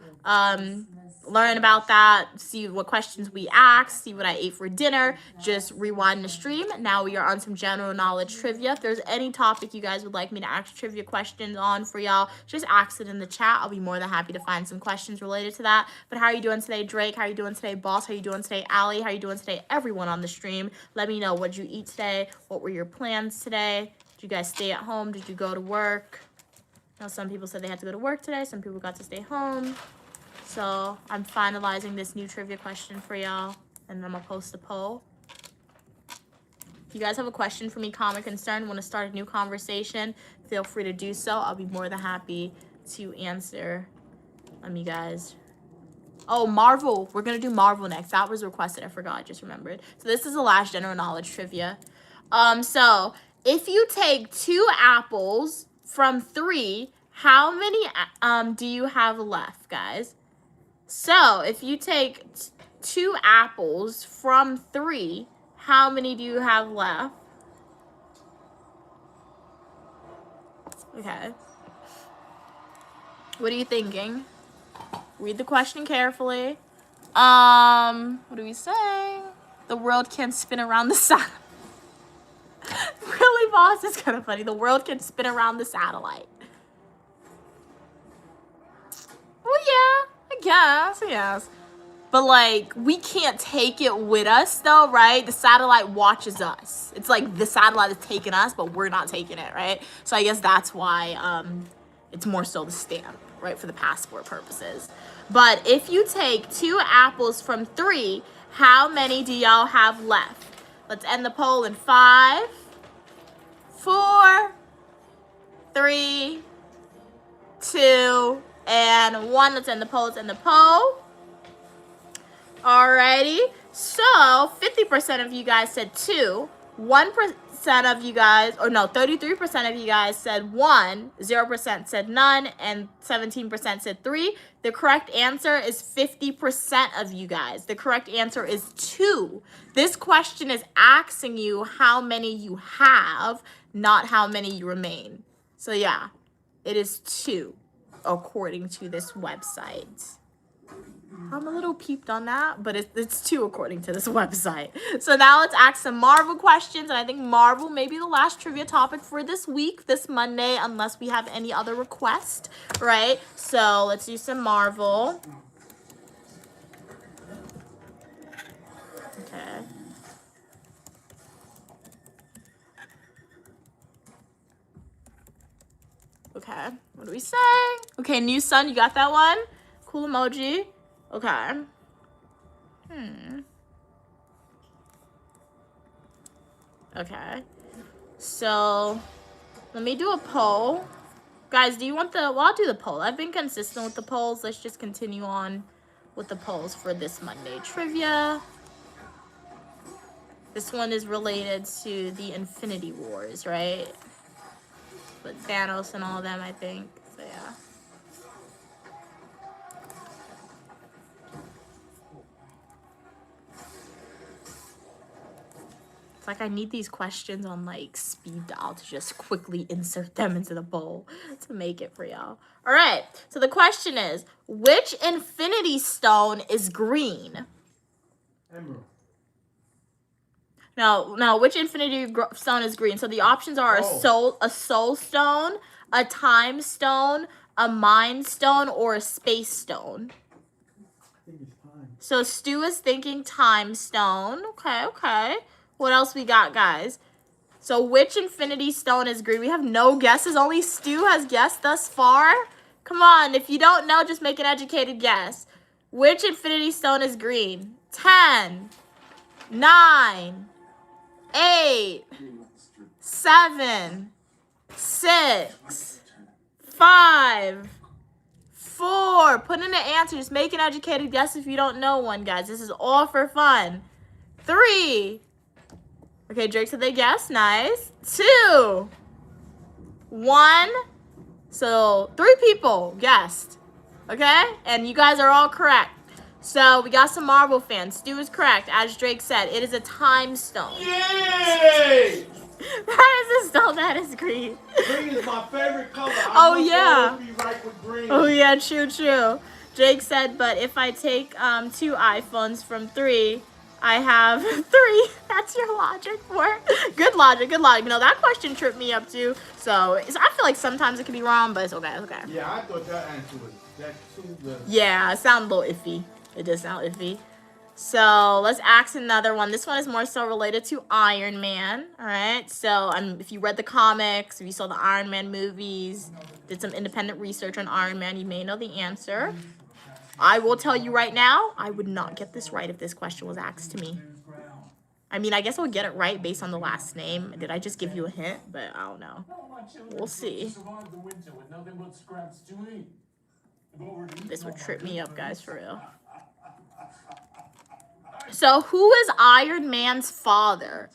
learn about that, see what questions we asked, see what I ate for dinner, just rewind the stream. Now we are on some general knowledge trivia. If there's any topic you guys would like me to ask trivia questions on for y'all, just ask it in the chat. I'll be more than happy to find some questions related to that. But how are you doing today, Drake? How are you doing today, Boss? How are you doing today, Allie? How are you doing today, everyone on the stream? Let me know, what did you eat today? What were your plans today? Did you guys stay at home? Did you go to work? Now, some people said they had to go to work today. Some people got to stay home. So I'm finalizing this new trivia question for y'all, and then I'm gonna post a poll. If you guys have a question for me, comment, concern, want to start a new conversation, feel free to do so. I'll be more than happy to answer you guys. Oh, Marvel. We're gonna do Marvel next. That was requested. I forgot. I just remembered. So this is the last general knowledge trivia. So if you take 2 apples from 3, how many do you have left, guys? So if you take 2 apples from 3, how many do you have left? Okay. What are you thinking? Read the question carefully. What are we saying? The world can spin around the sun. Really, boss? It's kind of funny. The world can spin around the satellite. Well, yeah, I guess, yes. But, like, we can't take it with us, though, right? The satellite watches us. It's like the satellite is taking us, but we're not taking it, right? So I guess that's why it's more so the stamp, right, for the passport purposes. But if you take 2 apples from 3, how many do y'all have left? Let's end the poll in 5, 4, 3, 2, and 1. Let's end the poll. Alrighty. So 50% of you guys said 2, 1% of you guys, or no, 33% of you guys said 1, 0% said none, and 17% said 3. The correct answer is 50% of you guys. The correct answer is 2. This question is asking you how many you have, not how many you remain. So yeah, it is 2, according to this website. I'm a little peeped on that, but it's 2 according to this website. So now let's ask some Marvel questions, and I think Marvel may be the last trivia topic for this week, this Monday, unless we have any other request, right? So let's do some Marvel. Okay. Okay, what do we say? Okay, new sun, you got that one? Cool emoji. Okay. Okay. So, let me do a poll. Guys, do you want the... Well, I'll do the poll. I've been consistent with the polls. Let's just continue on with the polls for this Monday trivia. This one is related to the Infinity Wars, right? With Thanos and all of them, I think. So, yeah. It's like I need these questions on like speed dial to just quickly insert them into the poll to make it for y'all. All right. So the question is, which Infinity Stone is green? Emerald. No, which Infinity Stone is green? So the options are a soul stone, a time stone, a mind stone, or a space stone. I think it's time. So Stu is thinking time stone. Okay. What else we got, guys? So which Infinity Stone is green? We have no guesses. Only Stu has guessed thus far. Come on, if you don't know, just make an educated guess. Which Infinity Stone is green? 10, 9, 8, 7, 6, 5, 4. Put in the answer. Just make an educated guess if you don't know one, guys. This is all for fun. 3. Okay, Drake said they guessed. Nice. 2, 1. So 3 people guessed. Okay? And you guys are all correct. So we got some Marvel fans. Stu is correct. As Drake said, it is a time stone. Yay! That is a stone that is green. Green is my favorite color. Oh, yeah. Be right with green. Oh, yeah, true. Jake said, but if I take 2 iPhones from 3, I have 3. That's your logic for it. Good logic. You know, that question tripped me up too. So I feel like sometimes it can be wrong, but it's okay. Yeah, I thought that answer was that too. Yeah, it sounded a little iffy. It does sound iffy. So let's ask another one. This one is more so related to Iron Man. All right. So if you read the comics, if you saw the Iron Man movies, did some independent research on Iron Man, you may know the answer. I will tell you right now, I would not get this right if this question was asked to me. I mean, I guess I'll get it right based on the last name. Did I just give you a hint? But I don't know. We'll see. This would trip me up, guys, for real. So, who is Iron Man's father?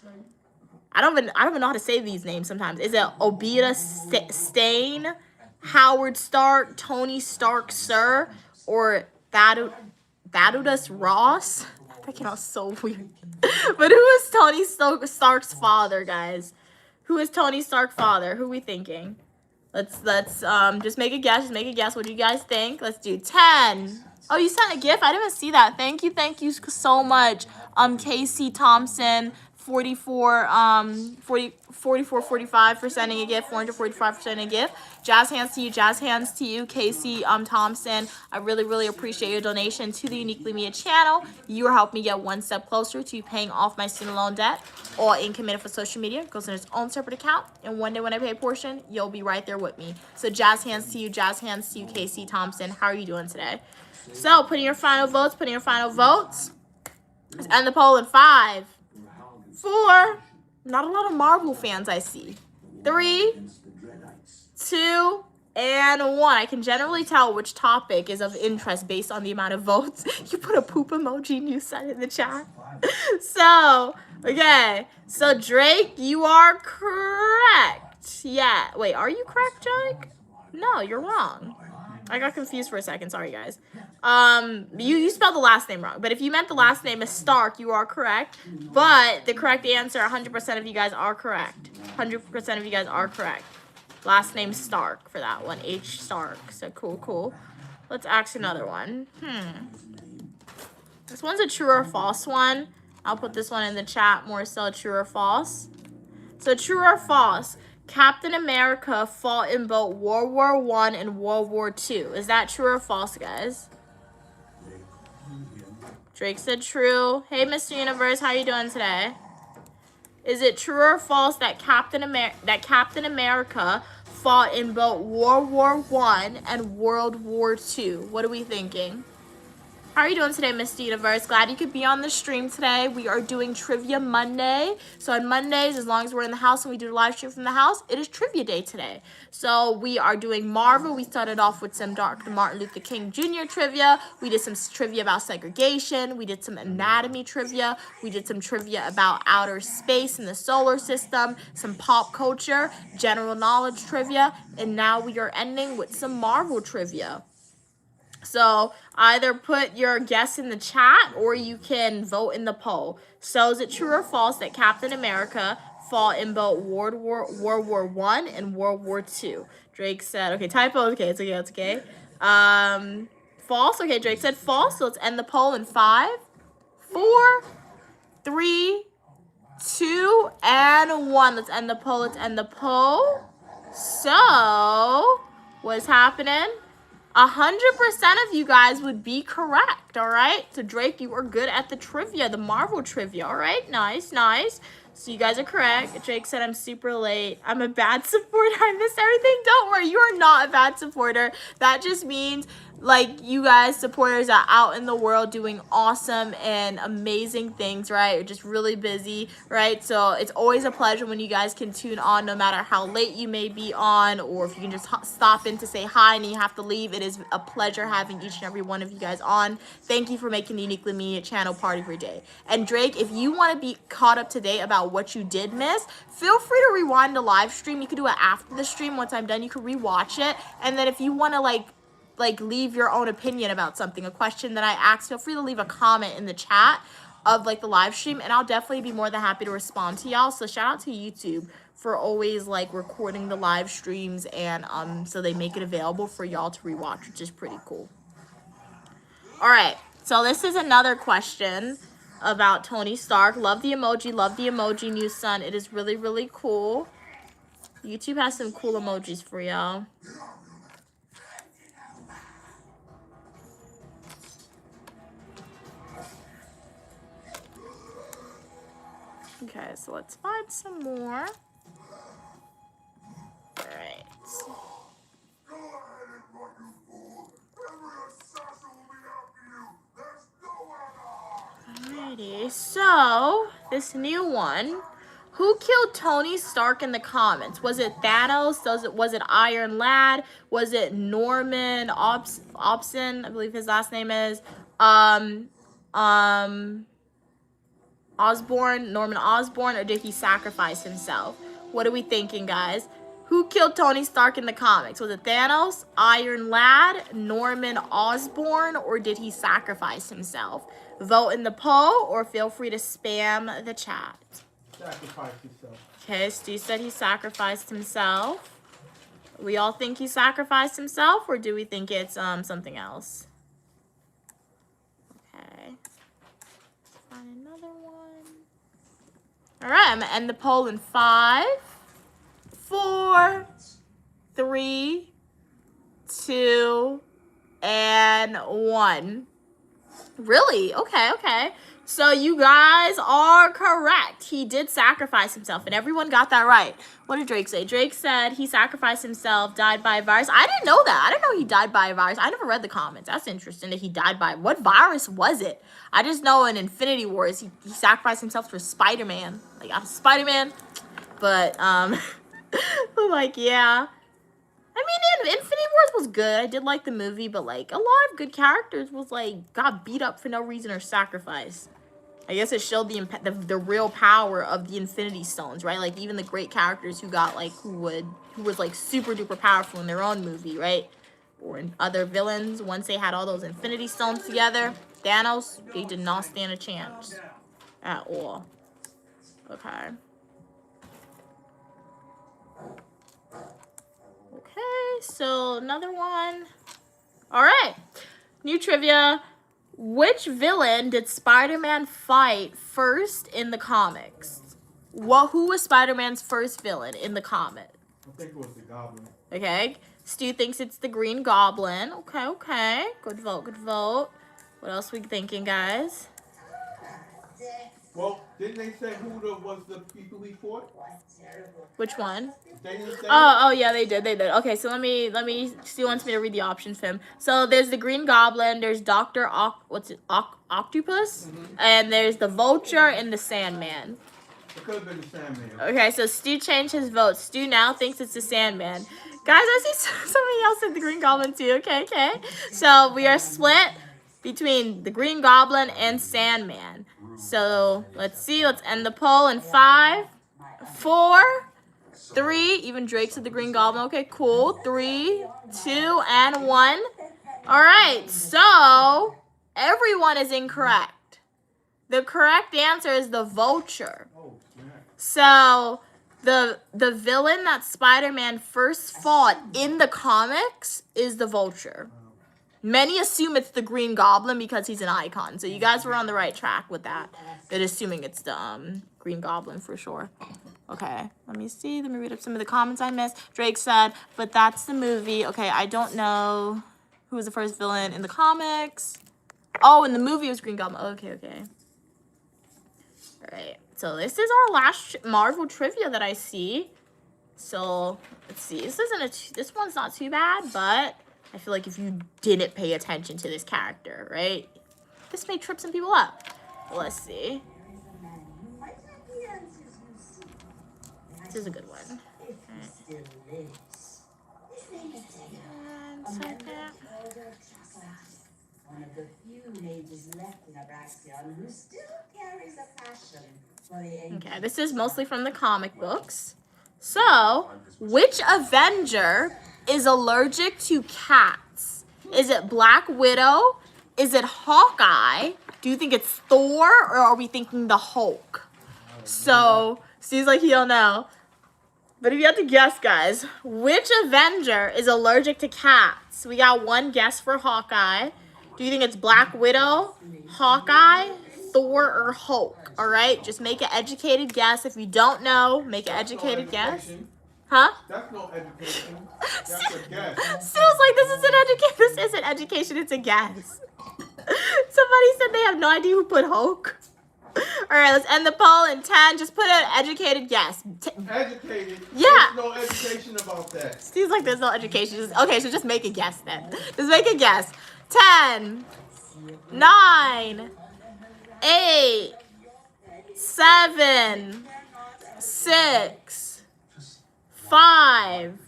I don't even know how to say these names sometimes. Is it Obita Stane, Howard Stark, Tony Stark, Sir, or Thaddeus Ross? That came out so weird. But who is Tony Stark's father, guys? Who is Tony Stark's father? Who are we thinking? Let's just make a guess. What do you guys think? Let's do 10. Oh, you sent a GIF? I didn't even see that. Thank you so much. Casey Thompson, 4445 for sending a GIF, 445 for sending a GIF. Jazz hands to you, Casey Thompson. I really appreciate your donation to the Uniquely Mia channel. You are helping me get one step closer to paying off my student loan debt. All income made for social media goes in its own separate account, and one day when I pay a portion, you'll be right there with me. So jazz hands to you, Casey Thompson. How are you doing today? So put in your final votes. Let's end the poll in 5, 4. Not a lot of Marvel fans I see. 3, 2, and 1. I can generally tell which topic is of interest based on the amount of votes. You put a poop emoji and you said in the chat. So, okay. So, Drake, you are correct. Yeah. Wait, are you correct, Drake? No, you're wrong. I got confused for a second. Sorry, guys. You spelled the last name wrong. But if you meant the last name is Stark, you are correct. But the correct answer, 100% of you guys are correct. 100% of you guys are correct. Last name Stark for that one. H. Stark. So cool, cool. Let's ask another one. This one's a true or false one. I'll put this one in the chat more so. True or false? So true or false? Captain America fought in both World War I and World War II. Is that true or false, guys? Drake said true. Hey, Mr. Universe, how you doing today? Is it true or false that Captain America fought in both World War I and World War II? What are we thinking? How are you doing today, Mr. Universe? Glad you could be on the stream today. We are doing Trivia Monday. So on Mondays, as long as we're in the house and we do a live stream from the house, it is Trivia Day today. So we are doing Marvel. We started off with some Dr. Martin Luther King Jr. trivia. We did some trivia about segregation. We did some anatomy trivia. We did some trivia about outer space and the solar system, some pop culture, general knowledge trivia, and now we are ending with some Marvel trivia. So either put your guess in the chat or you can vote in the poll. So is it true or false that Captain America fought in both World War I and World War II? Drake said, okay, typo, okay, it's okay, it's okay. False, okay, Drake said false. So let's end the poll in 5, 4, 3, 2, and 1. Let's end the poll, let's end the poll. So, what's happening? 100% of you guys would be correct, all right? So, Drake, you are good at the trivia, the Marvel trivia, all right? Nice, nice. So, you guys are correct. Drake said, I'm super late. I'm a bad supporter. I missed everything. Don't worry, you are not a bad supporter. That just means, like, you guys, supporters, are out in the world doing awesome and amazing things, right? You're just really busy, right? So, it's always a pleasure when you guys can tune on no matter how late you may be on, or if you can just stop in to say hi and you have to leave. It is a pleasure having each and every one of you guys on. Thank you for making the Uniquely Media channel part of your day. And Drake, if you want to be caught up to date about what you did miss, feel free to rewind the live stream. You can do it after the stream. Once I'm done, you can rewatch it. And then if you want to like leave your own opinion about something, a question that I asked, feel free to leave a comment in the chat of like the live stream, and I'll definitely be more than happy to respond to y'all. So shout out to YouTube for always like recording the live streams, and so they make it available for y'all to rewatch, which is pretty cool. All right, so this is another question about Tony Stark. Love the emoji, new son. It is really, really cool. YouTube has some cool emojis for y'all. Okay, so let's find some more. All right. Alrighty, so this new one. Who killed Tony Stark in the comics? Was it Thanos? Was it Iron Lad? Was it Norman Osborn? I believe his last name is Osborn, Norman Osborn, or did he sacrifice himself? What are we thinking, guys? Who killed Tony Stark in the comics? Was it Thanos, Iron Lad, Norman Osborn, or did he sacrifice himself? Vote in the poll or feel free to spam the chat. Sacrifice yourself. Okay, Stu said he sacrificed himself. We all think he sacrificed himself, or do we think it's something else? Okay. Find another one. All right, I'm gonna end the poll in 5, 4, 3, 2, and 1. Really? Okay, okay. So you guys are correct. He did sacrifice himself, and everyone got that right. What did Drake say? Drake said he sacrificed himself, died by a virus. I didn't know that. I didn't know he died by a virus. I never read the comments. That's interesting that he died by. What virus was it? I just know in Infinity Wars, he sacrificed himself for Spider-Man. Like, out of Spider-Man. But, like, yeah. I mean, Infinity Wars was good. I did like the movie, but like a lot of good characters was like got beat up for no reason or sacrifice. I guess it showed the real power of the Infinity Stones, right? Like even the great characters who got like who was like super duper powerful in their own movie, right? Or in other villains, once they had all those Infinity Stones together, Thanos, they did not stand a chance at all. Okay. Okay, so another one. All right, new trivia. Which villain did Spider-Man fight first in the comics? Who was Spider-Man's first villain in the comic? I think it was the Goblin. Okay, Stu thinks it's the Green Goblin. Okay. Good vote, good vote. What else we thinking, guys? Well, didn't they say was the people he fought? Which one? They didn't say Oh yeah, they did. Okay, so let me. Stu wants me to read the options for him. So there's the Green Goblin. There's Doctor Octopus, and there's the Vulture and the Sandman. It could have been the Sandman. Okay, so Stu changed his vote. Stu now thinks it's the Sandman. Guys, I see somebody else said the Green Goblin too. Okay. So we are split between the Green Goblin and Sandman. So let's see. Let's end the poll in 5, 4, 3. Even Drake said the Green Goblin. Okay, cool. 3, 2, and 1. All right. So everyone is incorrect. The correct answer is the Vulture. Oh, snap. So the villain that Spider-Man first fought in the comics is the Vulture. Many assume it's the Green Goblin because he's an icon. So you guys were on the right track with that. They're assuming it's the Green Goblin for sure. Okay, let me see. Let me read up some of the comments I missed. Drake said, but that's the movie. Okay, I don't know who was the first villain in the comics. Oh, in the movie it was Green Goblin. Okay. All right. So this is our last Marvel trivia that I see. So let's see. This one's not too bad, but I feel like if you didn't pay attention to this character, right, this may trip some people up. Let's see. This is a good one. Okay. One of the few ladies left in Abraxion who still carries a passion for the Okay, this is mostly from the comic books. So, which Avenger is allergic to cats? Is it Black Widow? Is it Hawkeye? Do you think it's Thor, or are we thinking the Hulk? So, seems like you don't know. But if you have to guess, guys, which Avenger is allergic to cats? We got one guess for Hawkeye. Do you think it's Black Widow, Hawkeye, Thor, or Hulk? All right, just make an educated guess. If you don't know, make an educated guess. Huh? That's no education. That's a guess. Stu's like, this isn't education, it's a guess. Somebody said they have no idea who put Hulk. All right, let's end the poll in 10. Just put an educated guess. Educated? Yeah. There's no education about that. Seems like there's no education. Okay, so just make a guess then. Just make a guess. 10, 9, 8, 7, 6, 5,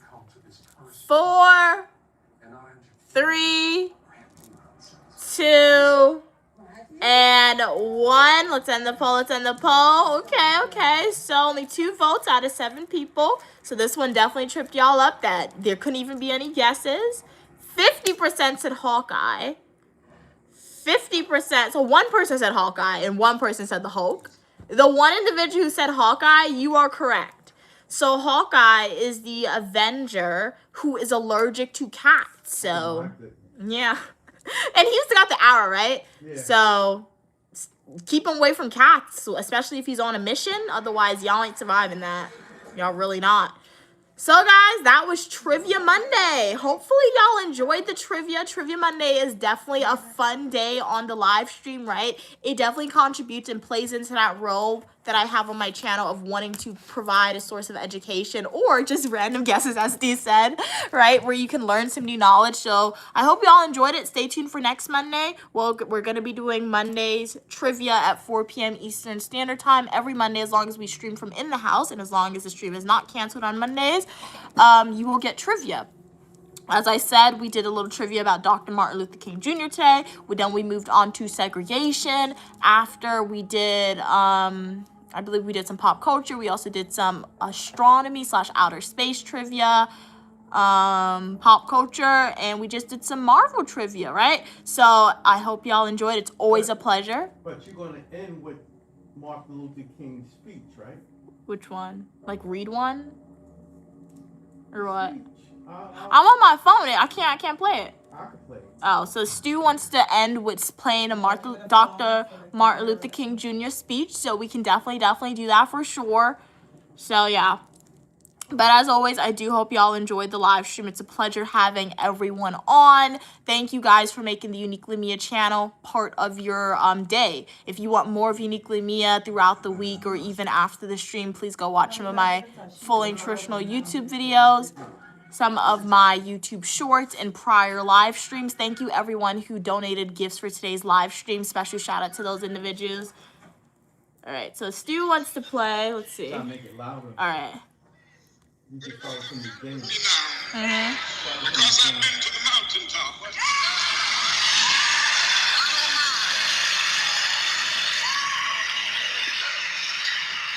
4, 3, 2, and 1. Let's end the poll. Okay. So only 2 votes out of 7 people. So this one definitely tripped y'all up that there couldn't even be any guesses. 50% said Hawkeye. 50%, so one person said Hawkeye and one person said the Hulk. The one individual who said Hawkeye, you are correct. So Hawkeye is the Avenger who is allergic to cats. So, yeah. And he's got the arrow, right? Yeah. So keep him away from cats, especially if he's on a mission. Otherwise, y'all ain't surviving that. Y'all really not. So, guys, that was Trivia Monday. Hopefully, y'all enjoyed the trivia. Trivia Monday is definitely a fun day on the live stream, right? It definitely contributes and plays into that role that I have on my channel of wanting to provide a source of education or just random guesses, as Steve said, right? Where you can learn some new knowledge. So I hope y'all enjoyed it. Stay tuned for next Monday. Well, we're going to be doing Monday's trivia at 4 p.m. Eastern Standard Time every Monday, as long as we stream from in the house and as long as the stream is not canceled on Mondays. You will get trivia. As I said, we did a little trivia about Dr. Martin Luther King Jr. today. Then we moved on to segregation. After we did, I believe we did some pop culture. We also did some astronomy / outer space trivia, pop culture, and we just did some Marvel trivia, right? So I hope y'all enjoyed. It's always a pleasure. But you're gonna end with Martin Luther King's speech, right? Which one? Like read one? Or what? Speech. I'm on my phone. I can't play it. I could play it. Oh, so Stu wants to end with playing a Dr. Martin Luther King Jr. speech, so we can definitely do that for sure. So yeah. But as always, I do hope y'all enjoyed the live stream. It's a pleasure having everyone on. Thank you guys for making the Uniquely Mia channel part of your day. If you want more of Uniquely Mia throughout the week or even after the stream, please go watch some of my fully nutritional YouTube videos, some of my YouTube shorts, and prior live streams. Thank you everyone who donated gifts for today's live stream. Special shout out to those individuals. All right, so Stu wants to play. Let's see. Try to make it louder. All right. You can start from the beginning. Mm-hmm. Because I've been to the mountaintop.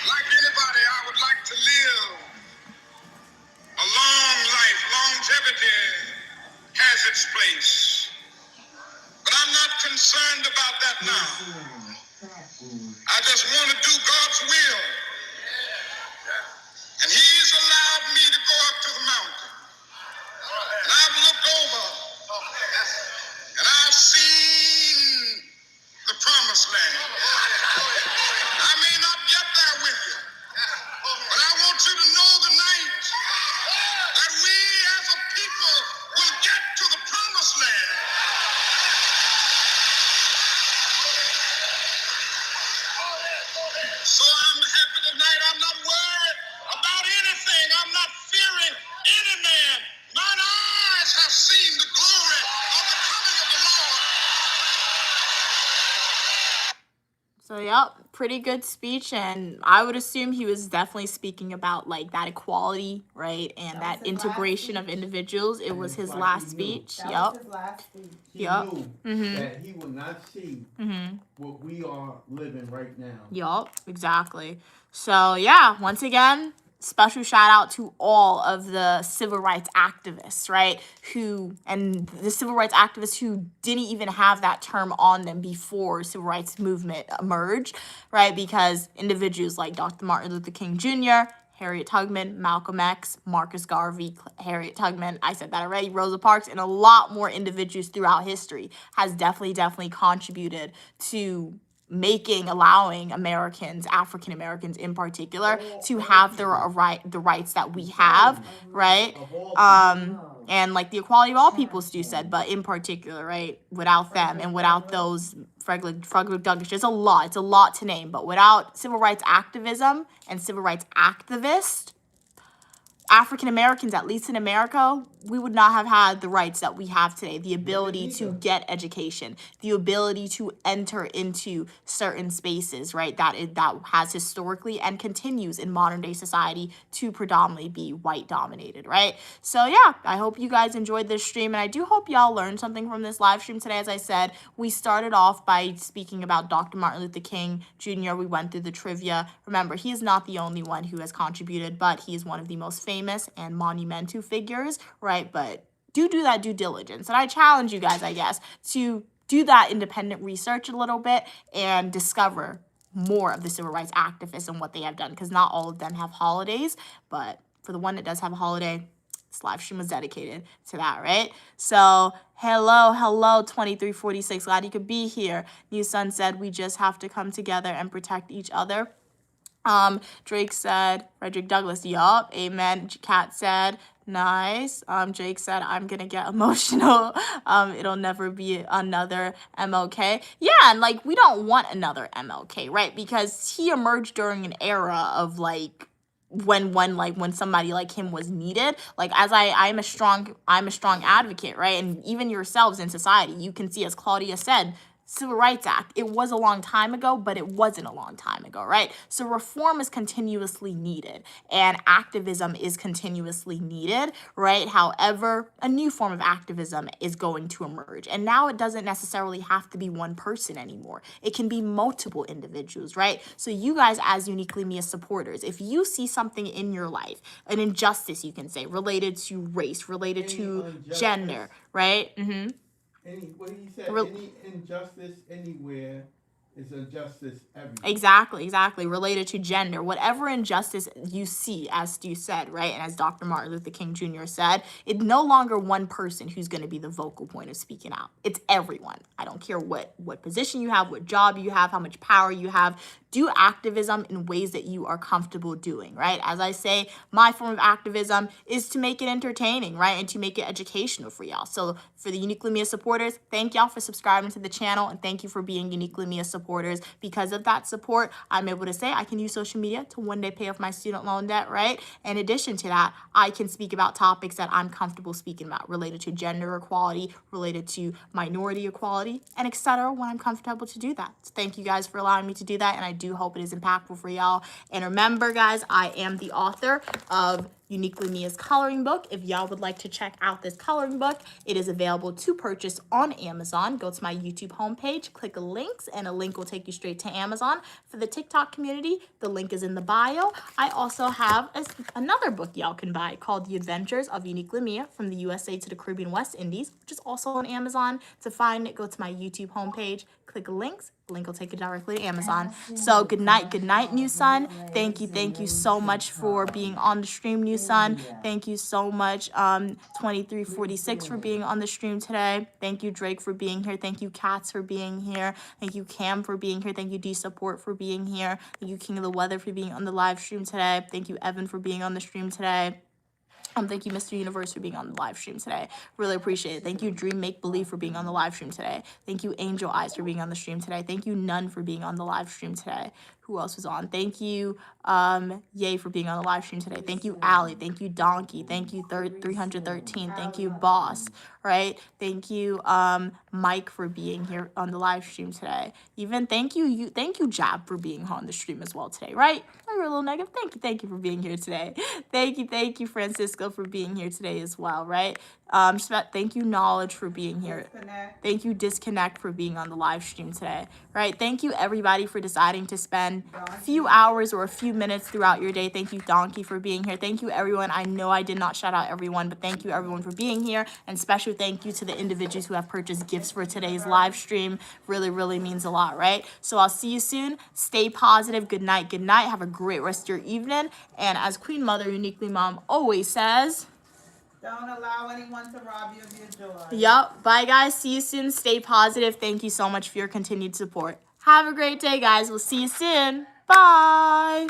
Like anybody, I would like to live a long life. Longevity has its place. But I'm not concerned about that now. I just want to do God's will. And he's allowed me to go up to the mountain. And I've looked over. And I've seen the promised land. I may not get there with you. But I want you to know tonight that we as a people will get to the promised land. So I'm happy tonight. I'm not worried about anything. I'm not fearing any man. Mine eyes have seen the glory of the coming of the Lord. So, yep, pretty good speech, and I would assume he was definitely speaking about, like, that equality, right, and that integration of individuals. It was his last speech. Yep. He Yup. knew that he will not see what we are living right now. Yup, exactly. So, yeah, once again, special shout out to all of the civil rights activists, right? And the civil rights activists who didn't even have that term on them before civil rights movement emerged, right? Because individuals like Dr. Martin Luther King Jr., Harriet Tubman, Malcolm X, Marcus Garvey, Harriet Tubman, I said that already, Rosa Parks, and a lot more individuals throughout history has definitely contributed to allowing Americans, African Americans in particular, to have the rights that we have, right? And like the equality of all people, Stu said, but in particular, right? Without them and without those Frederick Douglass, it's a lot to name, but without civil rights activism and civil rights activists, African Americans, at least in America, we would not have had the rights that we have today. The ability to get education, the ability to enter into certain spaces, right? That has historically and continues in modern day society to predominantly be white dominated, right? So yeah, I hope you guys enjoyed this stream, and I do hope y'all learned something from this live stream today. As I said, we started off by speaking about Dr. Martin Luther King Jr. We went through the trivia. Remember, he is not the only one who has contributed, but he is one of the most famous and monumental figures, right? But do that due diligence. And I challenge you guys, I guess, to do that independent research a little bit and discover more of the civil rights activists and what they have done, because not all of them have holidays, but for the one that does have a holiday, this live stream was dedicated to that, right? So, hello, 2346. Glad you could be here. New Sun said, we just have to come together and protect each other. Drake said, Frederick Douglass, yup, amen. Kat said, nice. Jake said, I'm gonna get emotional. It'll never be another MLK. Yeah, and like, we don't want another MLK, right? Because he emerged during an era of like, when somebody like him was needed. Like, as I'm a strong advocate, right? And even yourselves in society, you can see, as Claudia said, Civil Rights Act. It was a long time ago, but it wasn't a long time ago, right? So reform is continuously needed and activism is continuously needed, right? However, a new form of activism is going to emerge. And now it doesn't necessarily have to be one person anymore. It can be multiple individuals, right? So you guys as Uniquely Mia supporters, if you see something in your life, an injustice you can say, related to race, related to gender, right? Mm-hmm. What he said, any injustice anywhere is injustice everywhere. Exactly. Related to gender. Whatever injustice you see, as Stu said, right? And as Dr. Martin Luther King Jr. said, it's no longer one person who's going to be the vocal point of speaking out. It's everyone. I don't care what position you have, what job you have, how much power you have. Do activism in ways that you are comfortable doing, right? As I say, my form of activism is to make it entertaining, right? And to make it educational for y'all. So for the Uniquely Mia supporters, thank y'all for subscribing to the channel and thank you for being Uniquely Mia supporters. Because of that support, I'm able to say I can use social media to one day pay off my student loan debt, right? In addition to that, I can speak about topics that I'm comfortable speaking about related to gender equality, related to minority equality, and etc. when I'm comfortable to do that. So thank you guys for allowing me to do that, and I do hope it is impactful for y'all. And remember, guys, I am the author of Uniquely Mia's coloring book. If y'all would like to check out this coloring book, it is available to purchase on Amazon. Go to my YouTube homepage, click links, and a link will take you straight to Amazon. For the TikTok community, the link is in the bio. I also have another book y'all can buy called The Adventures of Uniquely Mia from the USA to the Caribbean West Indies, which is also on Amazon. To find it, go to my YouTube homepage, click links. The link will take you directly to Amazon. So good night, new son. Thank you so much for being on the stream, new son. Thank you so much, 2346 for being on the stream today. Thank you, Drake, for being here. Thank you, Katz, for being here. Thank you, Cam, for being here. Thank you, D Support, for being here. Thank you, King of the Weather, for being on the live stream today. Thank you, Evan, for being on the stream today. Thank you, Mr. Universe, for being on the live stream today. Really appreciate it. Thank you, Dream Make Believe, for being on the live stream today. Thank you, Angel Eyes, for being on the stream today. Thank you, Nun, for being on the live stream today. Who else was on? Thank you, Yay, for being on the live stream today. Thank you, Allie. Thank you, Donkey. Thank you, 313. Thank you, Boss. Right? Thank you, Mike, for being here on the live stream today. Even thank you, Jab, for being on the stream as well today. Right? You're a little negative. Thank you for being here today. Thank you, Francisco, for being here today as well. Right? Thank you, Knowledge, for being here. Thank you, Disconnect, for being on the live stream today. Right? Thank you, everybody, for deciding to spend a few hours or a few minutes throughout your day. Thank you, Donkey, for being here. Thank you, everyone. I know I did not shout out everyone, but thank you, everyone, for being here. And special thank you to the individuals who have purchased gifts for today's live stream. Really means a lot, right? So I'll see you soon. Stay positive. Good night. Have a great rest of your evening. And as Queen Mother, Uniquely Mom, always says, don't allow anyone to rob you of your joy. Yup. Bye, guys. See you soon. Stay positive. Thank you so much for your continued support. Have a great day, guys. We'll see you soon. Bye.